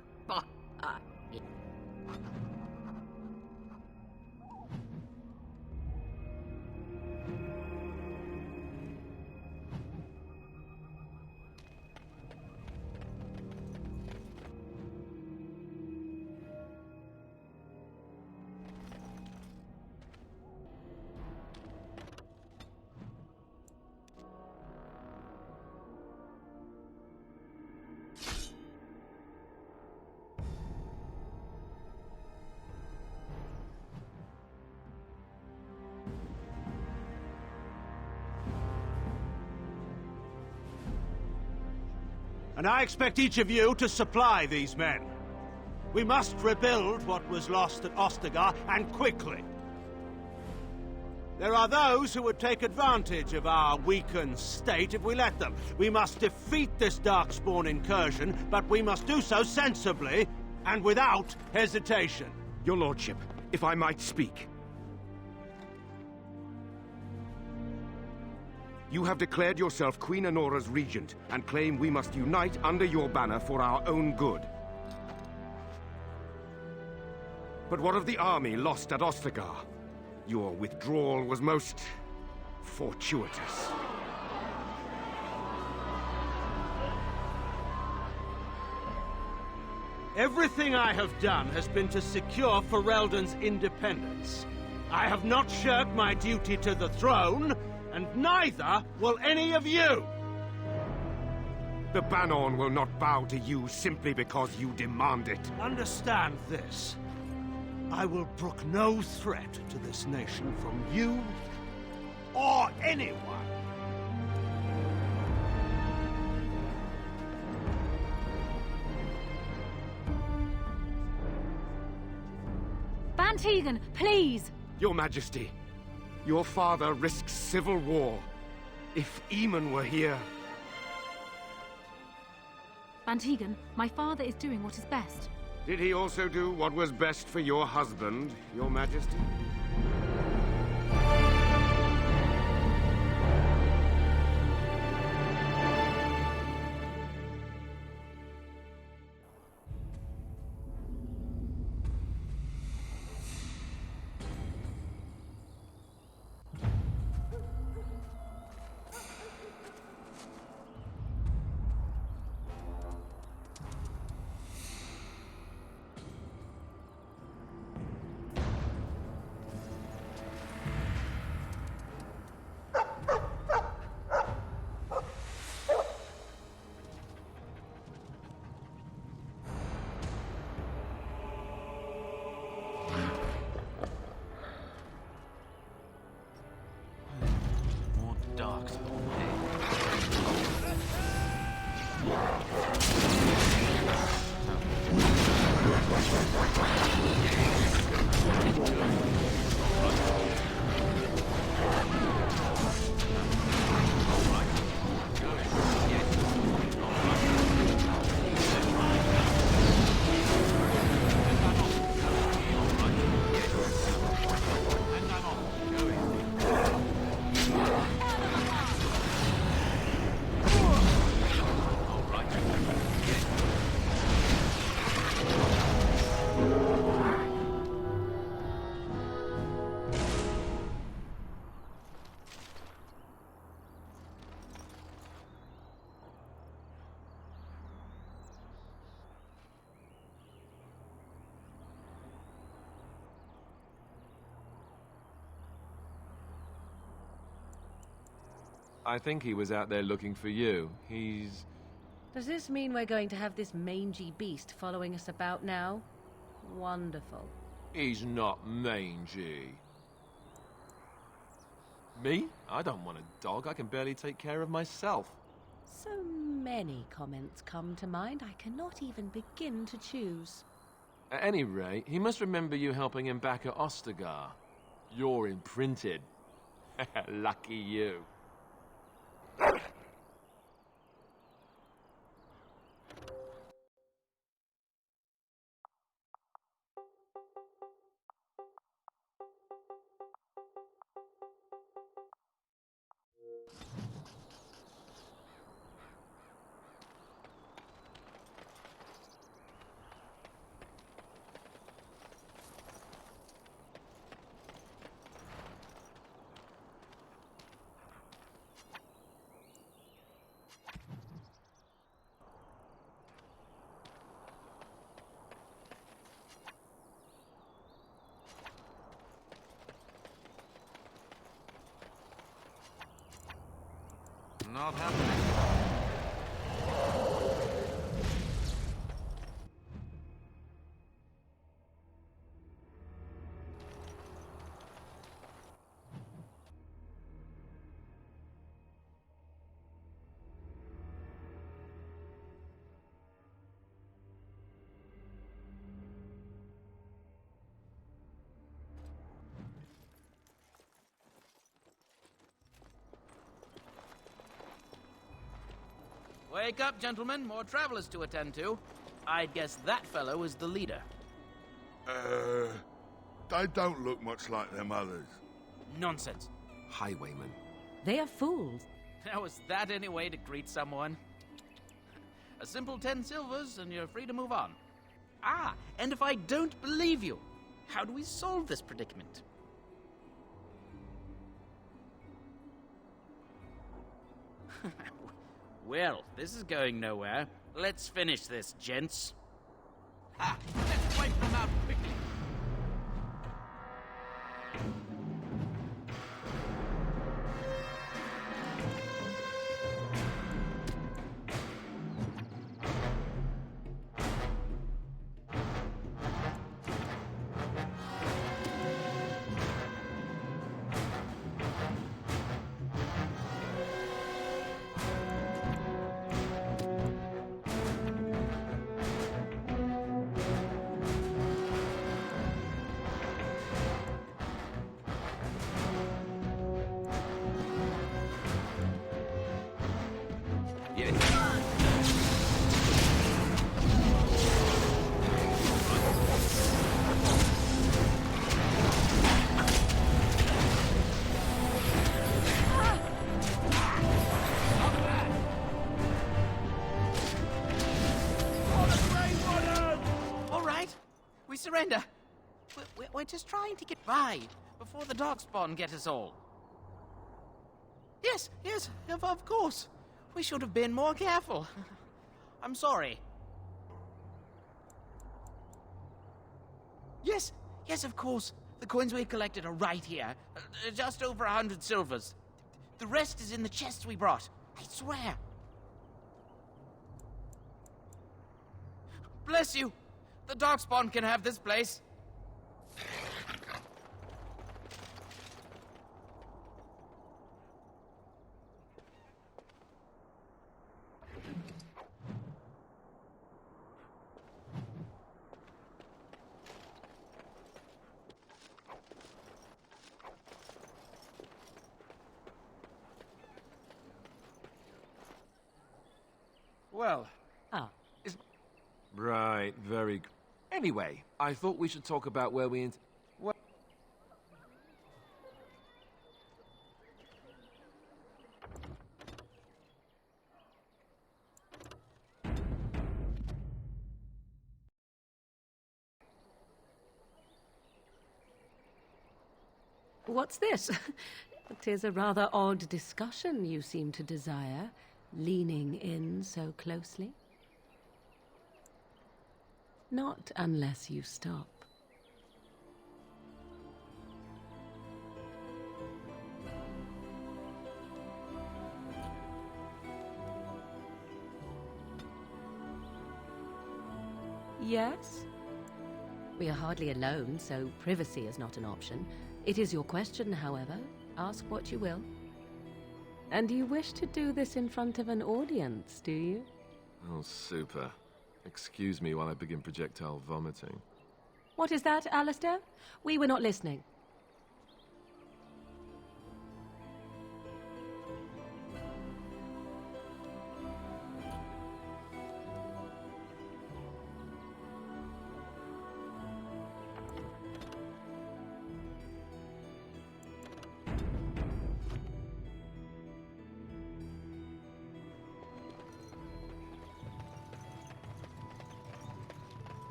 And I expect each of you to supply these men. We must rebuild what was lost at Ostagar, and quickly. There are those who would take advantage of our weakened state if we let them. We must defeat this Darkspawn incursion, but we must do so sensibly and without hesitation. Your Lordship, if I might speak. You have declared yourself Queen Honora's regent, and claim we must unite under your banner for our own good. But what of the army lost at Ostagar? Your withdrawal was most fortuitous. Everything I have done has been to secure Ferelden's independence. I have not shirked my duty to the throne, and neither will any of you! The Banon will not bow to you simply because you demand it. Understand this. I will brook no threat to this nation from you or anyone. Bantegan, please! Your Majesty, your father risks civil war. If Eamon were here... Bantegan, my father is doing what is best. Did he also do what was best for your husband, Your Majesty? I think he was out there looking for you. He's... Does this mean we're going to have this mangy beast following us about now? Wonderful. He's not mangy. Me? I don't want a dog. I can barely take care of myself. So many comments come to mind, I cannot even begin to choose. At any rate, he must remember you helping him back at Ostagar. You're imprinted. Lucky you. Not happening. Wake up, gentlemen. More travelers to attend to. I'd guess that fellow is the leader. They don't look much like them others. Nonsense. Highwayman. They are fools. How is that any way to greet someone? A simple 10 silvers and you're free to move on. Ah, and if I don't believe you, how do we solve this predicament? Well, this is going nowhere. Let's finish this, gents. Ha! Let's wipe them out quickly. Surrender. We're just trying to get by before the darkspawn get us all. Yes, of course. We should have been more careful. I'm sorry. Yes, of course. The coins we collected are right here. Just over 100 silvers. The rest is in the chests we brought. I swear. Bless you. The darkspawn can have this place. Well. Ah. Right, very good. Anyway, I thought we should talk about where we What? What's this? 'Tis a rather odd discussion you seem to desire, leaning in so closely. Not unless you stop. Yes? We are hardly alone, so privacy is not an option. It is your question, however. Ask what you will. And you wish to do this in front of an audience, do you? Oh, super. Excuse me while I begin projectile vomiting. What is that, Alistair? We were not listening.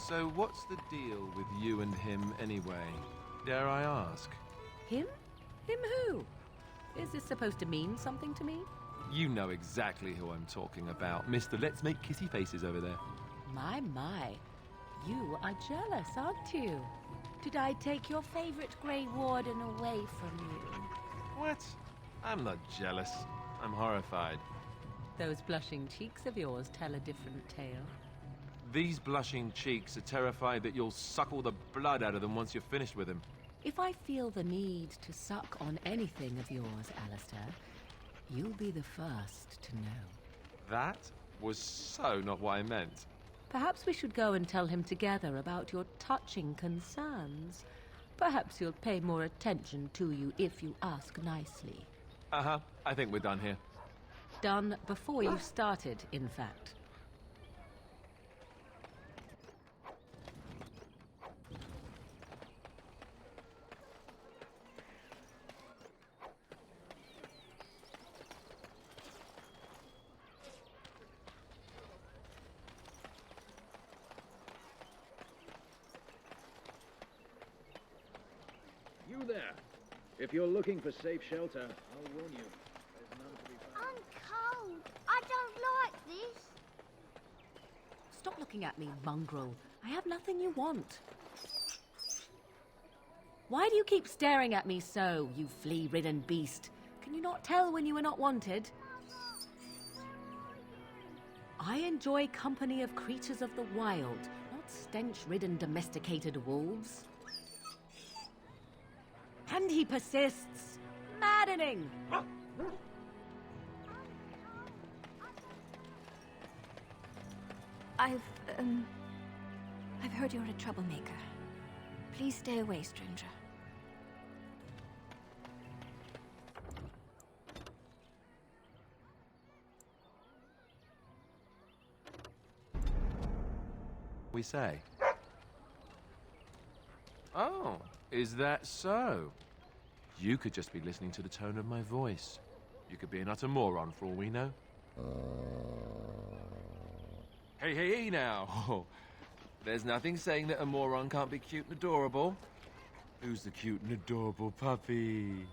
So what's the deal with you and him anyway? Dare I ask? Him? Him who? Is this supposed to mean something to me? You know exactly who I'm talking about. Mr. Let's Make Kissy Faces over there. My. You are jealous, aren't you? Did I take your favorite Grey Warden away from you? What? I'm not jealous. I'm horrified. Those blushing cheeks of yours tell a different tale. These blushing cheeks are terrified that you'll suck all the blood out of them once you're finished with him. If I feel the need to suck on anything of yours, Alistair, you'll be the first to know. That was so not what I meant. Perhaps we should go and tell him together about your touching concerns. Perhaps he'll pay more attention to you if you ask nicely. Uh-huh. I think we're done here. Done before you started, in fact. You there. If you're looking for safe shelter, I'll warn you. There's none to be found. I'm cold. I don't like this. Stop looking at me, mongrel. I have nothing you want. Why do you keep staring at me so, you flea-ridden beast? Can you not tell when you are not wanted? I enjoy company of creatures of the wild, not stench-ridden domesticated wolves. And he persists. Maddening! I've heard you're a troublemaker. Please stay away, stranger. We say. Oh, is that so? You could just be listening to the tone of my voice. You could be an utter moron for all we know. Hey now. There's nothing saying that a moron can't be cute and adorable. Who's the cute and adorable puppy?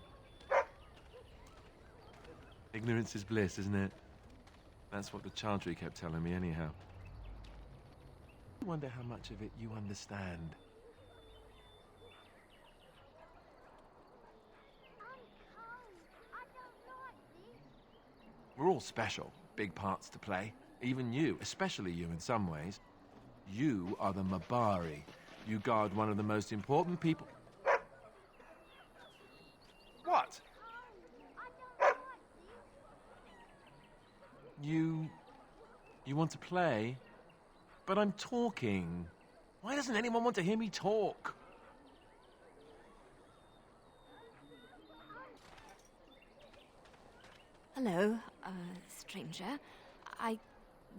Ignorance is bliss, isn't it? That's what the Chantry kept telling me anyhow. I wonder how much of it you understand. We're all special, big parts to play. Even you, especially you in some ways. You are the Mabari. You guard one of the most important people. What? You want to play? But I'm talking. Why doesn't anyone want to hear me talk? Hello, stranger. I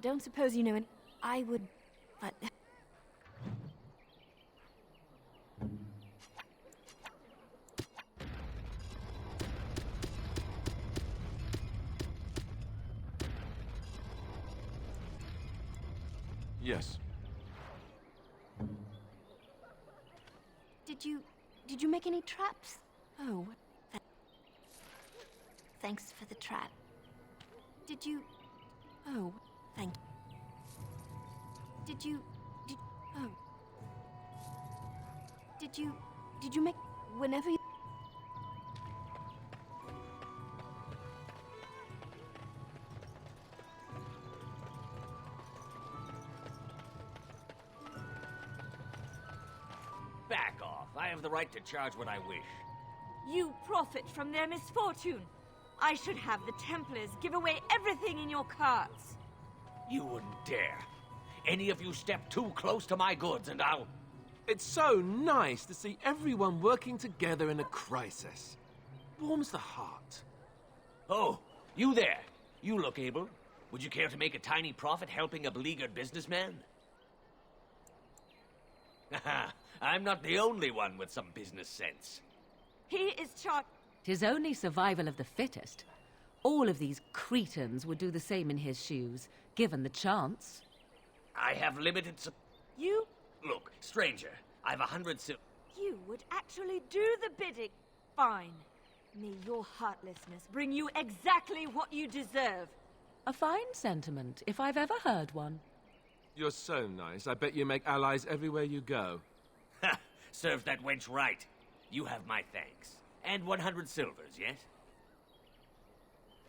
don't suppose you know an... I would... but... Yes. Did you make any traps? Oh, thanks for the trap. Oh, thank you. Did you make... whenever you... have the right to charge what I wish. You profit from their misfortune. I should have the Templars give away everything in your carts. You wouldn't dare. Any of you step too close to my goods and I'll... It's so nice to see everyone working together in a crisis. Warms the heart. Oh, you there. You look able. Would you care to make a tiny profit helping a beleaguered businessman? I'm not the only one with some business sense. He is charged. 'Tis only survival of the fittest. All of these cretins would do the same in his shoes, given the chance. I have limited You? Look, stranger, I've 100 You would actually do the bidding. Fine. May your heartlessness bring you exactly what you deserve. A fine sentiment, if I've ever heard one. You're so nice. I bet you make allies everywhere you go. Ha! Serves that wench right. You have my thanks. And 100 silvers, yes?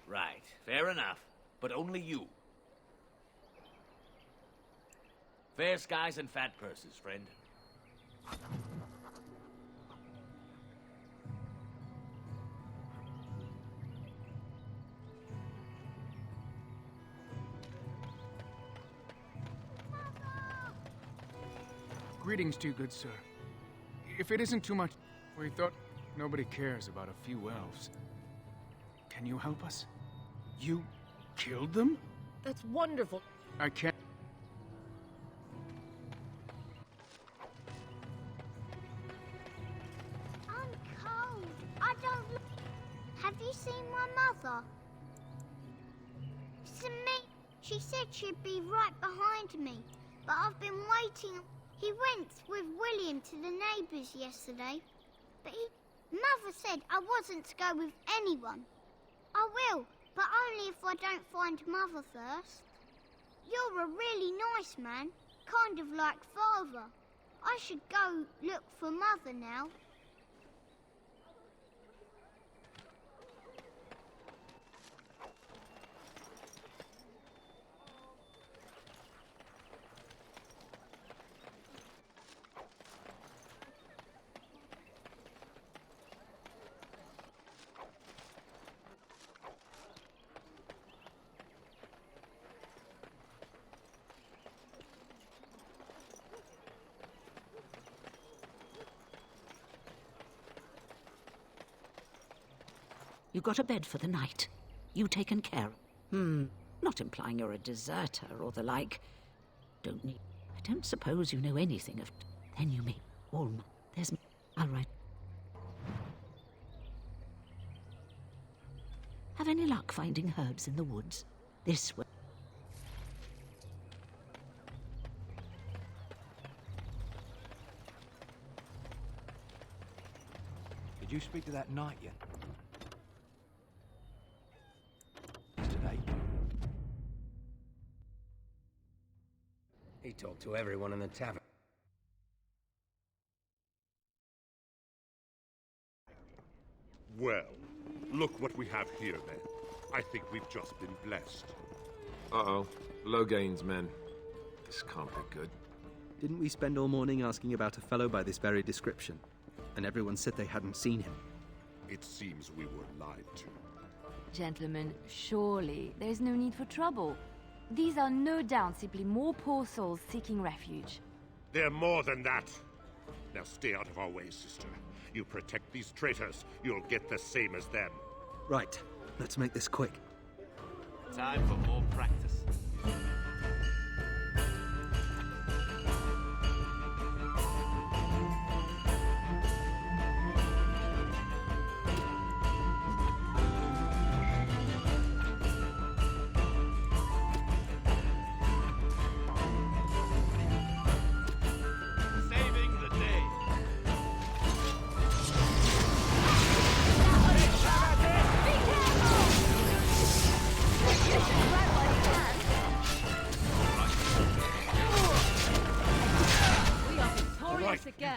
Right, fair enough. But only you. Fair skies and fat purses, friend. Greetings to you, good sir. If it isn't too much, we thought nobody cares about a few elves. Can you help us? You killed them? That's wonderful. I can't... I'm cold. I don't... Have you seen my mother? It's me. She said she'd be right behind me, but I've been waiting. He went with William to the neighbours yesterday, but Mother said I wasn't to go with anyone. I will, but only if I don't find Mother first. You're a really nice man, kind of like Father. I should go look for Mother now. You got a bed for the night. You taken care of. Not implying you're a deserter or the like. Don't need... I don't suppose you know anything of... Then you may... All... There's... I'll write... Have any luck finding herbs in the woods? This way. Did you speak to that knight yet? He talked to everyone in the tavern. Well, look what we have here, then. I think we've just been blessed. Uh-oh. Low gains, men. This can't be good. Didn't we spend all morning asking about a fellow by this very description? And everyone said they hadn't seen him. It seems we were lied to. Gentlemen, surely there's no need for trouble. These are no doubt simply more poor souls seeking refuge. They're more than that. Now stay out of our way, sister. You protect these traitors, you'll get the same as them. Right. Let's make this quick. Time for more practice.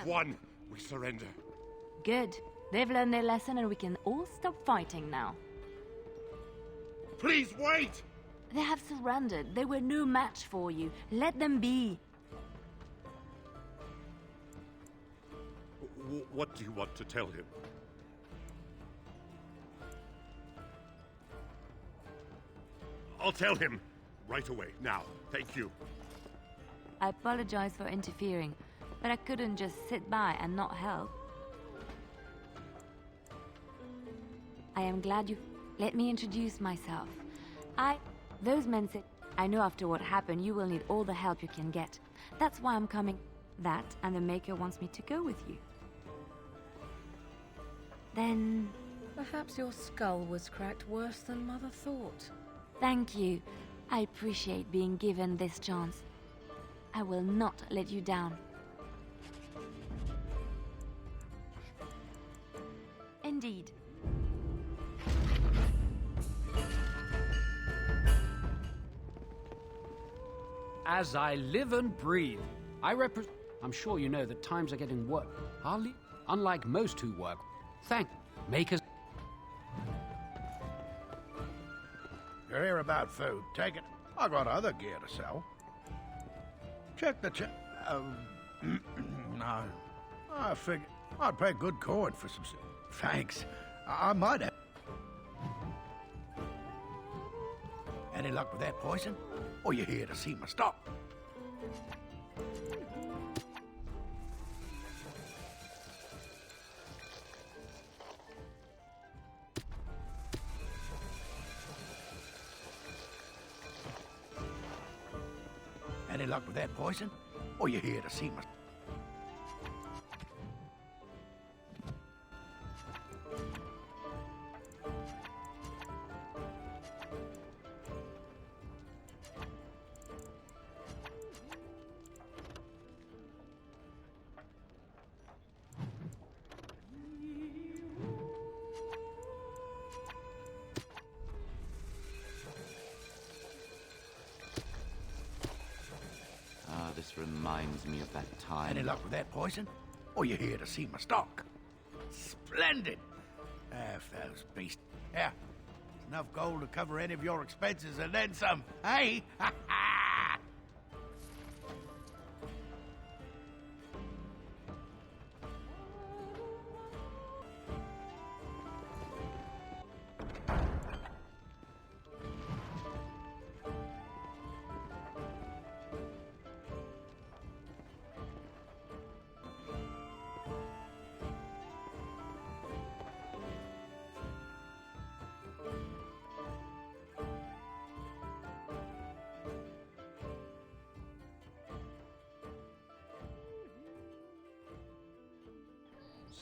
One, we surrender. Good. They've learned their lesson and we can all stop fighting now. Please wait! They have surrendered. They were no match for you. Let them be. What do you want to tell him? I'll tell him right away, now. Thank you. I apologize for interfering, but I couldn't just sit by and not help. I am glad you... Let me introduce myself. Those men said... I know after what happened, you will need all the help you can get. That's why I'm coming. That, and the Maker wants me to go with you. Then... Perhaps your skull was cracked worse than Mother thought. Thank you. I appreciate being given this chance. I will not let you down. Indeed. As I live and breathe, I'm sure you know that times are getting worse. Hardly, unlike most who work. Thank Makers. You're here about food. Take it. I got other gear to sell. Check the no. I figured I'd pay good coin for some... Thanks. I might have... Any luck with that poison? Or you here to see my stock? Any luck with that poison? Or you here to see my... This reminds me of that time. Any luck with that poison? Or you here to see my stock? Splendid! Those beasts. Yeah, enough gold to cover any of your expenses and then some. Hey?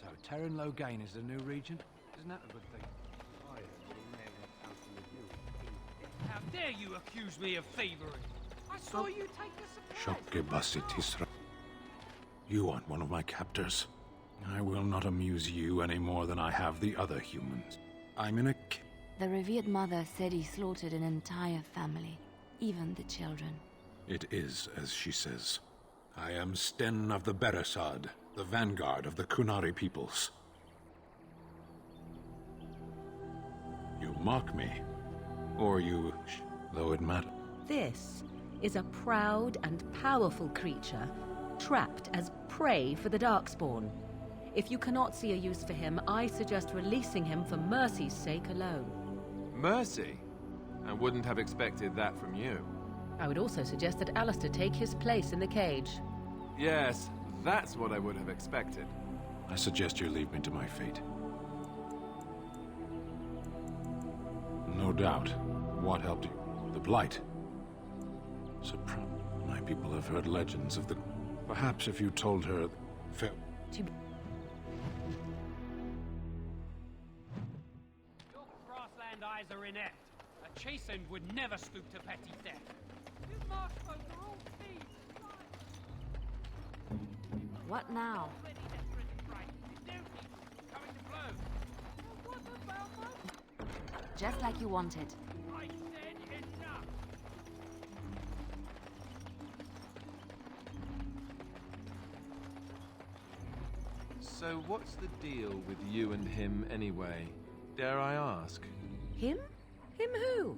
So, Terran Logain is the new regent? Isn't that a good thing? How dare you accuse me of thievery? I saw you take the Shopgebasitisra. You aren't one of my captors. I will not amuse you any more than I have the other humans. I'm in a... The revered mother said he slaughtered an entire family, even the children. It is as she says. I am Sten of the Beresad, the vanguard of the Kunari peoples. You mock me, or you... though it matters. This is a proud and powerful creature, trapped as prey for the Darkspawn. If you cannot see a use for him, I suggest releasing him for mercy's sake alone. Mercy? I wouldn't have expected that from you. I would also suggest that Alistair take his place in the cage. Yes, that's what I would have expected. I suggest you leave me to my fate. No doubt. What helped you? The blight. My people have heard legends of the... Perhaps if you told her... Your grassland eyes are inept. A chastened would never stoop to petty theft. These marsh folk are all thieves. What now? Just like you wanted. So what's the deal with you and him anyway? Dare I ask? Him? Him who?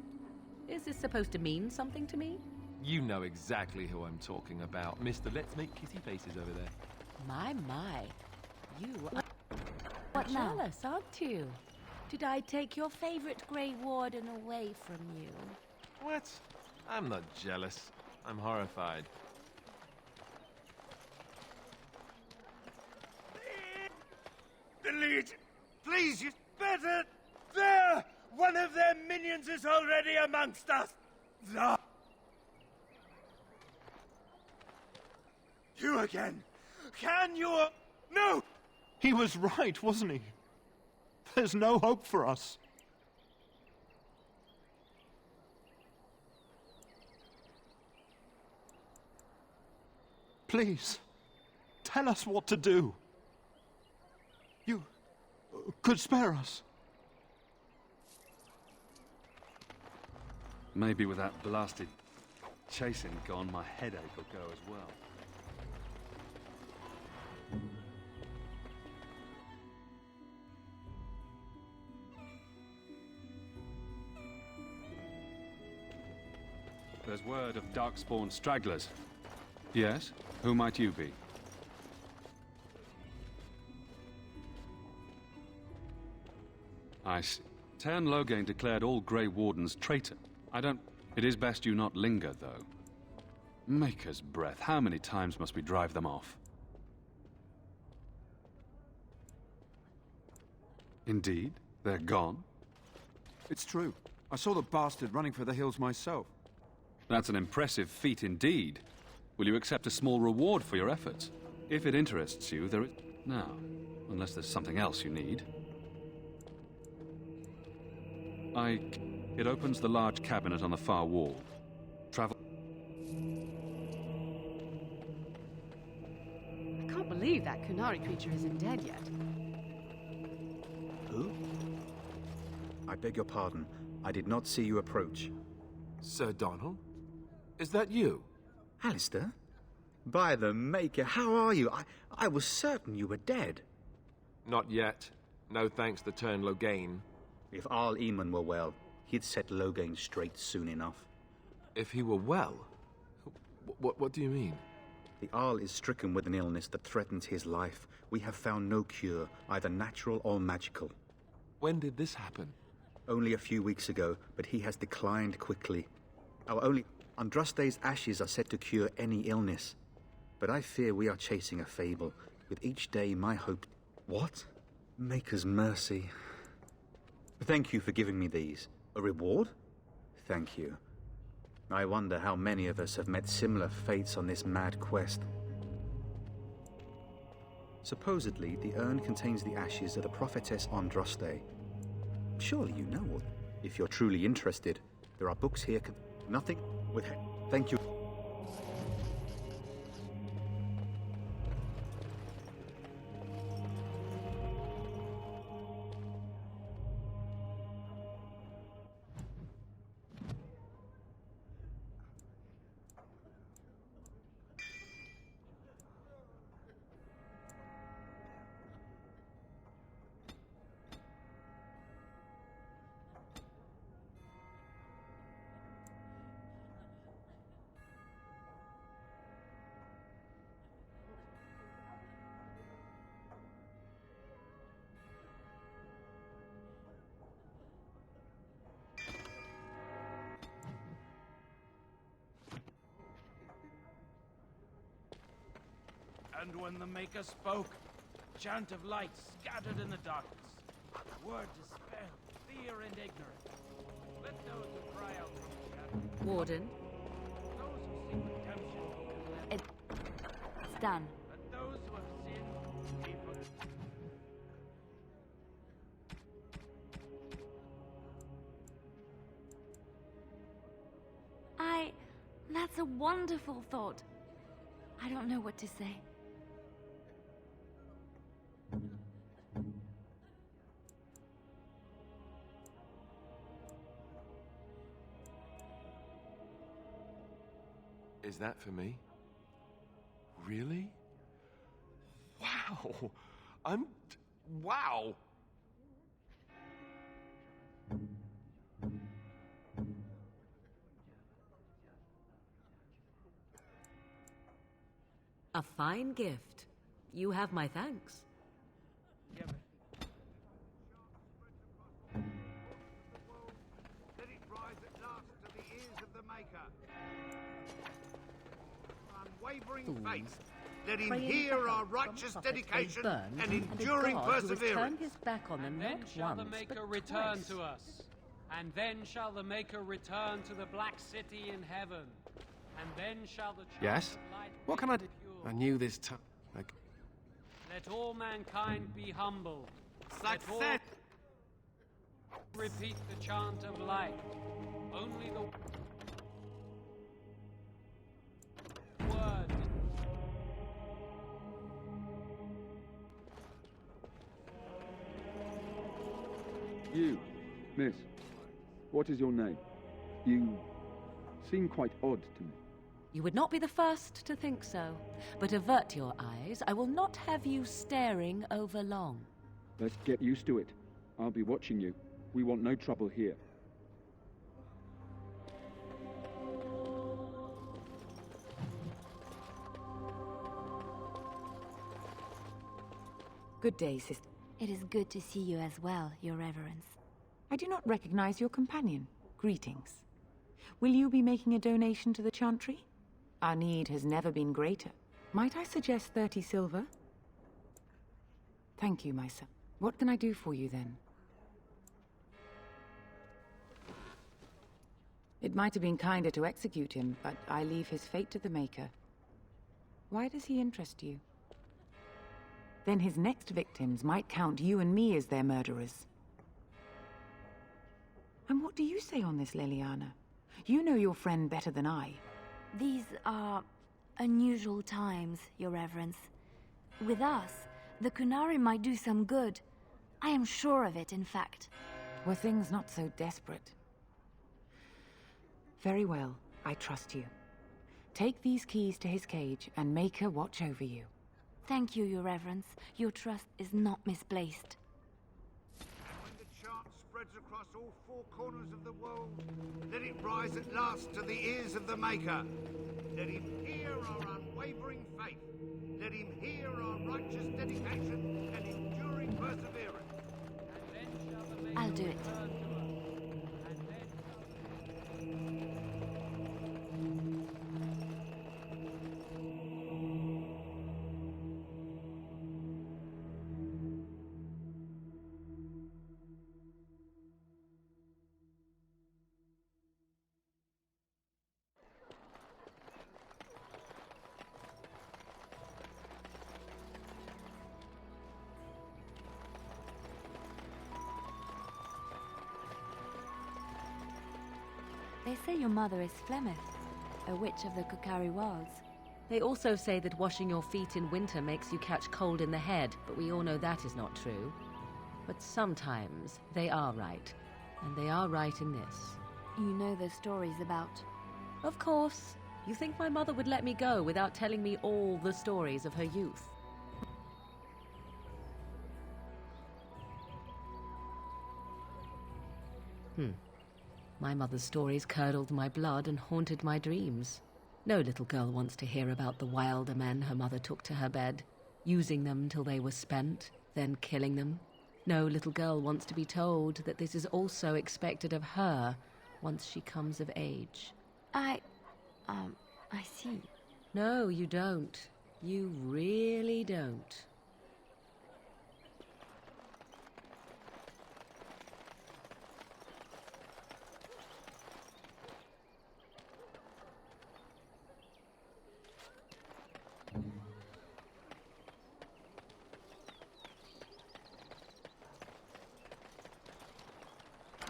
Is this supposed to mean something to me? You know exactly who I'm talking about. Mr. Let's Make Kissy Faces over there. My. You are What now? jealous, aren't you? Did I take your favorite Grey Warden away from you? What? I'm not jealous. I'm horrified. The Legion! Please, you better! There! One of their minions is already amongst us! The... You again! Can you... No! He was right, wasn't he? There's no hope for us. Please, tell us what to do. You could spare us. Maybe with that blasted chasing gone, my headache will go as well. There's word of darkspawn stragglers. Yes? Who might you be? I see. Tern Loghain declared all Grey Wardens traitor. It is best you not linger, though. Maker's breath, how many times must we drive them off? Indeed? They're gone? It's true. I saw the bastard running for the hills myself. That's an impressive feat indeed. Will you accept a small reward for your efforts? If it interests you, there is... Now, unless there's something else you need. It opens the large cabinet on the far wall. Travel... I can't believe that Kunari creature isn't dead yet. Who? I beg your pardon. I did not see you approach. Sir Donald? Is that you? Alistair? By the Maker, how are you? I was certain you were dead. Not yet. No thanks to Tern Loghain. If Arl Eamon were well, he'd set Loghain straight soon enough. If he were well? What do you mean? The Arl is stricken with an illness that threatens his life. We have found no cure, either natural or magical. When did this happen? Only a few weeks ago, but he has declined quickly. Andraste's ashes are said to cure any illness. But I fear we are chasing a fable. With each day, my hope... What? Maker's mercy. Thank you for giving me these. A reward? Thank you. I wonder how many of us have met similar fates on this mad quest. Supposedly, the urn contains the ashes of the prophetess Andraste. Surely you know. If you're truly interested, there are books here. Nothing with... Thank you. And when the Maker spoke, a chant of light scattered in the darkness. Word dispelled, fear and ignorance. Let those who cry out from the shadow. Warden? Those who seek redemption can live. It's done. Let those who have sinned be forgiven. That's a wonderful thought. I don't know what to say. Is that for me? Really? Wow! Wow! A fine gift. You have my thanks. unwavering faith. Let him Praying hear for our help from righteous prophets they dedication burn, and a enduring God who has turned perseverance. his back on them Then not shall the once, Maker but return twice. to us. And then shall the Maker return to the Black City in heaven. And then shall the chant Yes? of light What can I do? I knew this time. Let all mankind be humble. Let all Success! repeat the chant of light. Only the word. You, miss, what is your name? You seem quite odd to me. You would not be the first to think so. But avert your eyes. I will not have you staring over long. Let's get used to it. I'll be watching you. We want no trouble here. Good day, sister. It is good to see you as well, Your Reverence. I do not recognize your companion. Greetings. Will you be making a donation to the Chantry? Our need has never been greater. Might I suggest 30 silver? Thank you, my son. What can I do for you, then? It might have been kinder to execute him, but I leave his fate to the Maker. Why does he interest you? Then his next victims might count you and me as their murderers. And what do you say on this, Leliana? You know your friend better than I. These are unusual times, Your Reverence. With us, the Kunari might do some good. I am sure of it, in fact. Were things not so desperate? Very well, I trust you. Take these keys to his cage and make her watch over you. Thank you, Your Reverence. Your trust is not misplaced. When the chant spreads across all four corners of the world, let it rise at last to the ears of the Maker. Let him hear our unwavering faith. Let him hear our righteous dedication and enduring perseverance. I'll do it. They say your mother is Flemeth, a witch of the Kukari Wilds. They also say that washing your feet in winter makes you catch cold in the head, but we all know that is not true. But sometimes they are right, and they are right in this. You know the stories about... Of course. You think my mother would let me go without telling me all the stories of her youth? My mother's stories curdled my blood and haunted my dreams. No little girl wants to hear about the wilder men her mother took to her bed, using them till they were spent, then killing them. No little girl wants to be told that this is also expected of her once she comes of age. I see. No, you don't. You really don't.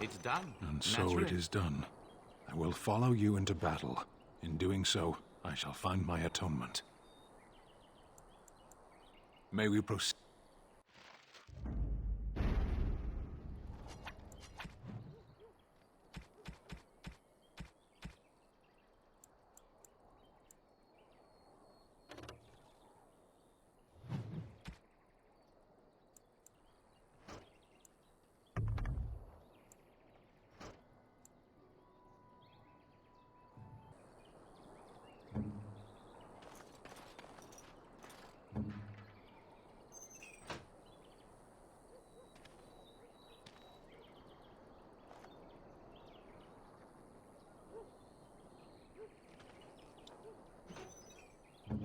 It's done. And so it is done. I will follow you into battle. In doing so, I shall find my atonement. May we proceed?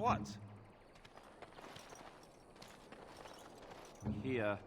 What? Here.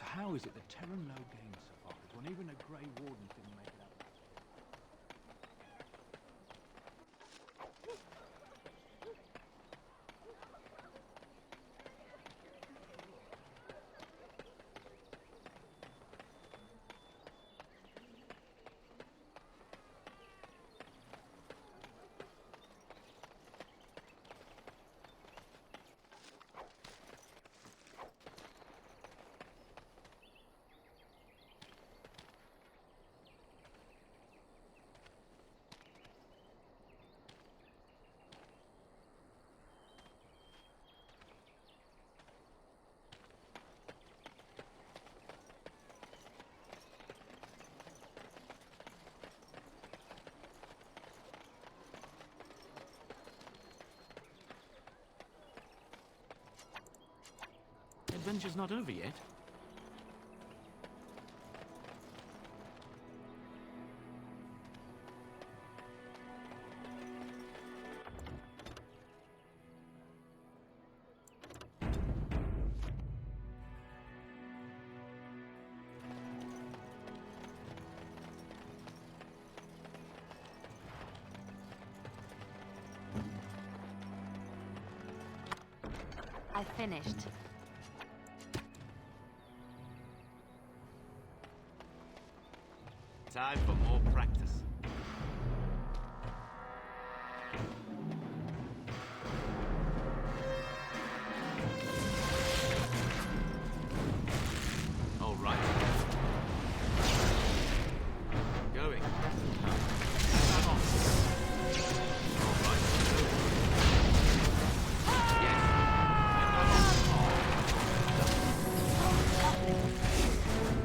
So how is it that Terran Logain survived when even a Grey Warden didn't make it up? Adventure's not over yet. I finished. Time for more practice. All right. Going. Stand on. All right.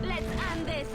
Let's end this!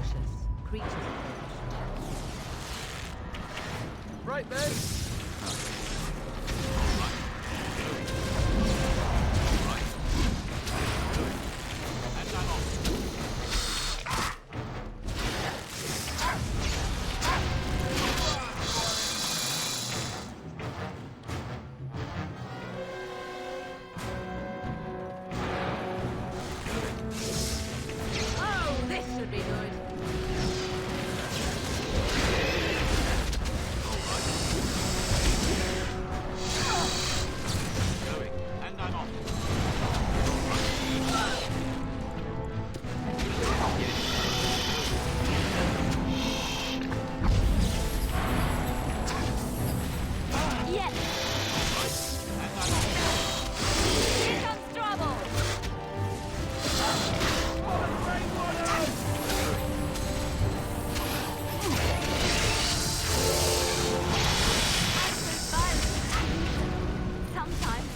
cautious. Creatures approach. Right then. Oh, this should be good. Yes! Here comes trouble! Sometimes.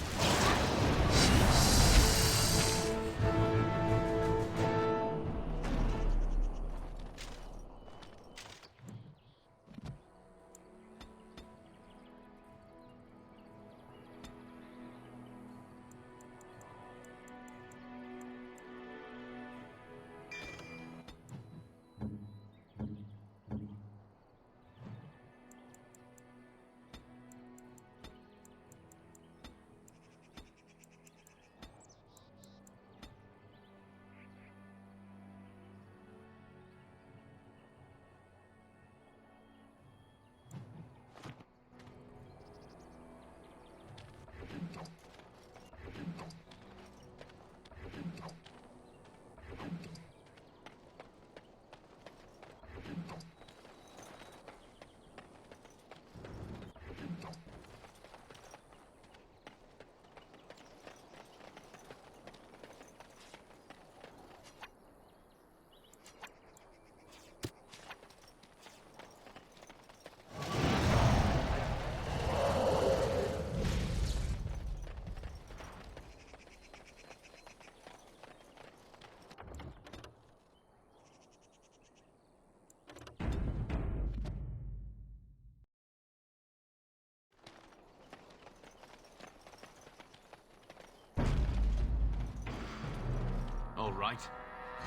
All right.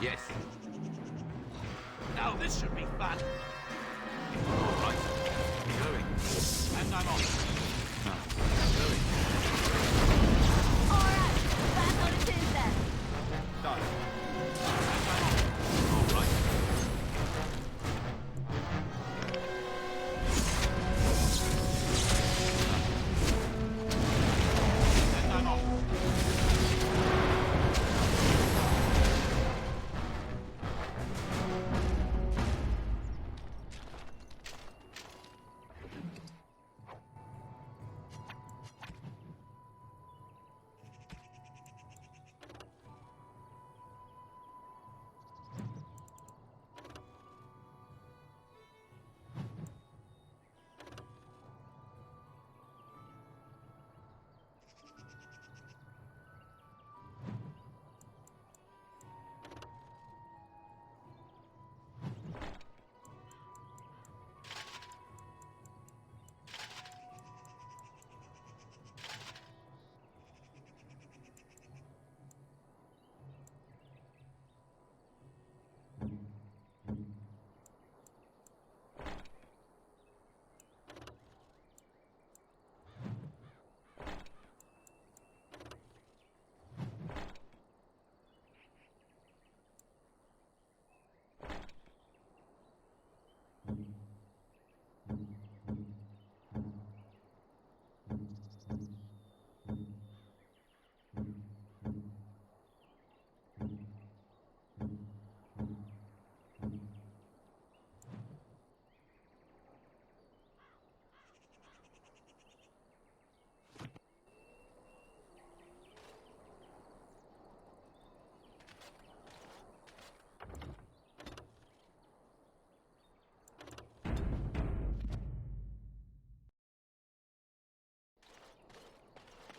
Yes. Now this should be fun. All right. Going. And I'm off. Going. All right, that's what it is then. Done. And I'm off. All right. And I'm off.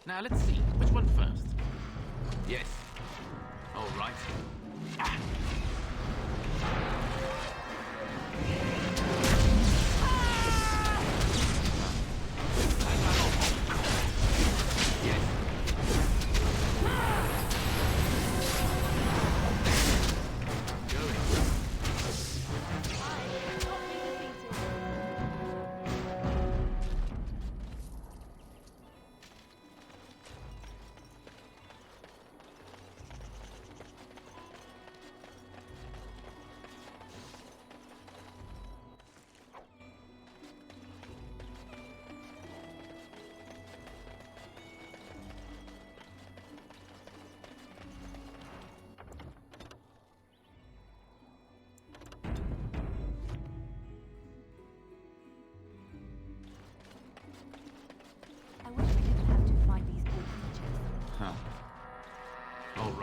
Now let's see, which one first? Yes. All right. Ah.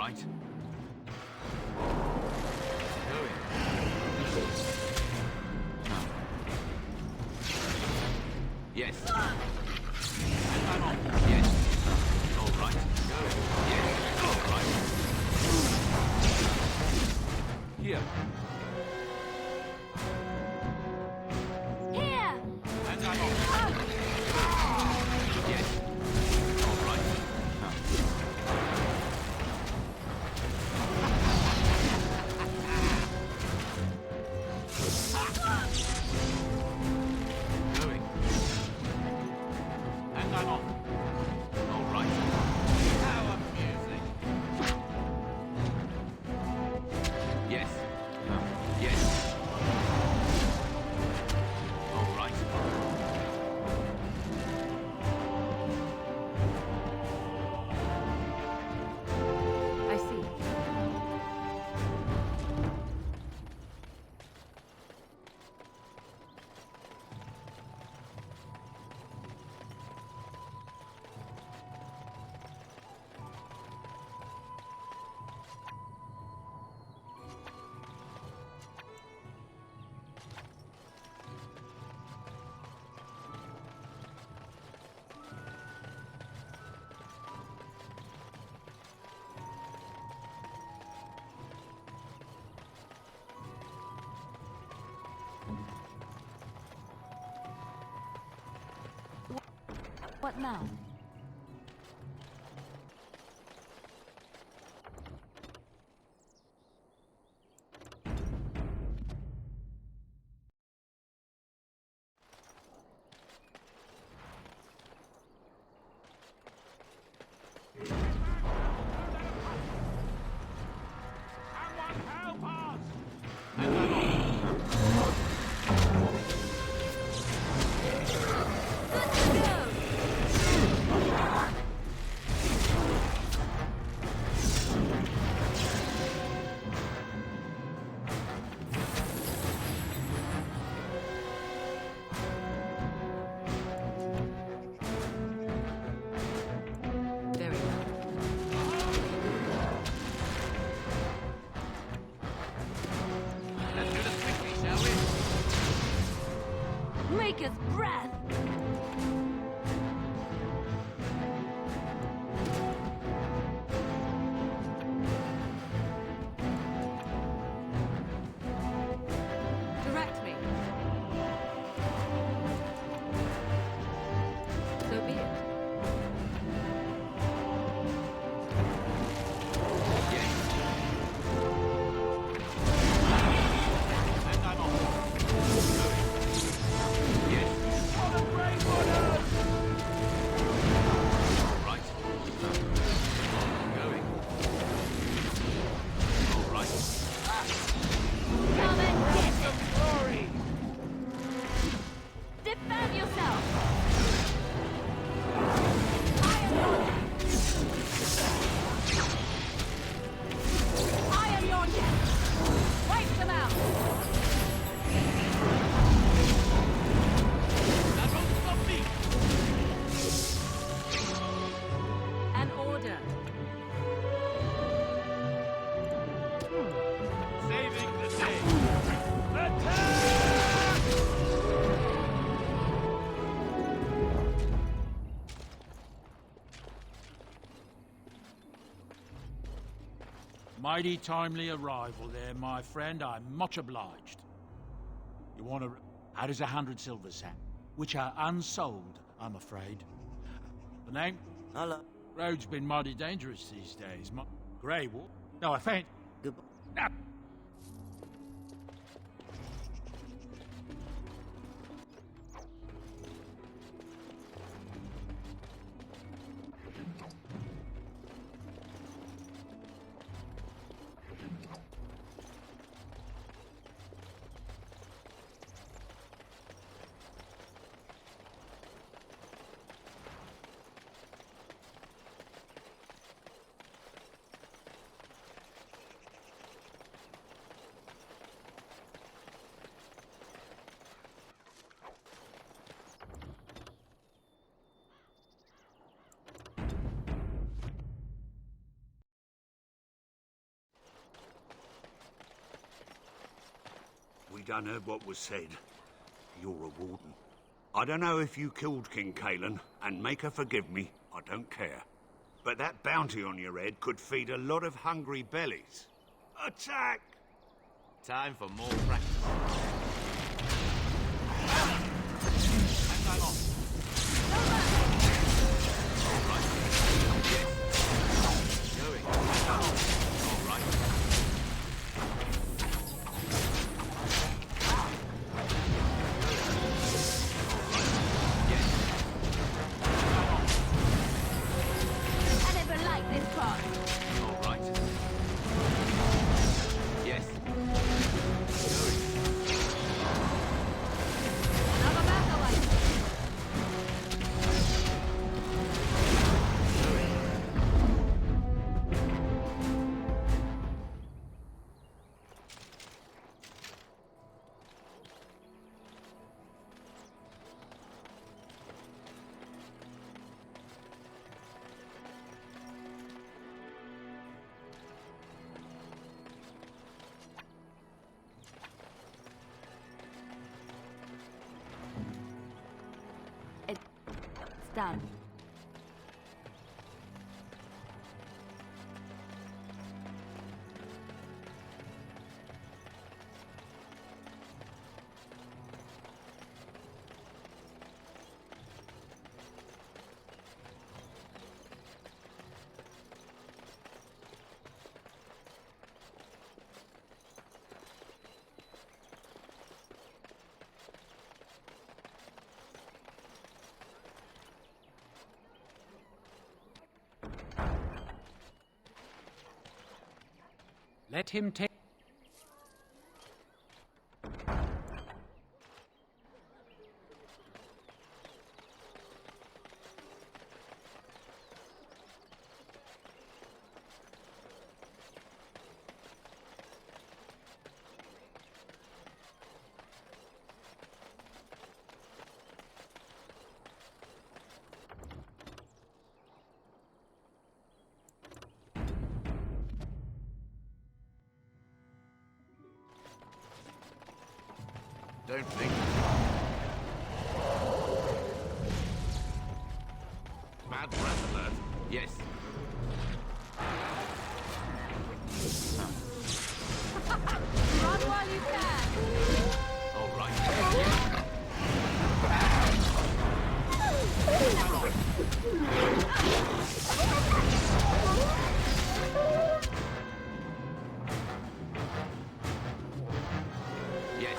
right. Yes. And I'm on. Yes. All right. Going. Yes. All right. Here. Here! And I'm on. Yes. All right. Going. And I'm on. All right. How amusing. Yes. Yes. All right. I see. What now? Very well. Let's do this quickly, shall we? Maker's breath! Direct me. So be it. And I'm on. Yes. On a great order! All right. Going. All right. Come and get it! Glory! Defend yourself! Iron launcher! Wipe them out! That won't stop me! An order. Saving the day. Attack! Mighty timely arrival there, my friend. I'm much obliged. You want to... How does 100 silver sound? Which are unsold, I'm afraid. The name? Hello. Road's been mighty dangerous these days. Grey Wall? No, I faint. Goodbye. Ah. We done heard what was said. You're a warden. I don't know if you killed King Kalen, and make her forgive me, I don't care. But that bounty on your head could feed a lot of hungry bellies. Attack! Time for more practice. Done. Let him take... Don't think. Bad breath alert. Yes. Run while you can. All right. Yes.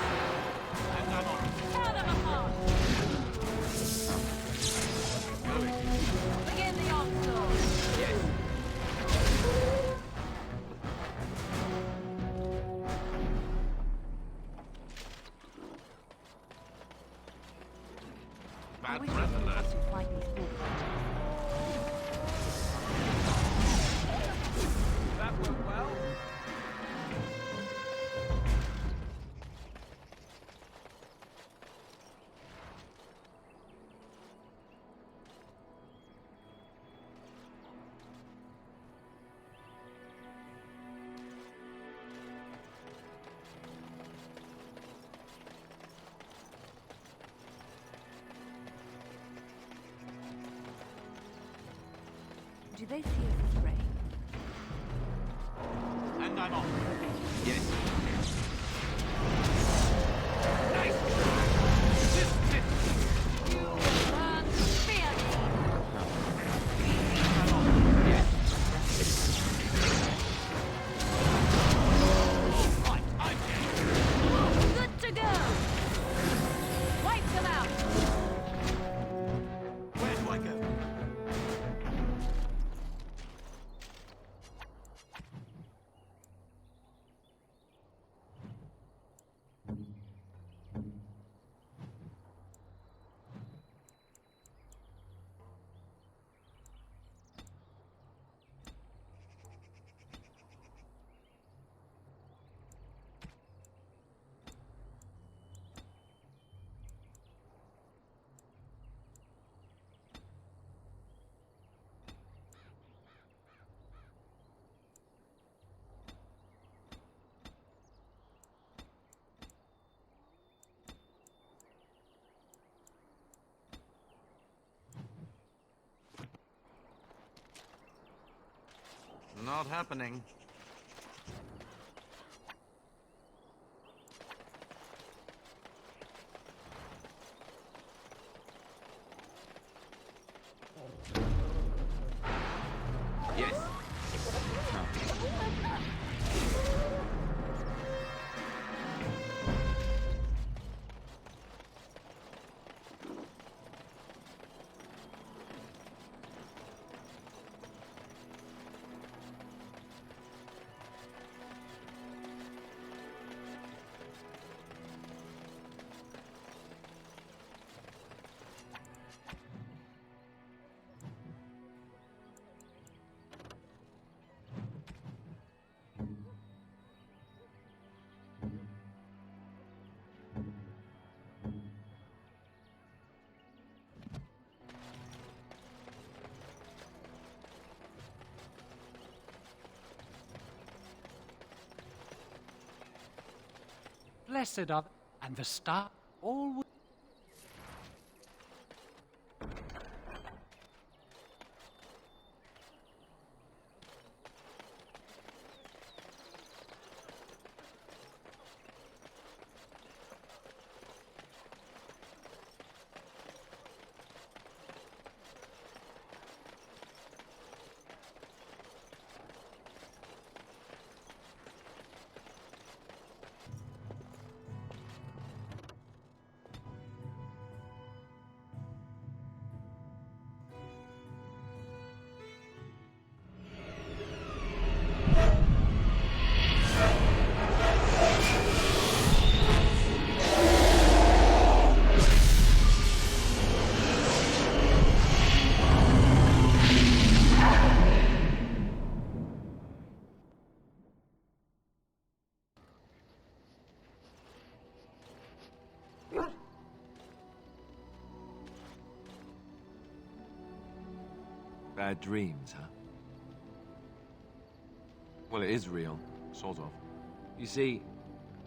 Tear them apart. Begin the onslaught. Yes. Bad breath alert. That went well. Do they see us as rain? And I'm off. Yes. You burn fear me. Good to go. Wipe them out. Where do I go? Not happening. Yes. Blessed are and the star always. Bad dreams, huh? Well, it is real, sort of. You see,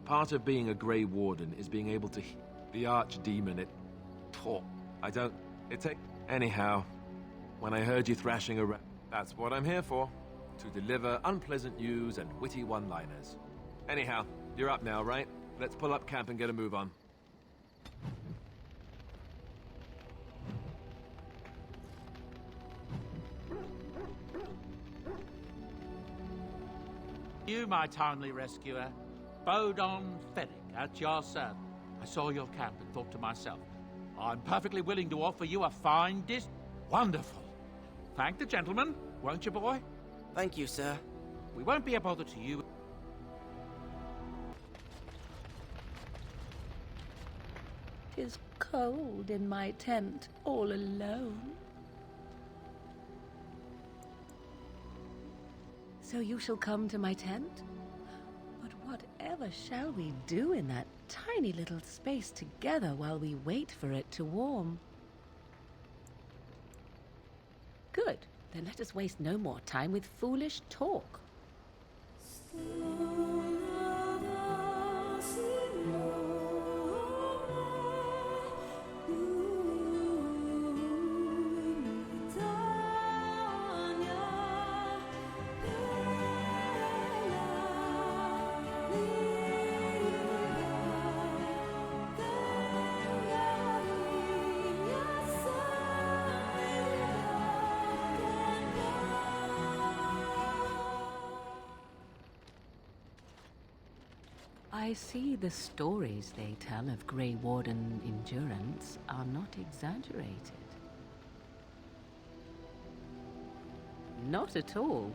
part of being a Grey Warden is being able to the archdemon it talk. I don't... It take... Anyhow, when I heard you thrashing around, that's what I'm here for. To deliver unpleasant news and witty one-liners. Anyhow, you're up now, right? Let's pull up camp and get a move on. You, my timely rescuer, Bodon Fennick, at your service. I saw your camp and thought to myself, I'm perfectly willing to offer you a fine dish. Wonderful. Thank the gentleman, won't you, boy? Thank you, sir. We won't be a bother to you. Tis cold in my tent, all alone. So you shall come to my tent? But whatever shall we do in that tiny little space together while we wait for it to warm? Good. Then let us waste no more time with foolish talk. I see the stories they tell of Grey Warden endurance are not exaggerated. Not at all.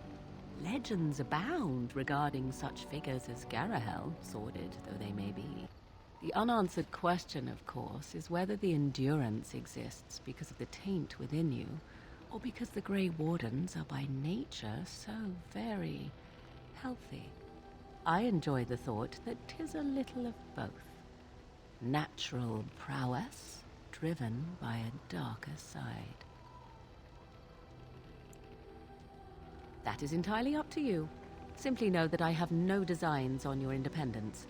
Legends abound regarding such figures as Garahel, sordid though they may be. The unanswered question, of course, is whether the endurance exists because of the taint within you, or because the Grey Wardens are by nature so very healthy. I enjoy the thought that 'tis a little of both. Natural prowess, driven by a darker side. That is entirely up to you. Simply know that I have no designs on your independence.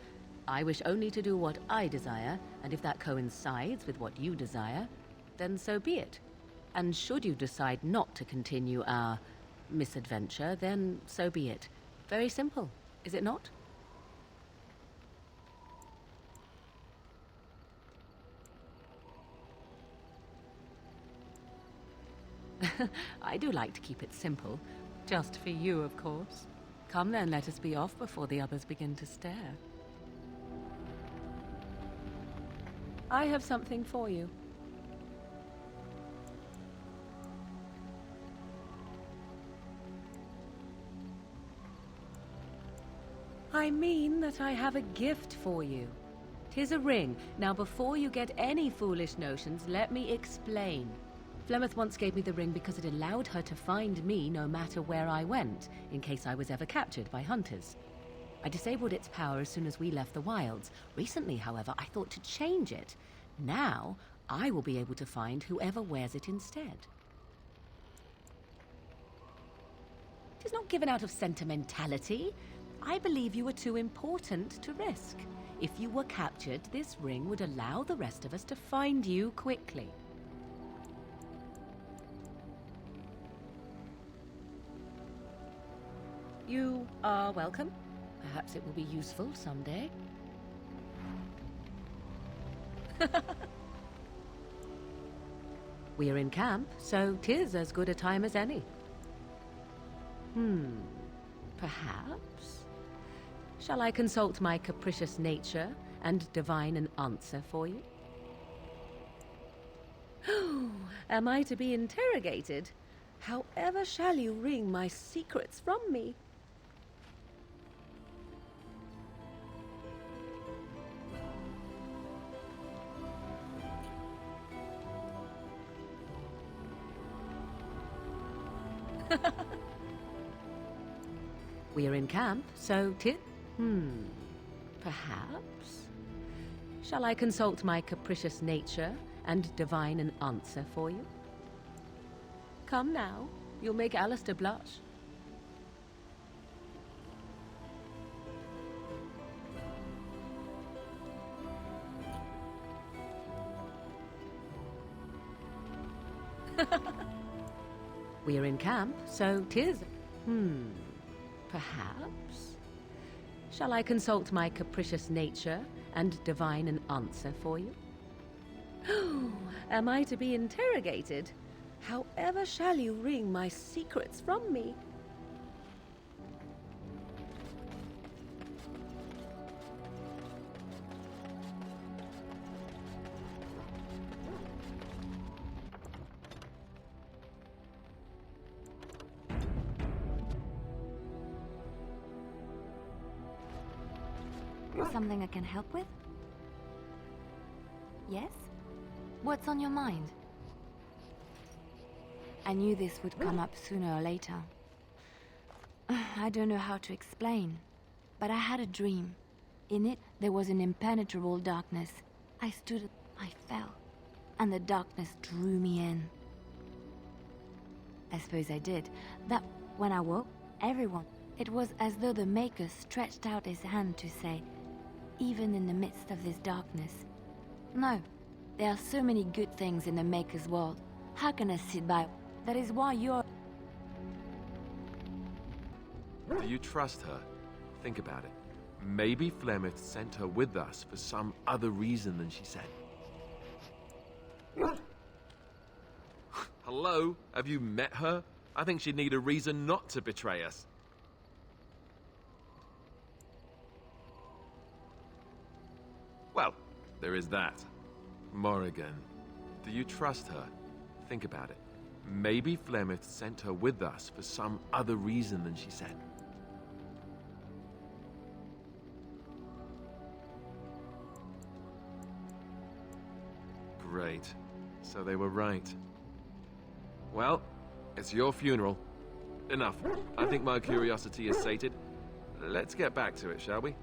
I wish only to do what I desire, and if that coincides with what you desire, then so be it. And should you decide not to continue our misadventure, then so be it. Very simple, is it not? I do like to keep it simple. Just for you, of course. Come then, let us be off before the others begin to stare. I have something for you. I mean that I have a gift for you. 'Tis a ring. Now, before you get any foolish notions, let me explain. Flemeth once gave me the ring because it allowed her to find me no matter where I went, in case I was ever captured by hunters. I disabled its power as soon as we left the wilds. Recently, however, I thought to change it. Now, I will be able to find whoever wears it instead. It is not given out of sentimentality. I believe you are too important to risk. If you were captured, this ring would allow the rest of us to find you quickly. You are welcome. Perhaps it will be useful someday. We are in camp, so 'tis as good a time as any. Perhaps? Shall I consult my capricious nature and divine an answer for you? Am I to be interrogated? However shall you wring my secrets from me? We are in camp, so perhaps? Shall I consult my capricious nature and divine an answer for you? Come now, you'll make Alistair blush. We are in camp, so 'tis. Perhaps? Shall I consult my capricious nature and divine an answer for you? Am I to be interrogated? However shall you wring my secrets from me? Something I can help with? Yes? What's on your mind? I knew this would come up sooner or later. I don't know how to explain, but I had a dream. In it, there was an impenetrable darkness. I stood, I fell, and the darkness drew me in. I suppose I did. That, when I woke, everyone, it was as though the Maker stretched out his hand to say, even in the midst of this darkness. No, there are so many good things in the Maker's world. How can I sit by? That is why you're... Do you trust her? Think about it. Maybe Flemeth sent her with us for some other reason than she said. Hello? Have you met her? I think she'd need a reason not to betray us. Well, there is that. Morrigan, do you trust her? Think about it. Maybe Flemeth sent her with us for some other reason than she said. Great. So they were right. Well, it's your funeral. Enough. I think my curiosity is sated. Let's get back to it, shall we?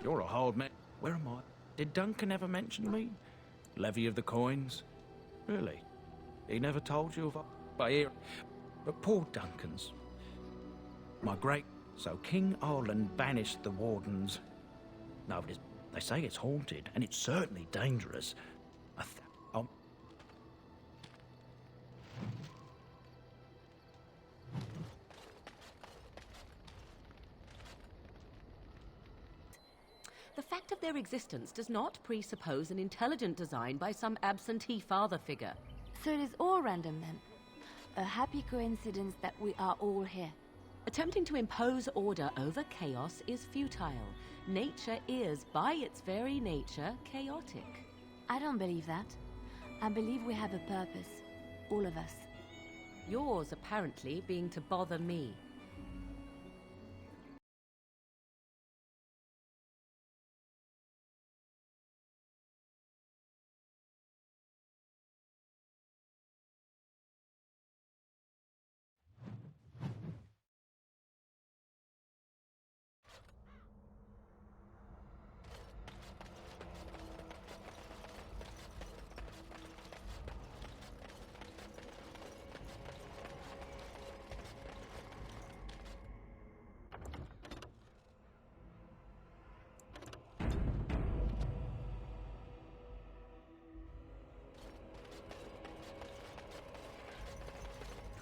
You're a hard man. Where am I? Did Duncan ever mention me? Levy of the coins? Really? He never told you of... But poor Duncan's. My great... So King Arlen banished the Wardens. No, they say it's haunted, and it's certainly dangerous. The fact of their existence does not presuppose an intelligent design by some absentee father figure. So it is all random then. A happy coincidence that we are all here. Attempting to impose order over chaos is futile. Nature is, by its very nature, chaotic. I don't believe that. I believe we have a purpose. All of us. Yours, apparently, being to bother me.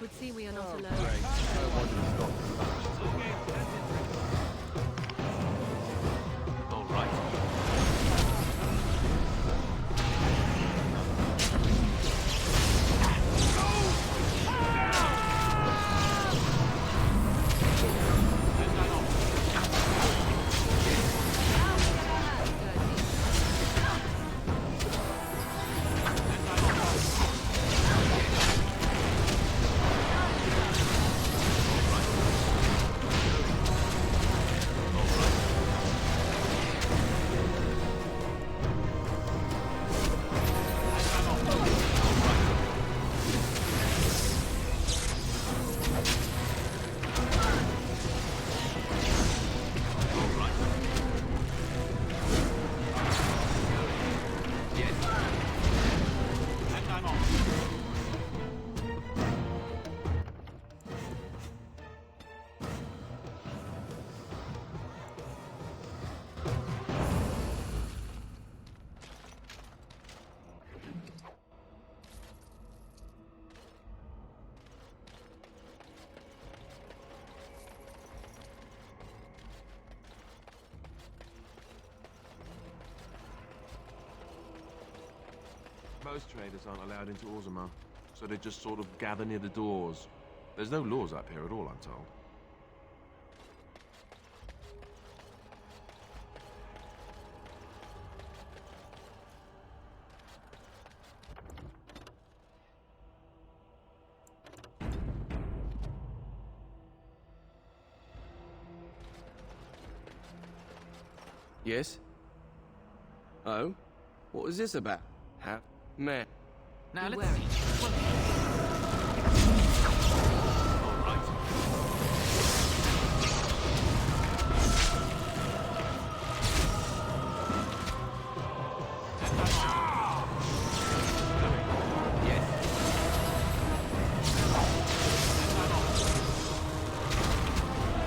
Would seem we are not alone. All right. Most traders aren't allowed into Orzammar, so they just sort of gather near the doors. There's no laws up here at all, I'm told. Yes? Oh? What was this about? How? Man. Now let's Beware. see.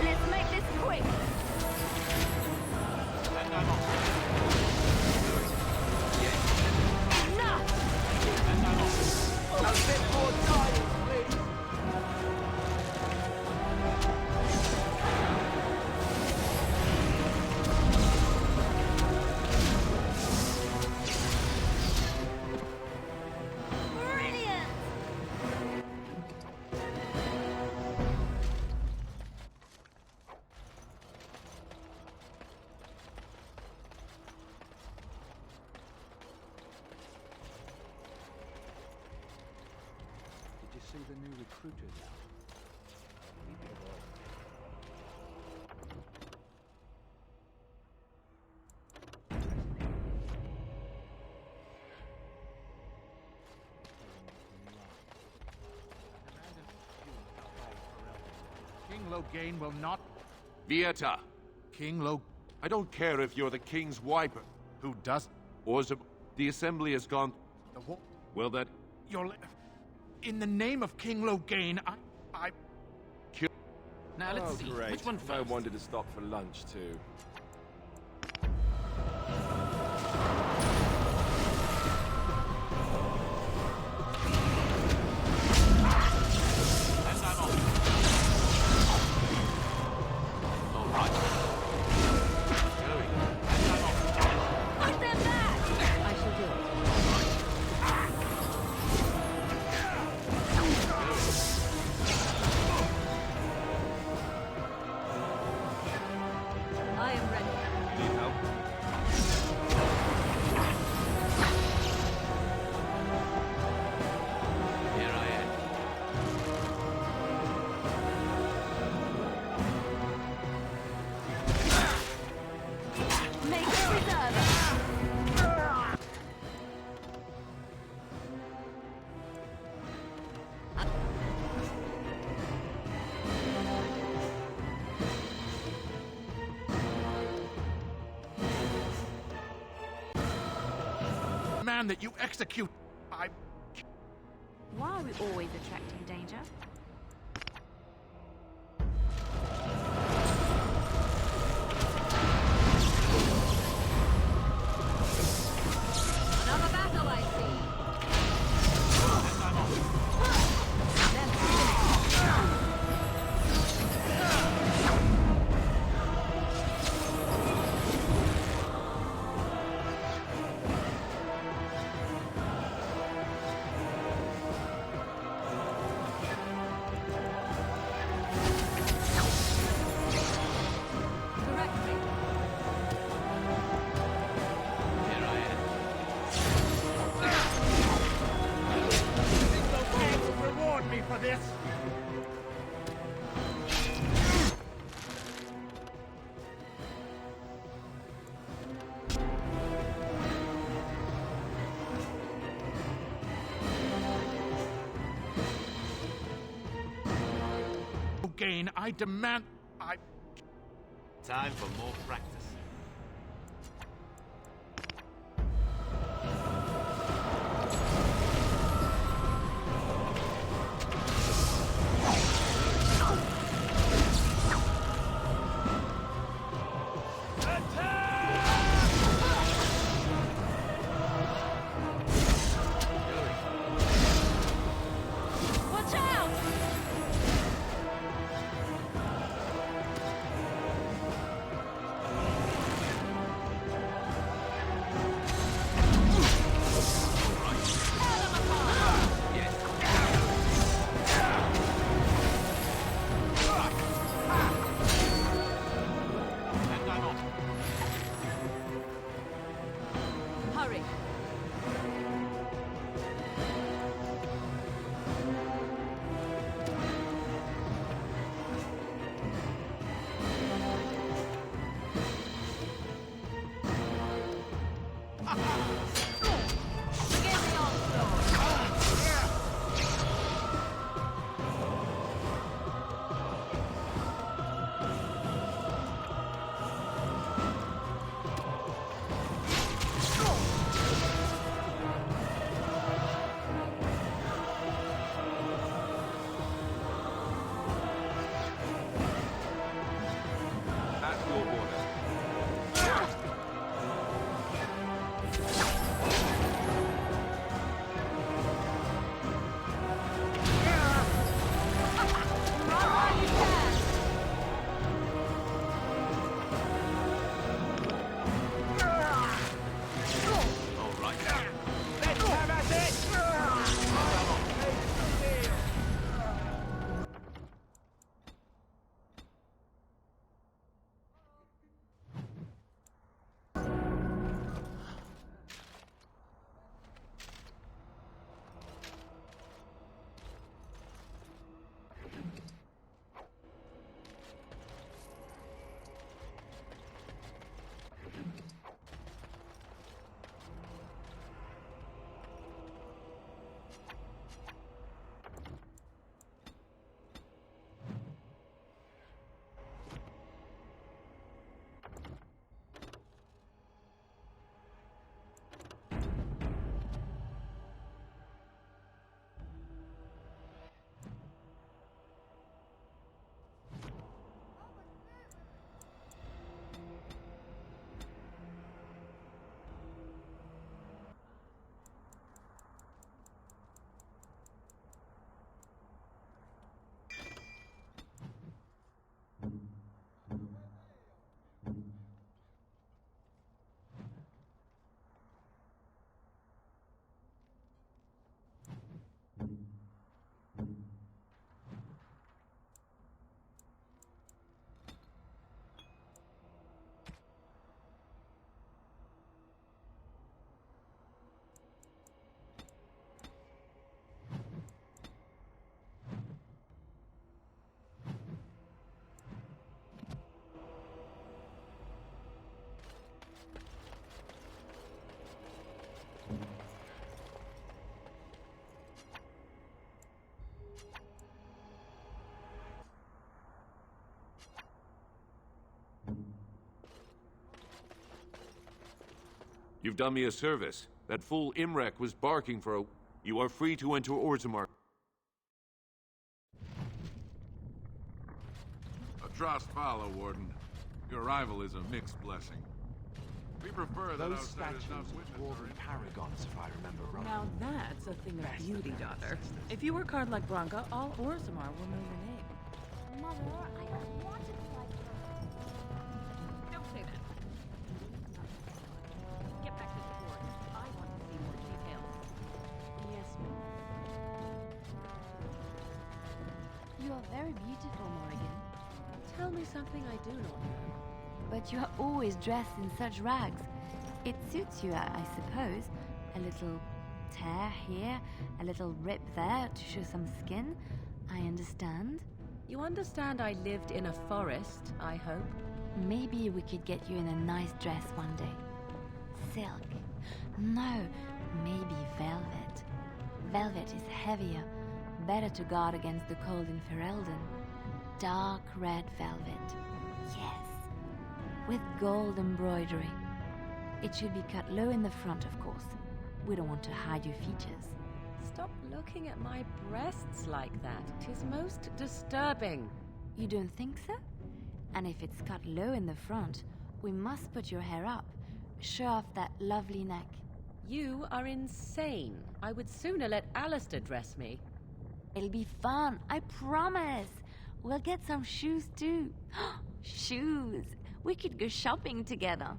Let's make this quick. A bit more time, please. Brilliant! Did you see the new recruiters out? King Loghain will not... Vieta! King Log... I don't care if you're the king's wiper. Who does... The assembly has gone... The what? Well, that... In the name of King Loghain, I... Now let's see. Great. Which one I first? wanted to stop for lunch, too. All right. demand that you execute. Why are we always attracting danger? Another battle, I see. Reward me for this! Gain, I demand. Time for more practice. Watch out! Hurry. At your order. All right. Let's have at it! You've done me a service. That fool Imrek was barking for a... You are free to enter Orzammar. A trust follow, Warden. Your arrival is a mixed blessing. We prefer that Those outsiders statues not of witness dwarven paragons, if I remember right. Now that's a thing of beauty, daughter. If you work hard like Branka, all Orzammar will know your name. Mother, I don't want to be like her. Don't say that. Get back to the board. I want to see more details. Yes, ma'am. You are very beautiful, Morrigan. Tell me something I do not know. But you are always dressed in such rags. It suits you, I suppose. A little tear here, a little rip there to show some skin. I understand. You understand I lived in a forest, I hope? Maybe we could get you in a nice dress one day. Silk. No, maybe velvet. Velvet is heavier, better to guard against the cold in Ferelden. Dark red velvet. Yes. With gold embroidery. It should be cut low in the front, of course. We don't want to hide your features. Stop looking at my breasts like that. 'Tis most disturbing. You don't think so? And if it's cut low in the front, we must put your hair up. Show off that lovely neck. You are insane. I would sooner let Alistair dress me. It'll be fun, I promise. We'll get some shoes too. Shoes! We could go shopping together.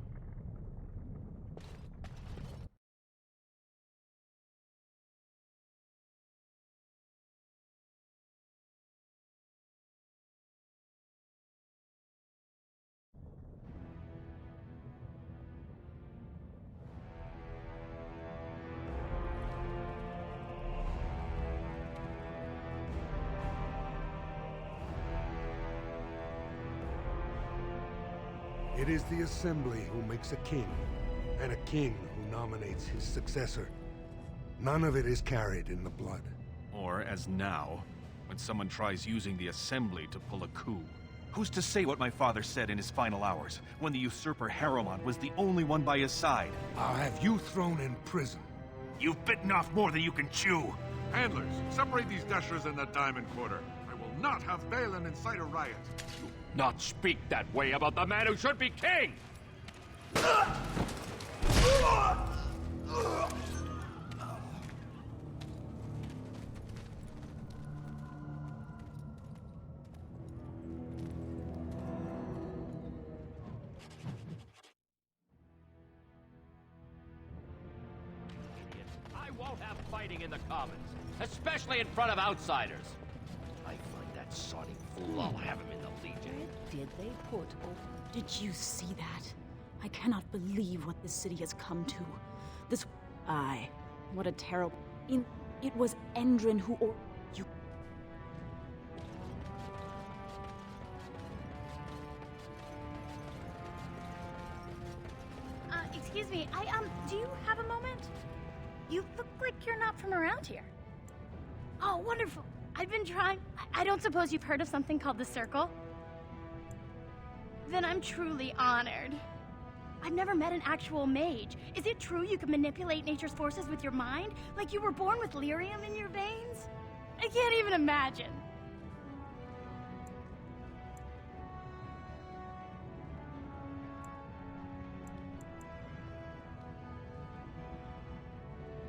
It is the Assembly who makes a king, and a king who nominates his successor. None of it is carried in the blood. Or, as now, when someone tries using the Assembly to pull a coup. Who's to say what my father said in his final hours, when the usurper Harrowing was the only one by his side? I'll have you thrown in prison. You've bitten off more than you can chew! Handlers, separate these dashers in the diamond quarter. I will not have Balin incite a riot. Not speak that way about the man who should be king! I won't have fighting in the Commons, especially in front of outsiders. I find that sodding fool, I'll have him in the Legion. Did they put all... Did you see that? I cannot believe what this city has come to. This... Aye. What a terrible... It was Endrin who you... Excuse me, do you have a moment? You look like you're not from around here. Oh, wonderful. I've been trying... I don't suppose you've heard of something called the Circle? Then I'm truly honored. I've never met an actual mage. Is it true you can manipulate nature's forces with your mind? Like you were born with lyrium in your veins? I can't even imagine.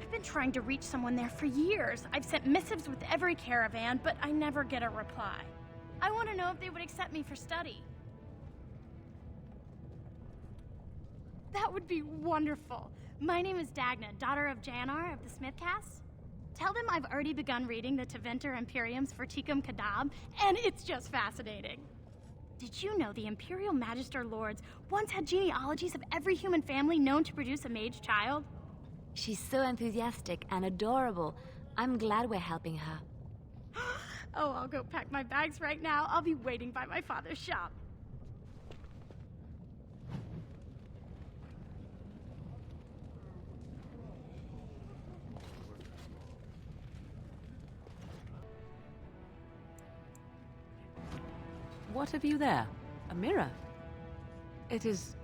I've been trying to reach someone there for years. I've sent missives with every caravan, but I never get a reply. I want to know if they would accept me for study. That would be wonderful. My name is Dagna, daughter of Janar of the Smith Caste. Tell them I've already begun reading the Teventer Imperiums for Tikum Kadab, and it's just fascinating. Did you know the Imperial Magister Lords once had genealogies of every human family known to produce a mage child? She's so enthusiastic and adorable. I'm glad we're helping her. Oh, I'll go pack my bags right now. I'll be waiting by my father's shop. What have you there? A mirror? It is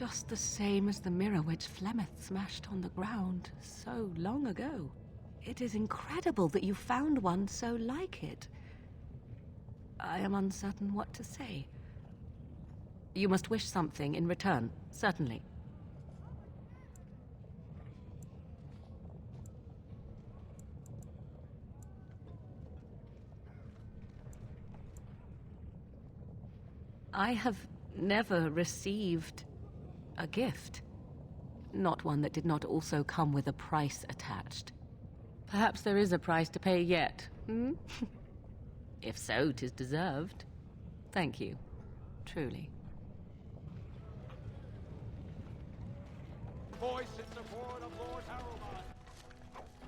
Just the same as the mirror which Flemeth smashed on the ground so long ago. It is incredible that you found one so like it. I am uncertain what to say. You must wish something in return, certainly. I have never received a gift. Not one that did not also come with a price attached. Perhaps there is a price to pay yet, hmm? If so, 'tis deserved. Thank you. Truly. Voice in support of Lord Harrowing,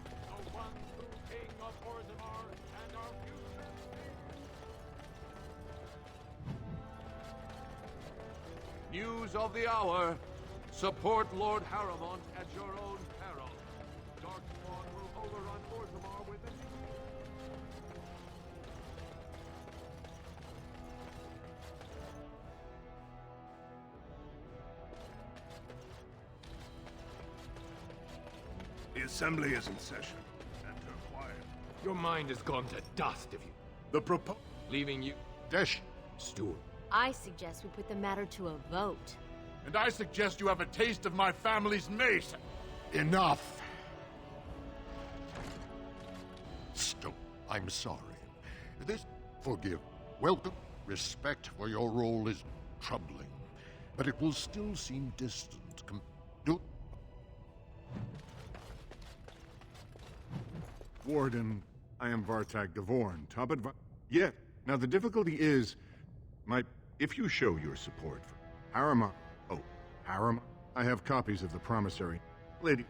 the one true king of Orzammar and our future king. News of the hour. Support Lord Harrowing at your own peril. Darkspawn will overrun Orzammar within the The assembly is in session. Enter quiet. Your mind has gone to dust if you... The propo... Leaving you... Desh. Steward. I suggest we put the matter to a vote. And I suggest you have a taste of my family's mace. Enough. Stop. I'm sorry. This... Forgive. Welcome. Respect for your role is troubling. But it will still seem distant. Warden, I am Vartag Gavorn, top advi... Yeah, now the difficulty is... If you show your support for Harrowing... Oh, Harrowing? I have copies of the promissory. Lady...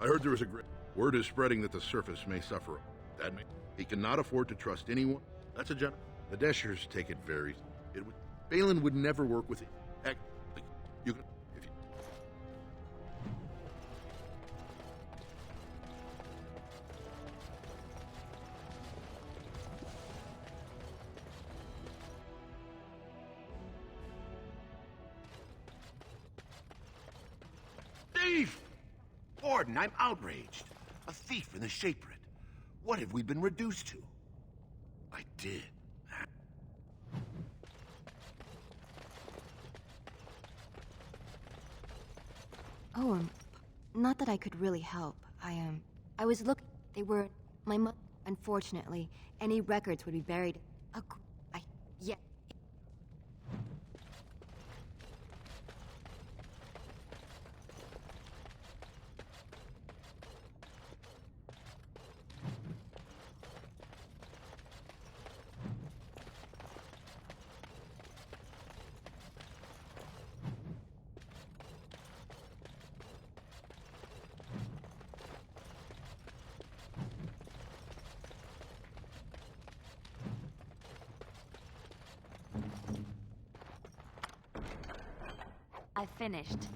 I heard there was a great... Word is spreading that the surface may suffer. That may... He cannot afford to trust anyone. That's a general. The Deshers take it very... Balin would never work with it. Heck, you can... If you... Thief! Warden, I'm outraged. A thief in the Shapered. What have we been reduced to? I did. Oh, not that I could really help. I was looking. They were my mother. Unfortunately, any records would be buried. Yeah. I finished.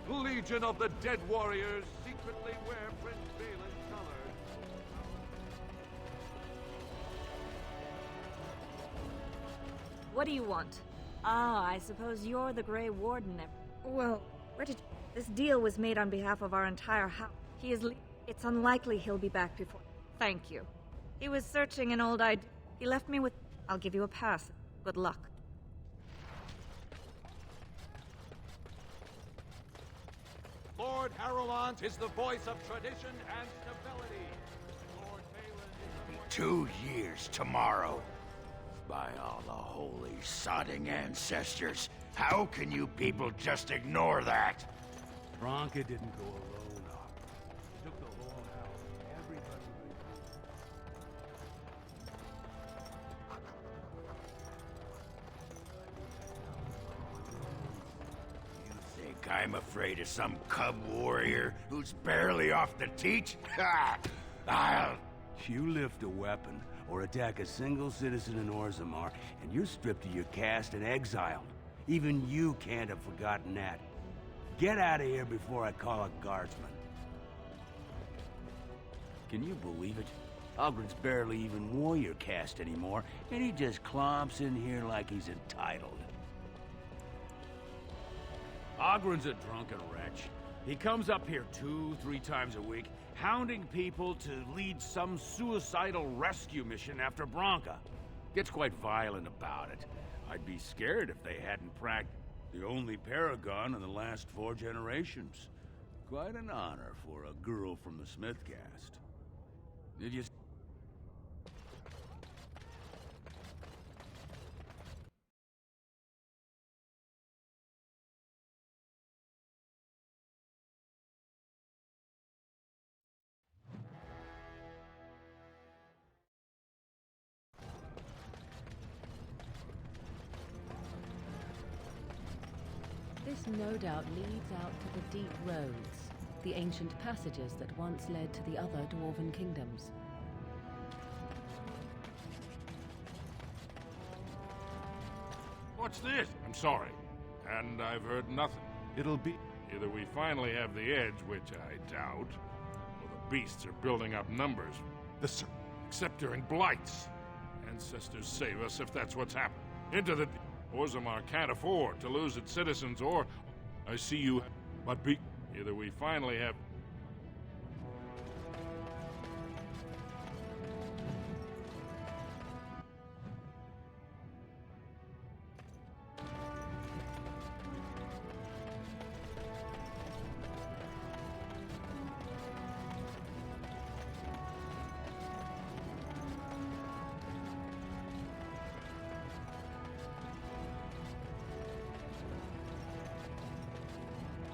Legion of the Dead Warriors secretly wear Prince Balin's colors. What do you want? Ah, I suppose you're the Grey Warden. Well, where did... This deal was made on behalf of our entire house. He is It's unlikely he'll be back before... Thank you. He was searching an old ID. He left me with... I'll give you a pass. Good luck. Lord Harrowing is the voice of tradition and stability. Lord Balin is the voice... 2 years tomorrow. By all the holy sodding ancestors, how can you people just ignore that? Branca didn't go alone, He took the whole house. Everybody. You think I'm afraid of some cub warrior who's barely off the teat? Ha! I'll... You lift a weapon or attack a single citizen in Orzammar, and you're stripped of your caste and exiled. Even you can't have forgotten that. Get out of here before I call a guardsman. Can you believe it? Ogren's barely even warrior caste anymore, and he just clomps in here like he's entitled. Ogren's a drunken wretch. He comes up here 2-3 times a week, hounding people to lead some suicidal rescue mission after Branca. Gets quite violent about it. I'd be scared if they hadn't practiced the only paragon in the last 4 generations. Quite an honor for a girl from the Smith caste. Did you... This no doubt leads out to the deep roads, the ancient passages that once led to the other dwarven kingdoms. What's this? I'm sorry. And I've heard nothing. It'll be... Either we finally have the edge, which I doubt, or the beasts are building up numbers. Except during blights. Ancestors save us if that's what's happened. Into the... Orzammar can't afford to lose its citizens, or... I see you... But either we finally have...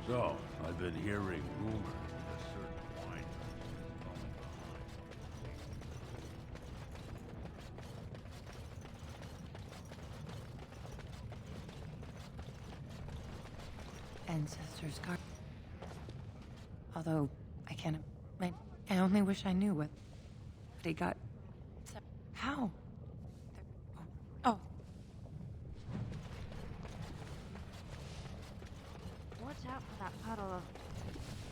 So, I've been hearing rumors that a certain wine is falling behind. Ancestors guard. Although, I can't... I only wish I knew what he got... How? Oh. Watch out for that puddle of...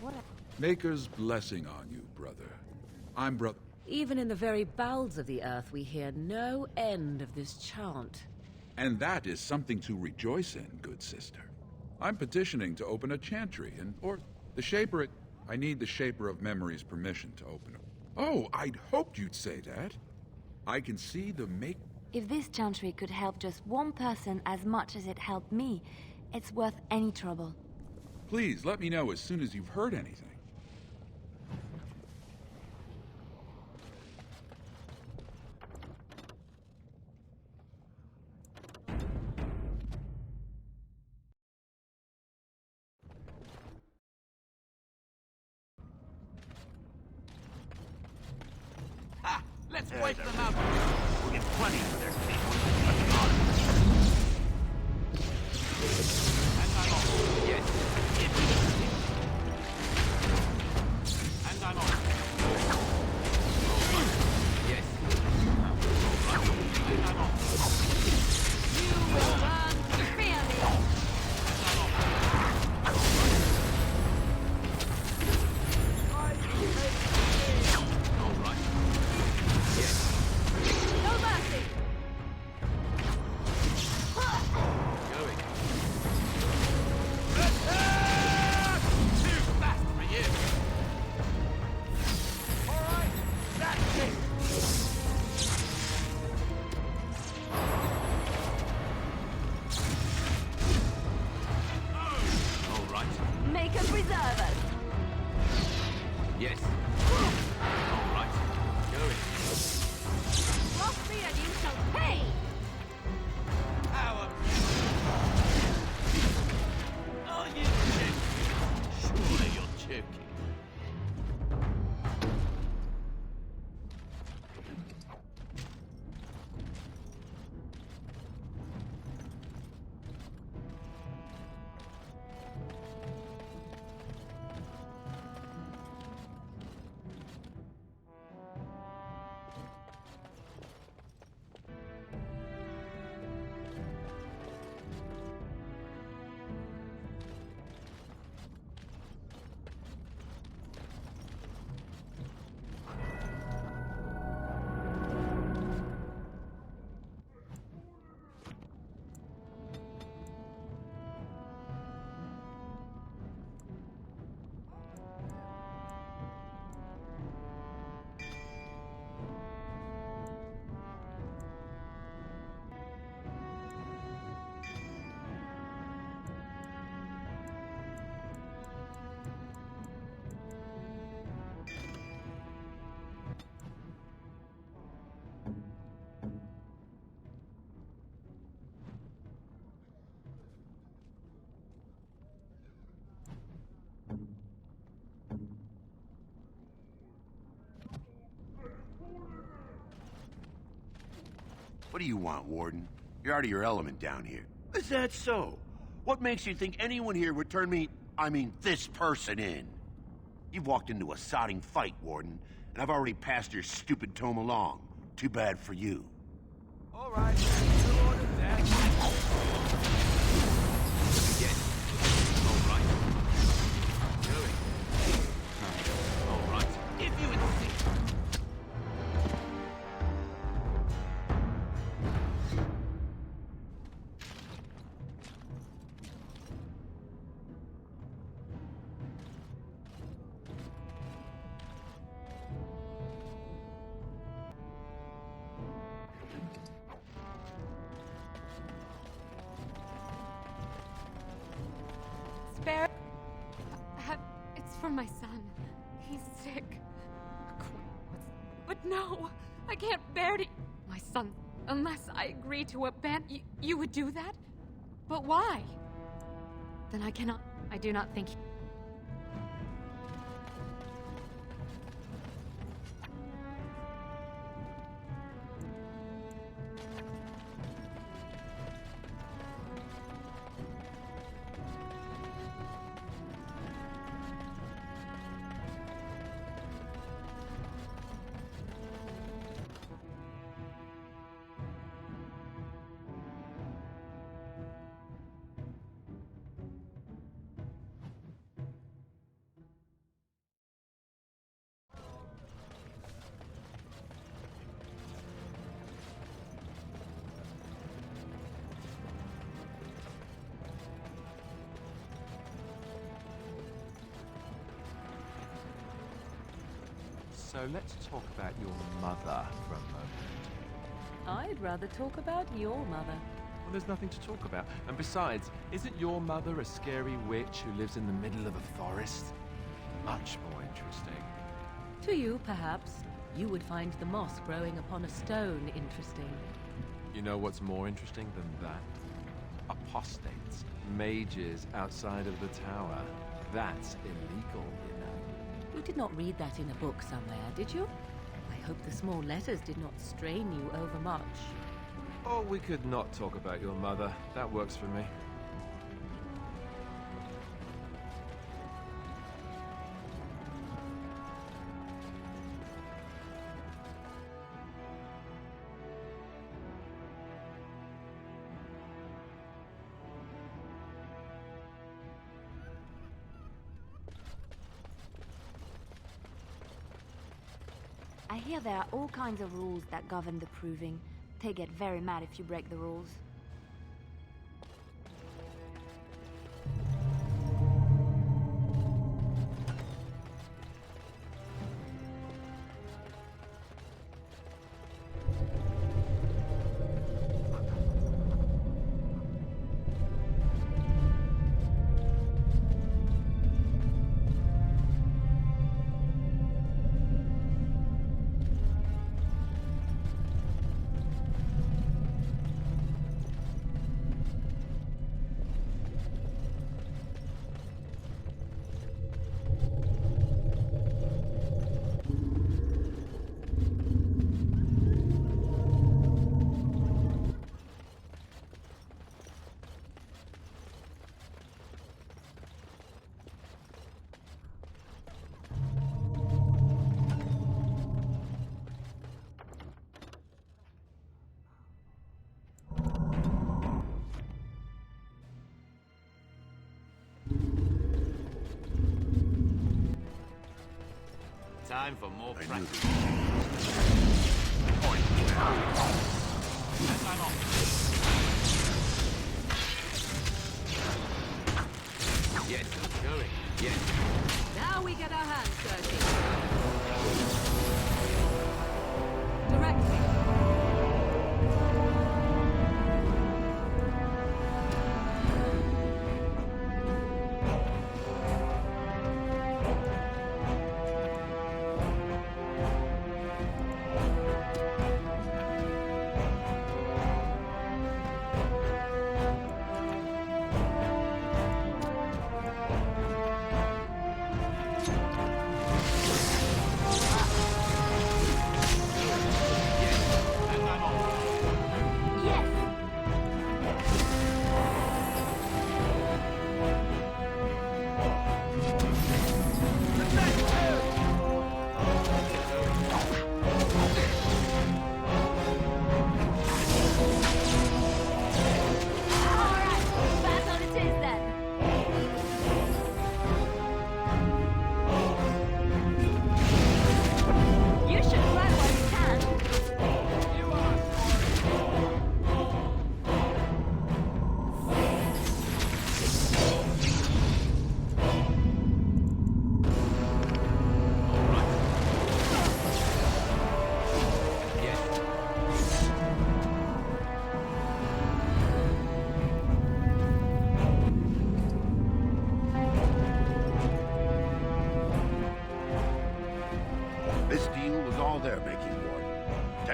What Maker's blessing on you, brother. I'm brother... Even in the very bowels of the earth, we hear no end of this chant. And that is something to rejoice in, good sister. I'm petitioning to open a chantry, or the Shaper... I need the Shaper of Memory's permission to open it. Oh, I'd hoped you'd say that. I can see the make... If this chantry could help just one person as much as it helped me, it's worth any trouble. Please, let me know as soon as you've heard anything. Let's wipe them out. We'll get plenty for their team. And I'm off. Yes. And I'm off. Yes. And I'm off. You will run freely. What do you want, Warden? You're out of your element down here. Is that so? What makes you think anyone here would turn me, this person in? You've walked into a sodding fight, Warden, and I've already passed your stupid tome along. Too bad for you. All right. Good order, Dad. Yes. All right. Going. All right. If you insist. Spare. It's for my son. He's sick. But no, I can't bear to. My son, unless I agree to abandon. You would do that? But why? Then I cannot. I do not think. So let's talk about your mother for a moment. I'd rather talk about your mother. Well, there's nothing to talk about. And besides, isn't your mother a scary witch who lives in the middle of a forest? Much more interesting. To you, perhaps. You would find the moss growing upon a stone interesting. You know what's more interesting than that? Apostates, mages outside of the tower. That's illegal, you know. You did not read that in a book somewhere, did you? I hope the small letters did not strain you overmuch. Oh, we could not talk about your mother. That works for me. I hear there are all kinds of rules that govern the proving. They get very mad if you break the rules. Time for more practice. As I'm off. Yes, going. Yes. Now we get our hands dirty. Directly.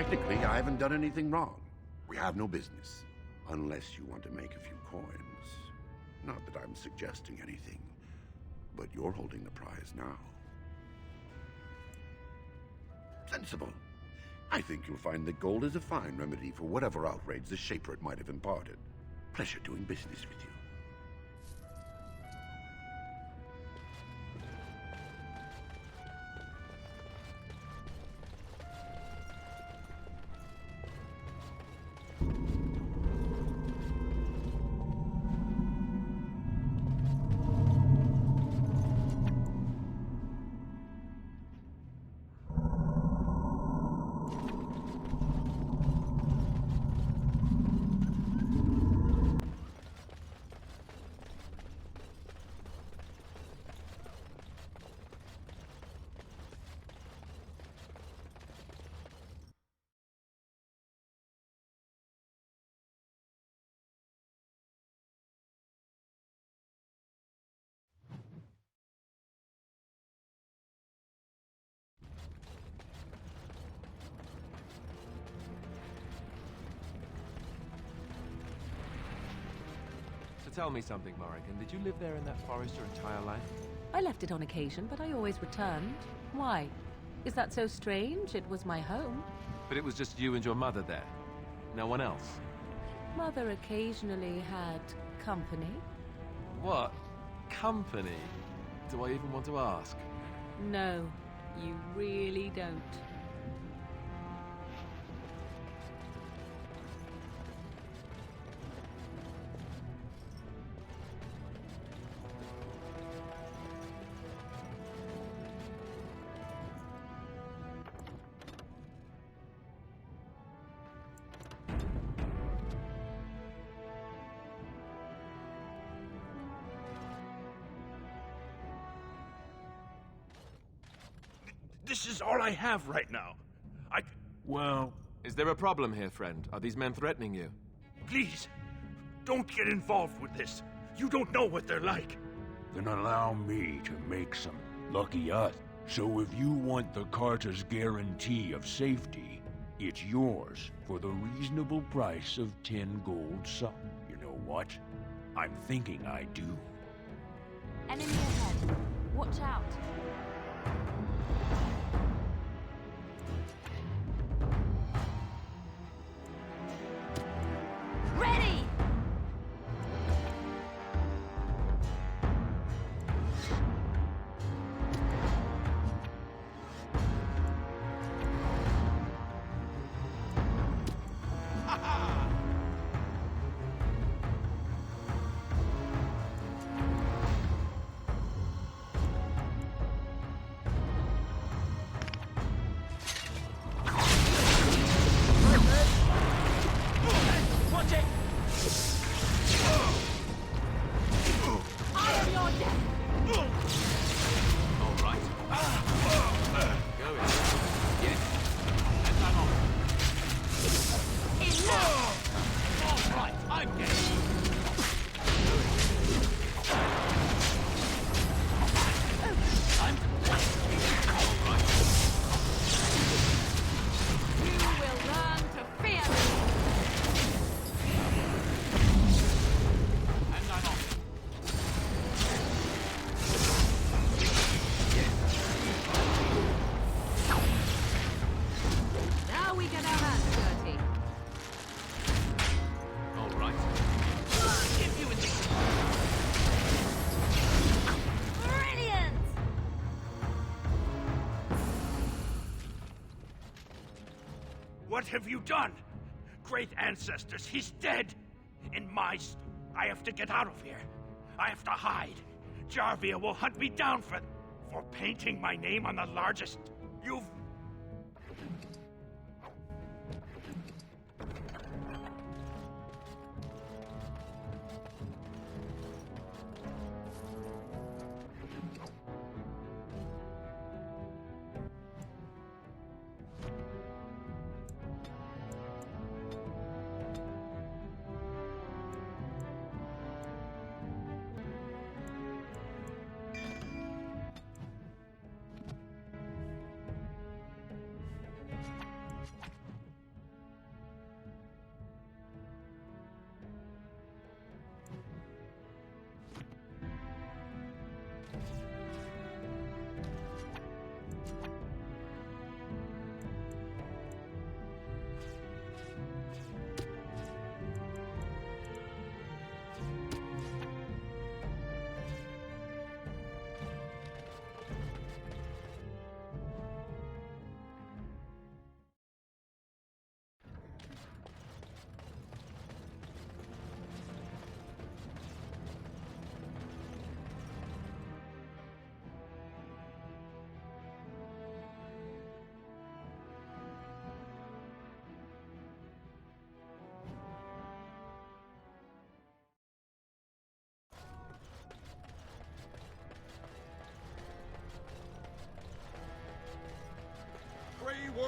Technically, I haven't done anything wrong. We have no business. Unless you want to make a few coins. Not that I'm suggesting anything, but you're holding the prize now. Sensible. I think you'll find that gold is a fine remedy for whatever outrage the Shaper it might have imparted. Pleasure doing business with you. So tell me something, Morrigan. Did you live there in that forest your entire life? I left it on occasion, but I always returned. Why? Is that so strange? It was my home. But it was just you and your mother there. No one else. Mother occasionally had company. What? Company? Do I even want to ask? No, you really don't. This is all I have right now. Well... Is there a problem here, friend? Are these men threatening you? Please, don't get involved with this. You don't know what they're like. Then allow me to make some lucky us. So if you want the Carter's guarantee of safety, it's yours for the reasonable price of 10 gold some. You know what? I'm thinking I do. Enemy ahead. Watch out. Ready! What have you done? Great ancestors, he's dead! In my... I have to get out of here. I have to hide. Jarvia will hunt me down for painting my name on the largest... You've...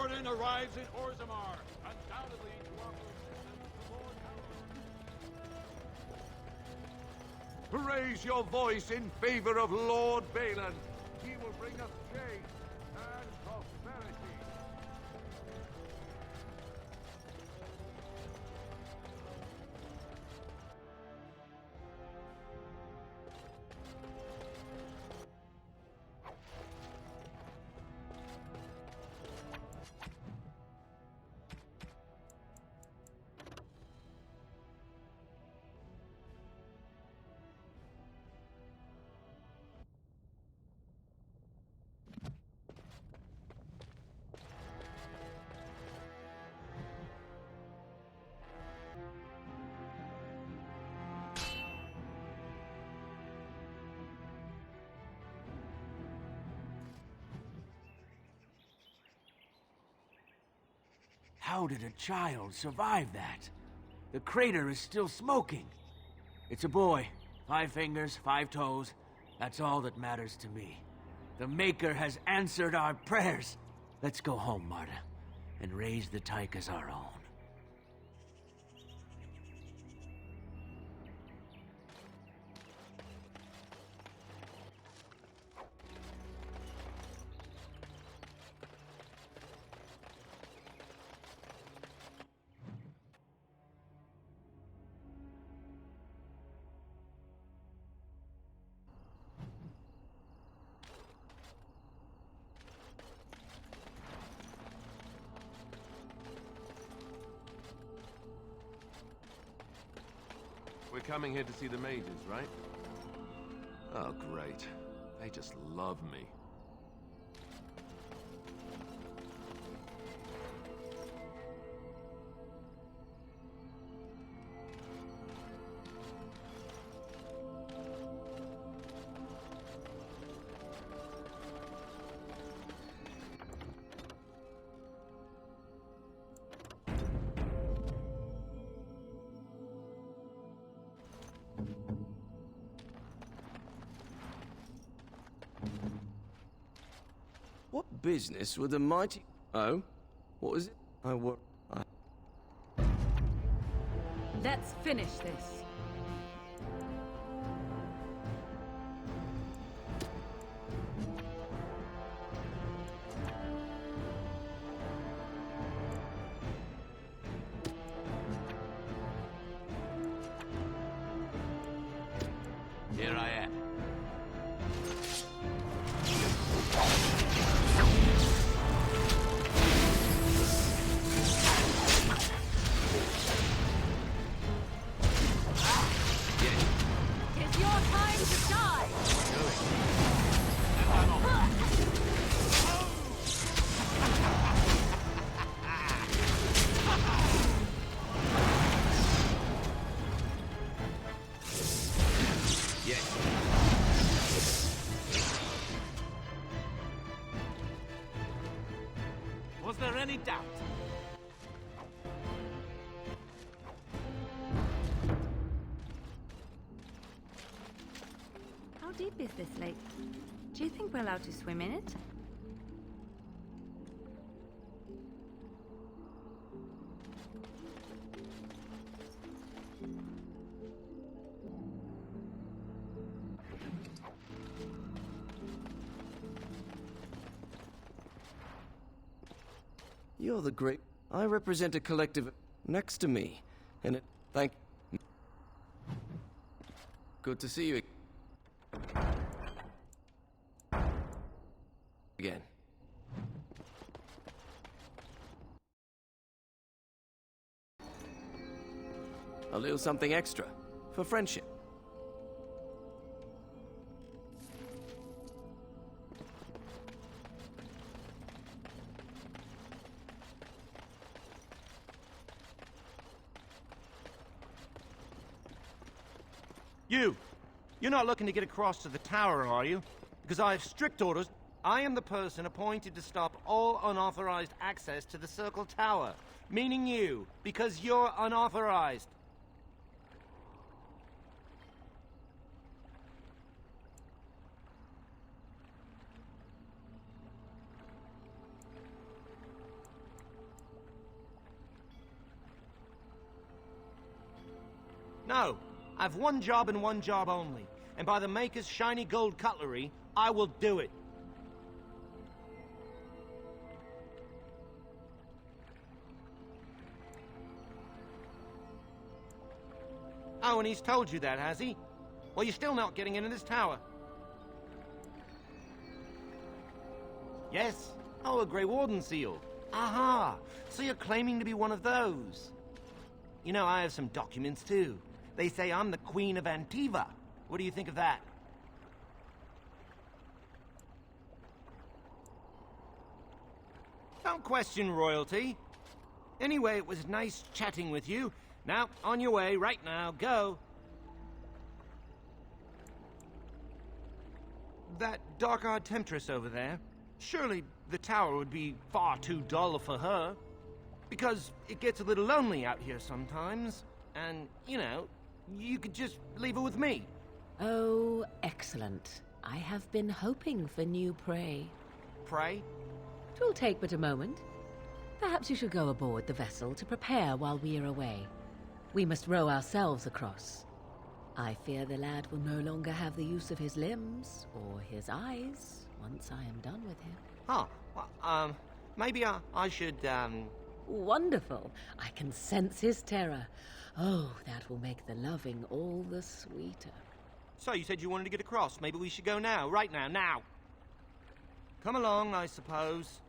Warden arrives in Orzammar, undoubtedly to offer assistance to Lord Harrowing. Raise your voice in favor of Lord Balin. He will bring us change and prosperity. How did a child survive that? The crater is still smoking. It's a boy. 5 fingers, 5 toes. That's all that matters to me. The Maker has answered our prayers. Let's go home, Marta, and raise the Tyke as our own. We're coming here to see the Mages, right? Oh, great. They just love me. What business would the mighty... Oh? What was it? Let's finish this. Here I am. It's your time to die! Was there any doubt? How deep is this lake? Do you think we're allowed to swim in it? You're the great... I represent a collective next to me, and it... Thank... Good to see you again. A little something extra, for friendship. You're not looking to get across to the tower, are you? Because I have strict orders. I am the person appointed to stop all unauthorized access to the Circle Tower. Meaning you, because you're unauthorized. No, I've one job and one job only. And by the Maker's shiny gold cutlery, I will do it. Oh, and he's told you that, has he? Well, you're still not getting into this tower. Yes? Oh, a Grey Warden seal. Aha! So you're claiming to be one of those. You know, I have some documents, too. They say I'm the Queen of Antiva. What do you think of that? Don't question royalty. Anyway, it was nice chatting with you. Now, on your way, right now, go. That dark-eyed temptress over there, surely the tower would be far too dull for her. Because it gets a little lonely out here sometimes. And, you know, you could just leave her with me. Oh, excellent. I have been hoping for new prey. Prey? 'Twill take but a moment. Perhaps you should go aboard the vessel to prepare while we are away. We must row ourselves across. I fear the lad will no longer have the use of his limbs or his eyes once I am done with him. Huh. Well, maybe I should, Wonderful. I can sense his terror. Oh, that will make the loving all the sweeter. So you said you wanted to get across. Maybe we should go now. Right now. Now. Come along, I suppose.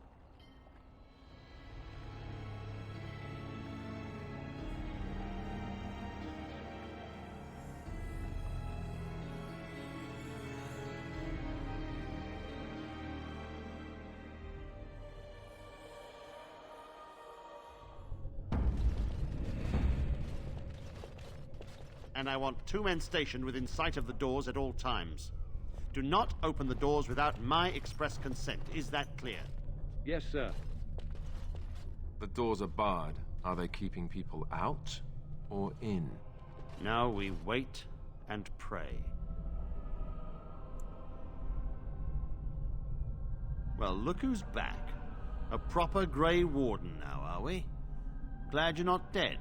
And I want 2 men stationed within sight of the doors at all times. Do not open the doors without my express consent. Is that clear? Yes, sir. The doors are barred. Are they keeping people out or in? Now we wait and pray. Well, look who's back. A proper Grey Warden now, are we? Glad you're not dead.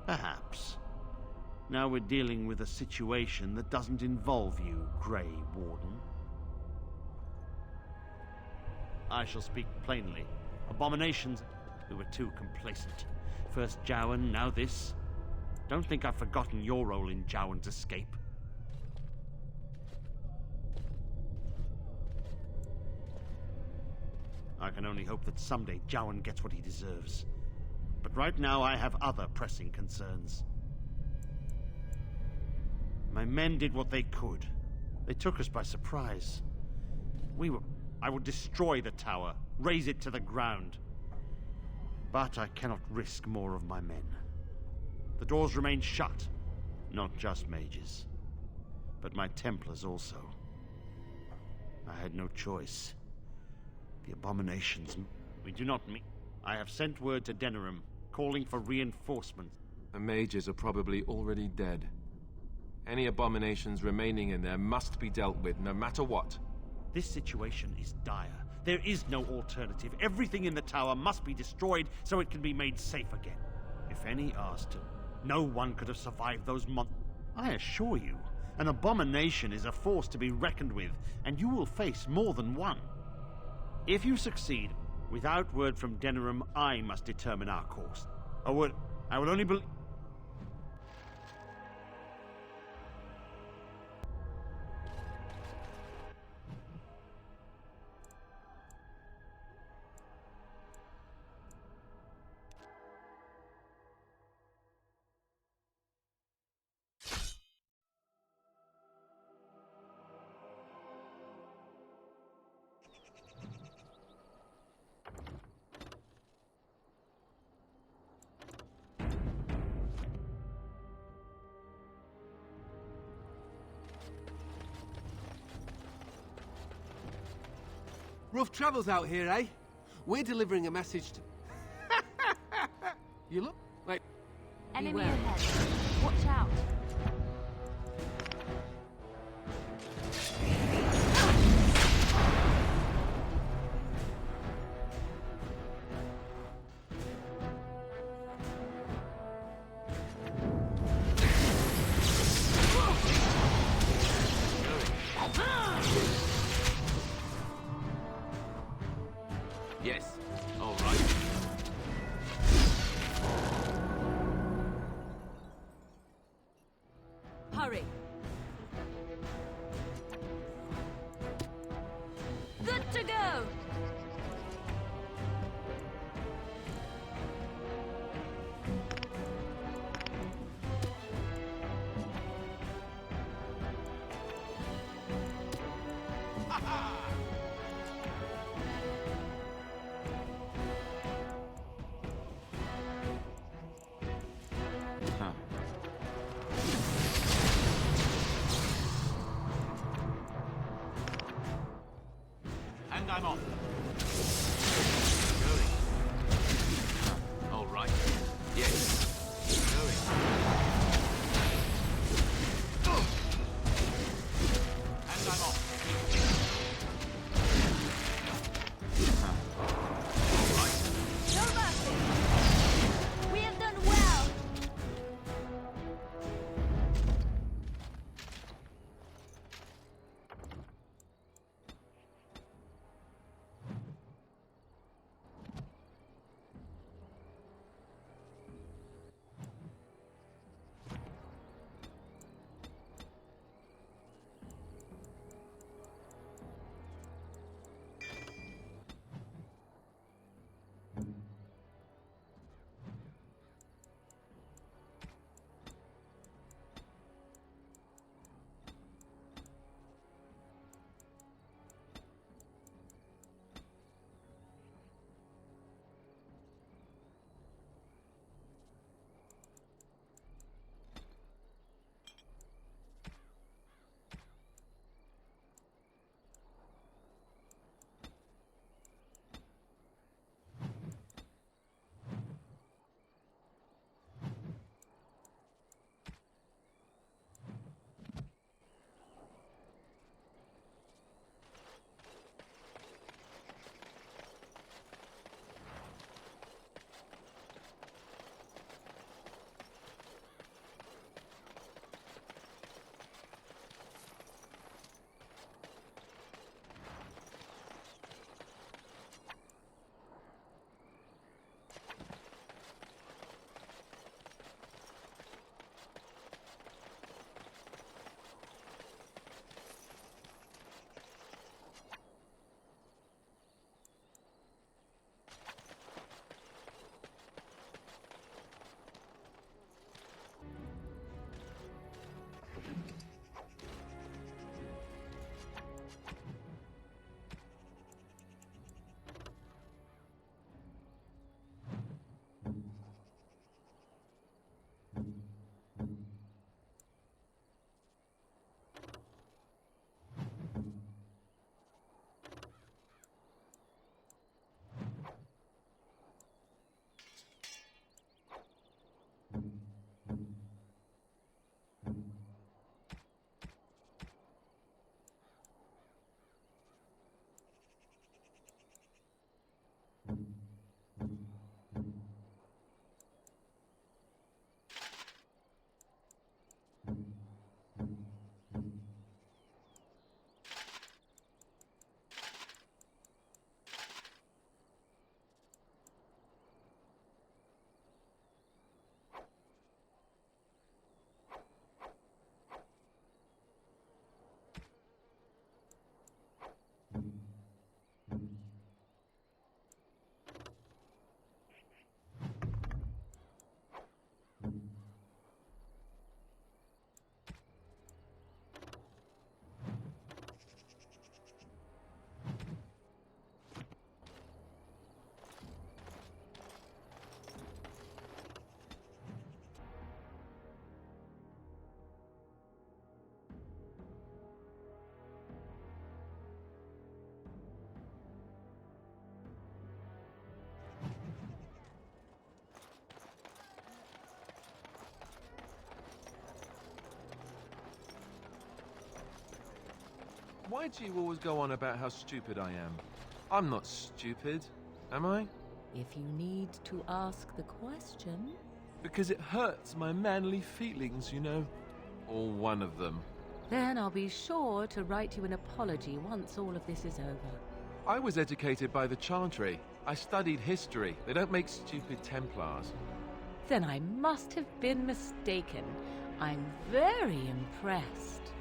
Perhaps. Now we're dealing with a situation that doesn't involve you, Grey Warden. I shall speak plainly. Abominations, we were too complacent. First Jowan, now this. Don't think I've forgotten your role in Jowan's escape. I can only hope that someday Jowan gets what he deserves. But right now I have other pressing concerns. My men did what they could. They took us by surprise. I would destroy the tower, raze it to the ground. But I cannot risk more of my men. The doors remain shut. Not just mages, but my Templars also. I had no choice. The abominations... We do not meet. I have sent word to Denerim, calling for reinforcements. The mages are probably already dead. Any abominations remaining in there must be dealt with, no matter what. This situation is dire. There is no alternative. Everything in the tower must be destroyed so it can be made safe again. If any asked to, no one could have survived those months. I assure you, an abomination is a force to be reckoned with, and you will face more than one. If you succeed, without word from Denerim, I must determine our course. I will only believe... Rough travels out here, eh? We're delivering a message to... You look... Wait. Enemy ahead. Watch out. All right. Hurry. Good to go. And I'm off. Going. All right. Yes. Going. And I'm off. All right. No mercy. We have done well. Why do you always go on about how stupid I am? I'm not stupid, am I? If you need to ask the question... Because it hurts my manly feelings, you know. Or one of them. Then I'll be sure to write you an apology once all of this is over. I was educated by the Chantry. I studied history. They don't make stupid Templars. Then I must have been mistaken. I'm very impressed.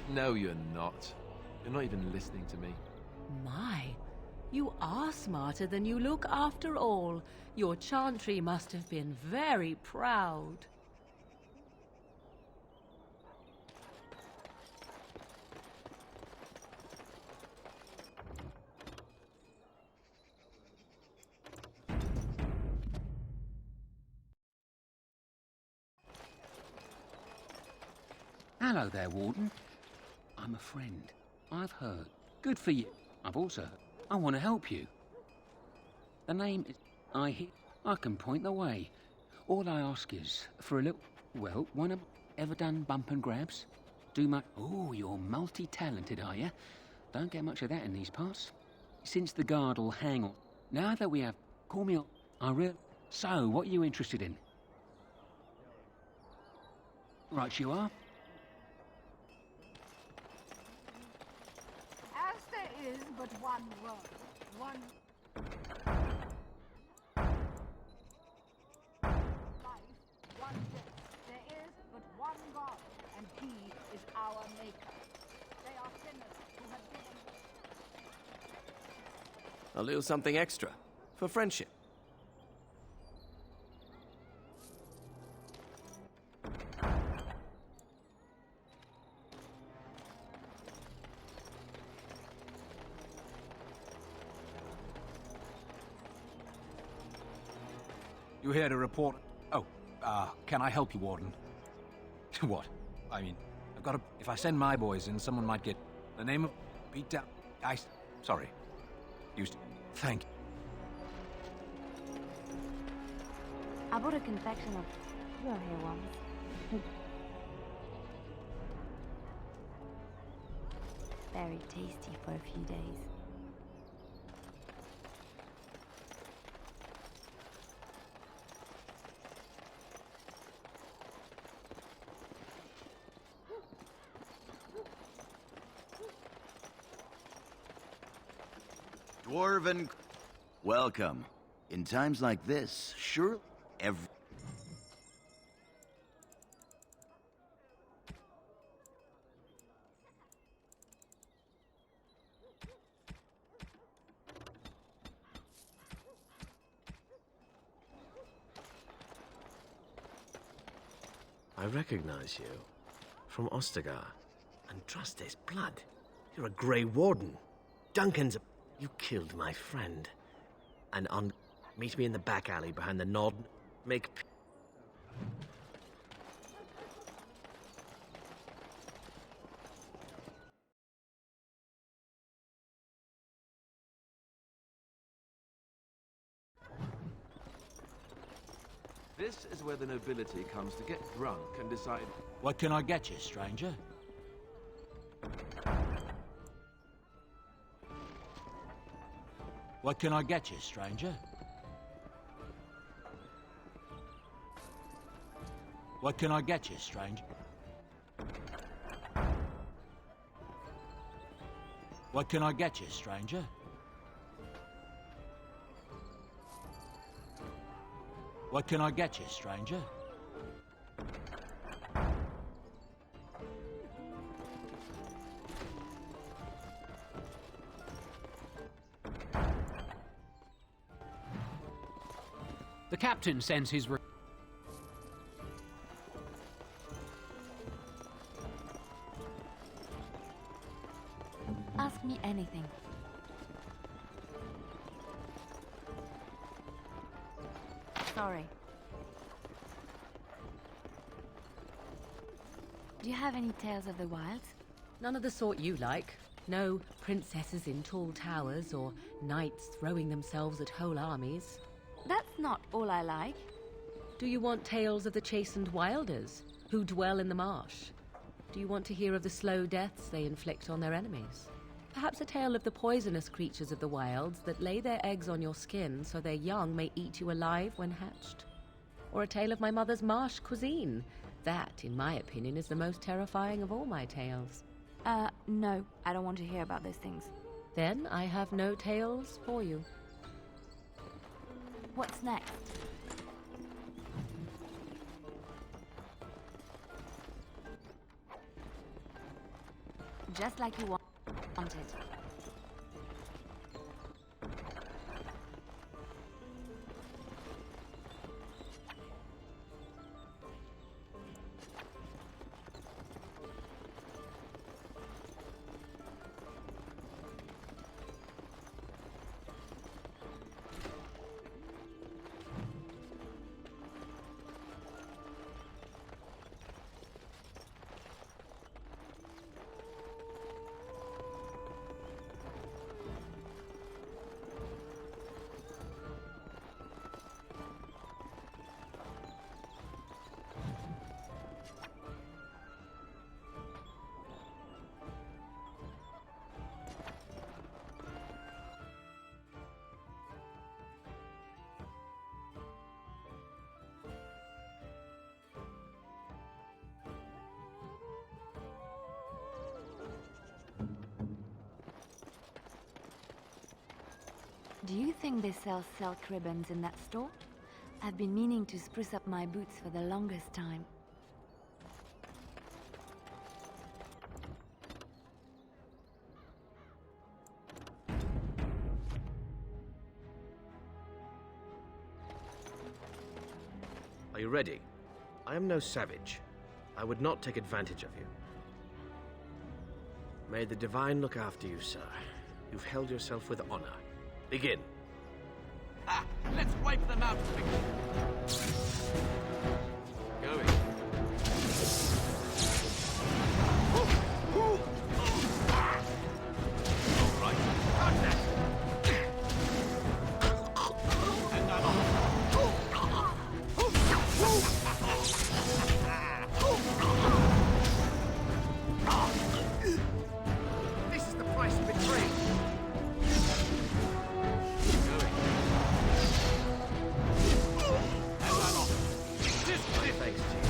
No, you're not. You're not even listening to me. My, you are smarter than you look after all. Your chantry must have been very proud. Hello there, Warden. I'm a friend. I've heard. Good for you. I've also heard. I want to help you. The name is... I can point the way. All I ask is for a little... Well, one of... Ever done bump and grabs? Do much... Oh, you're multi-talented, are you? Don't get much of that in these parts. Since the guard'll hang on... Now that we have... Call me on... So, what are you interested in? Right, you are. As there is but one world, one life, one death. There is but one God, and He is our Maker. They are sinners who have given... A little something extra for friendship. You here to report? Oh, can I help you, Warden? What? I mean, I've got to... If I send my boys in, someone might get... The name of... Beat down... Sorry. Used to... Thank you. I bought a confection of... You're here once. Very tasty for a few days. Dwarven... Welcome. In times like this, sure, I recognize you from Ostagar. And trust his blood. You're a Grey Warden. Duncan's a... You killed my friend. And on... Meet me in the back alley behind the nod. Make... This is where the nobility comes to get drunk and decide... What can I get you, stranger? What can I get you, stranger? What can I get you, stranger? What can I get you, stranger? What can I get you, stranger? The captain sends his... Ask me anything. Sorry. Do you have any tales of the wilds? None of the sort you like. No princesses in tall towers or knights throwing themselves at whole armies. That's not all I like. Do you want tales of the chastened wilders who dwell in the marsh? Do you want to hear of the slow deaths they inflict on their enemies? Perhaps a tale of the poisonous creatures of the wilds that lay their eggs on your skin so their young may eat you alive when hatched? Or a tale of my mother's marsh cuisine? That, in my opinion, is the most terrifying of all my tales. No, I don't want to hear about those things. Then I have no tales for you. What's next? Just like you wanted. Do you think they sell silk ribbons in that store? I've been meaning to spruce up my boots for the longest time. Are you ready? I am no savage. I would not take advantage of you. May the Divine look after you, sir. You've held yourself with honor. Begin. Ah, let's wipe them out. Going. All right. Got that. And I'm off. This is the price of betrayal. Thanks to you.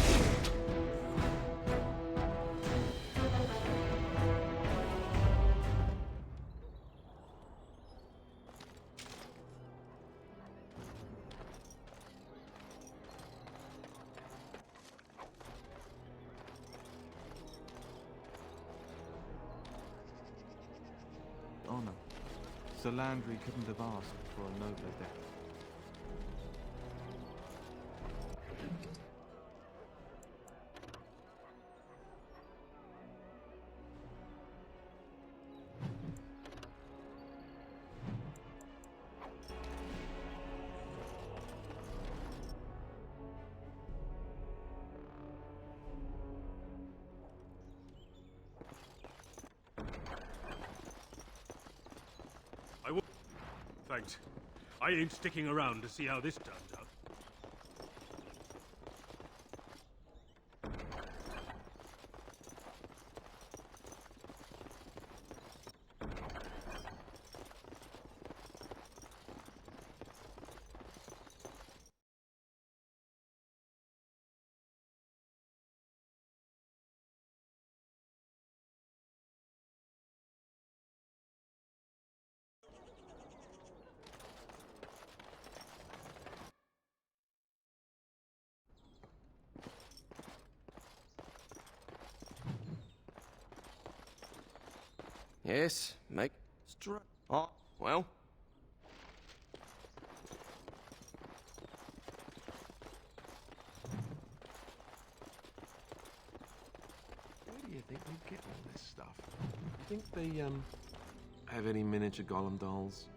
Honor. Sir Landry couldn't have asked for a nobler death. Thanks. I ain't sticking around to see how this turns out. Yes, make... Oh, well... Where do you think they get all this stuff? You think they, have any miniature golem dolls?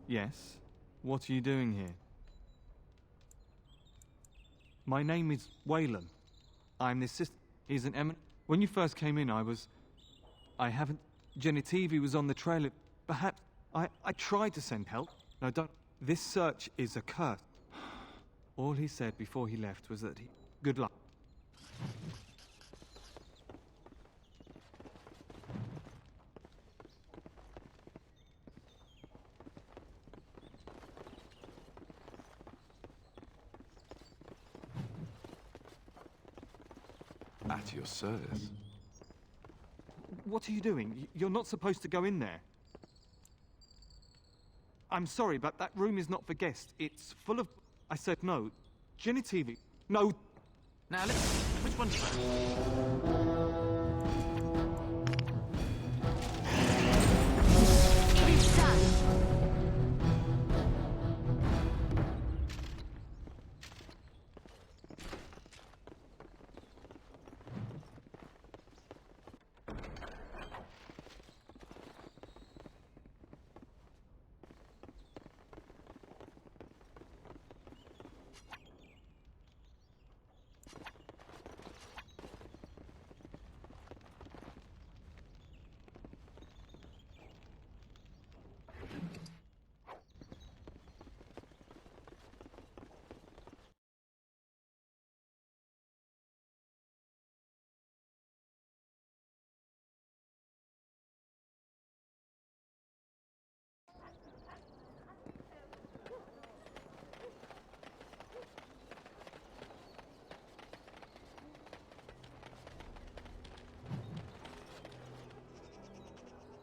Yes? What are you doing here? My name is Wayland. I'm the assistant. He's an eminent... When you first came in, I haven't... Genitivi was on the trail. Perhaps... I tried to send help. No, don't... This search is a curse. All he said before he left was that he... Good luck. At your service. What are you doing? You're not supposed to go in there. I'm sorry, but that room is not for guests. It's full of... I said no. Genitivi. No. Now, listen. Which one's first?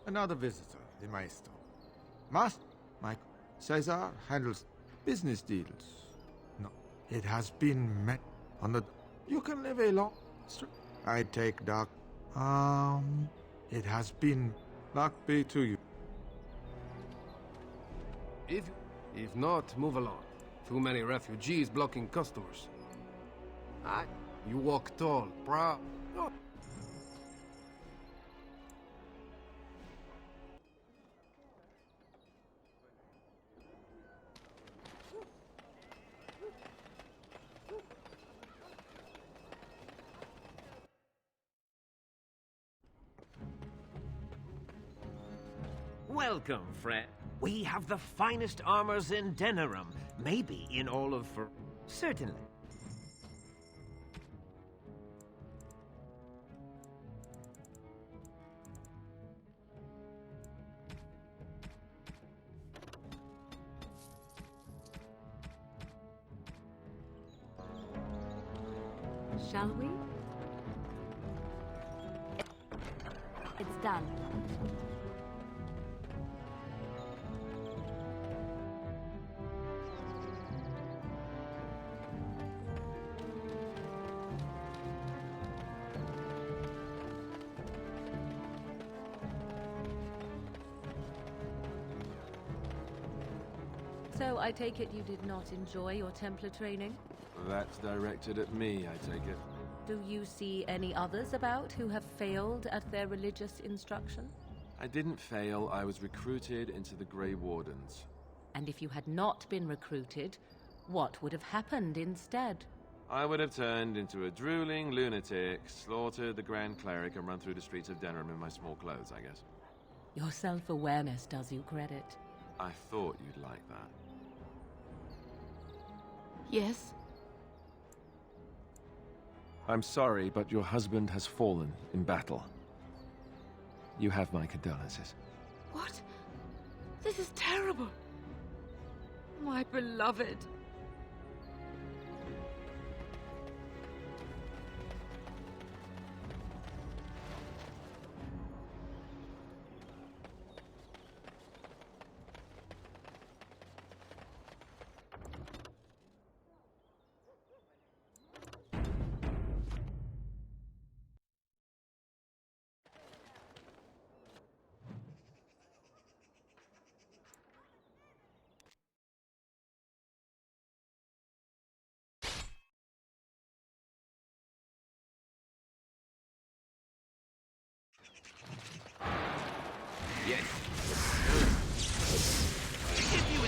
Another visitor, the Maestro. Master, Mike, Caesar handles business deals. No, it has been met on the... You can live a long... I take Doc. It has been... Luck be to you. If not, move along. Too many refugees blocking customers. You walk tall, proud. Oh. Welcome, friend. We have the finest armors in Denerim, maybe in all of... Certainly. Shall we? It's done. So I take it you did not enjoy your Templar training? That's directed at me, I take it. Do you see any others about who have failed at their religious instruction? I didn't fail, I was recruited into the Grey Wardens. And if you had not been recruited, what would have happened instead? I would have turned into a drooling lunatic, slaughtered the Grand Cleric, and run through the streets of Denerim in my small clothes, I guess. Your self-awareness does you credit. I thought you'd like that. Yes? I'm sorry, but your husband has fallen in battle. You have my condolences. What? This is terrible. My beloved. Yes. If you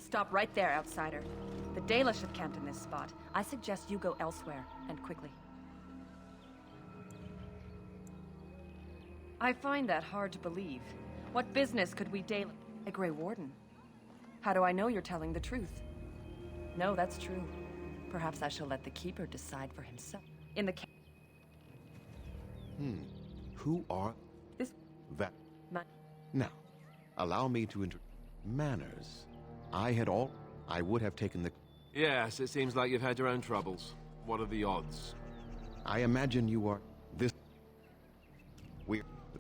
Stop right there, outsider. The Dalish have camped in this spot. I suggest you go elsewhere, and quickly. I find that hard to believe. What business could we Dalish... A Grey Warden? How do I know you're telling the truth? No, that's true. Perhaps I shall let the Keeper decide for himself. In the Who are... This... that... My... Now, allow me to Manners. I would have taken the... Yes, it seems like you've had your own troubles. What are the odds? I imagine you are... this...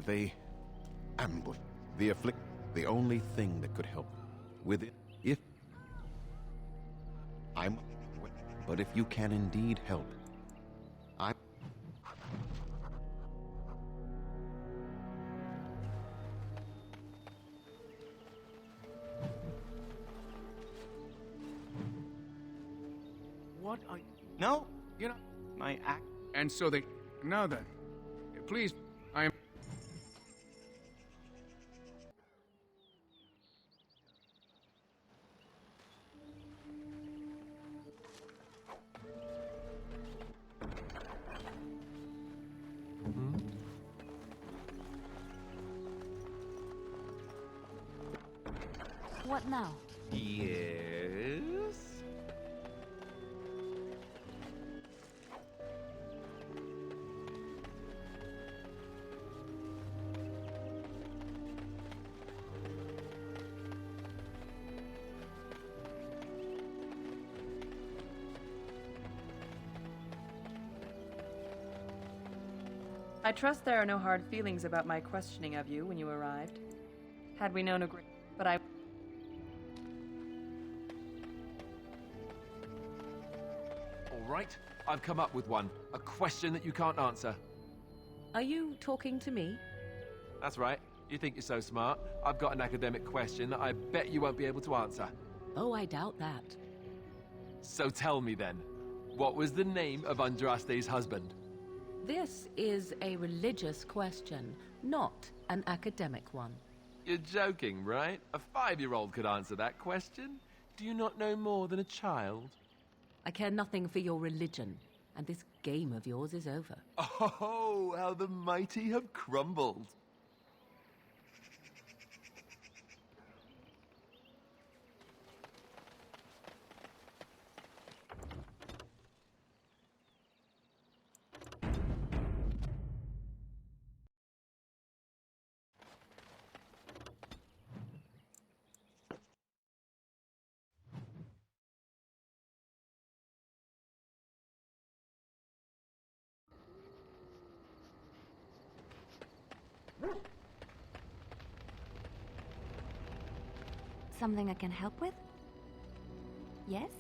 They... ambush. The afflict... The only thing that could help with it, if... But if you can indeed help, What are you... No, you're not... My act... And so they... Now then, please, I am... What now? Yes? I trust there are no hard feelings about my questioning of you when you arrived. Had we known a great... But I... All right, I've come up with one. A question that you can't answer. Are you talking to me? That's right. You think you're so smart. I've got an academic question that I bet you won't be able to answer. Oh, I doubt that. So tell me then, what was the name of Andraste's husband? This is a religious question, not an academic one. You're joking, right? A 5-year-old could answer that question. Do you not know more than a child? I care nothing for your religion, and this game of yours is over. Oh, how the mighty have crumbled. Something I can help with? Yes?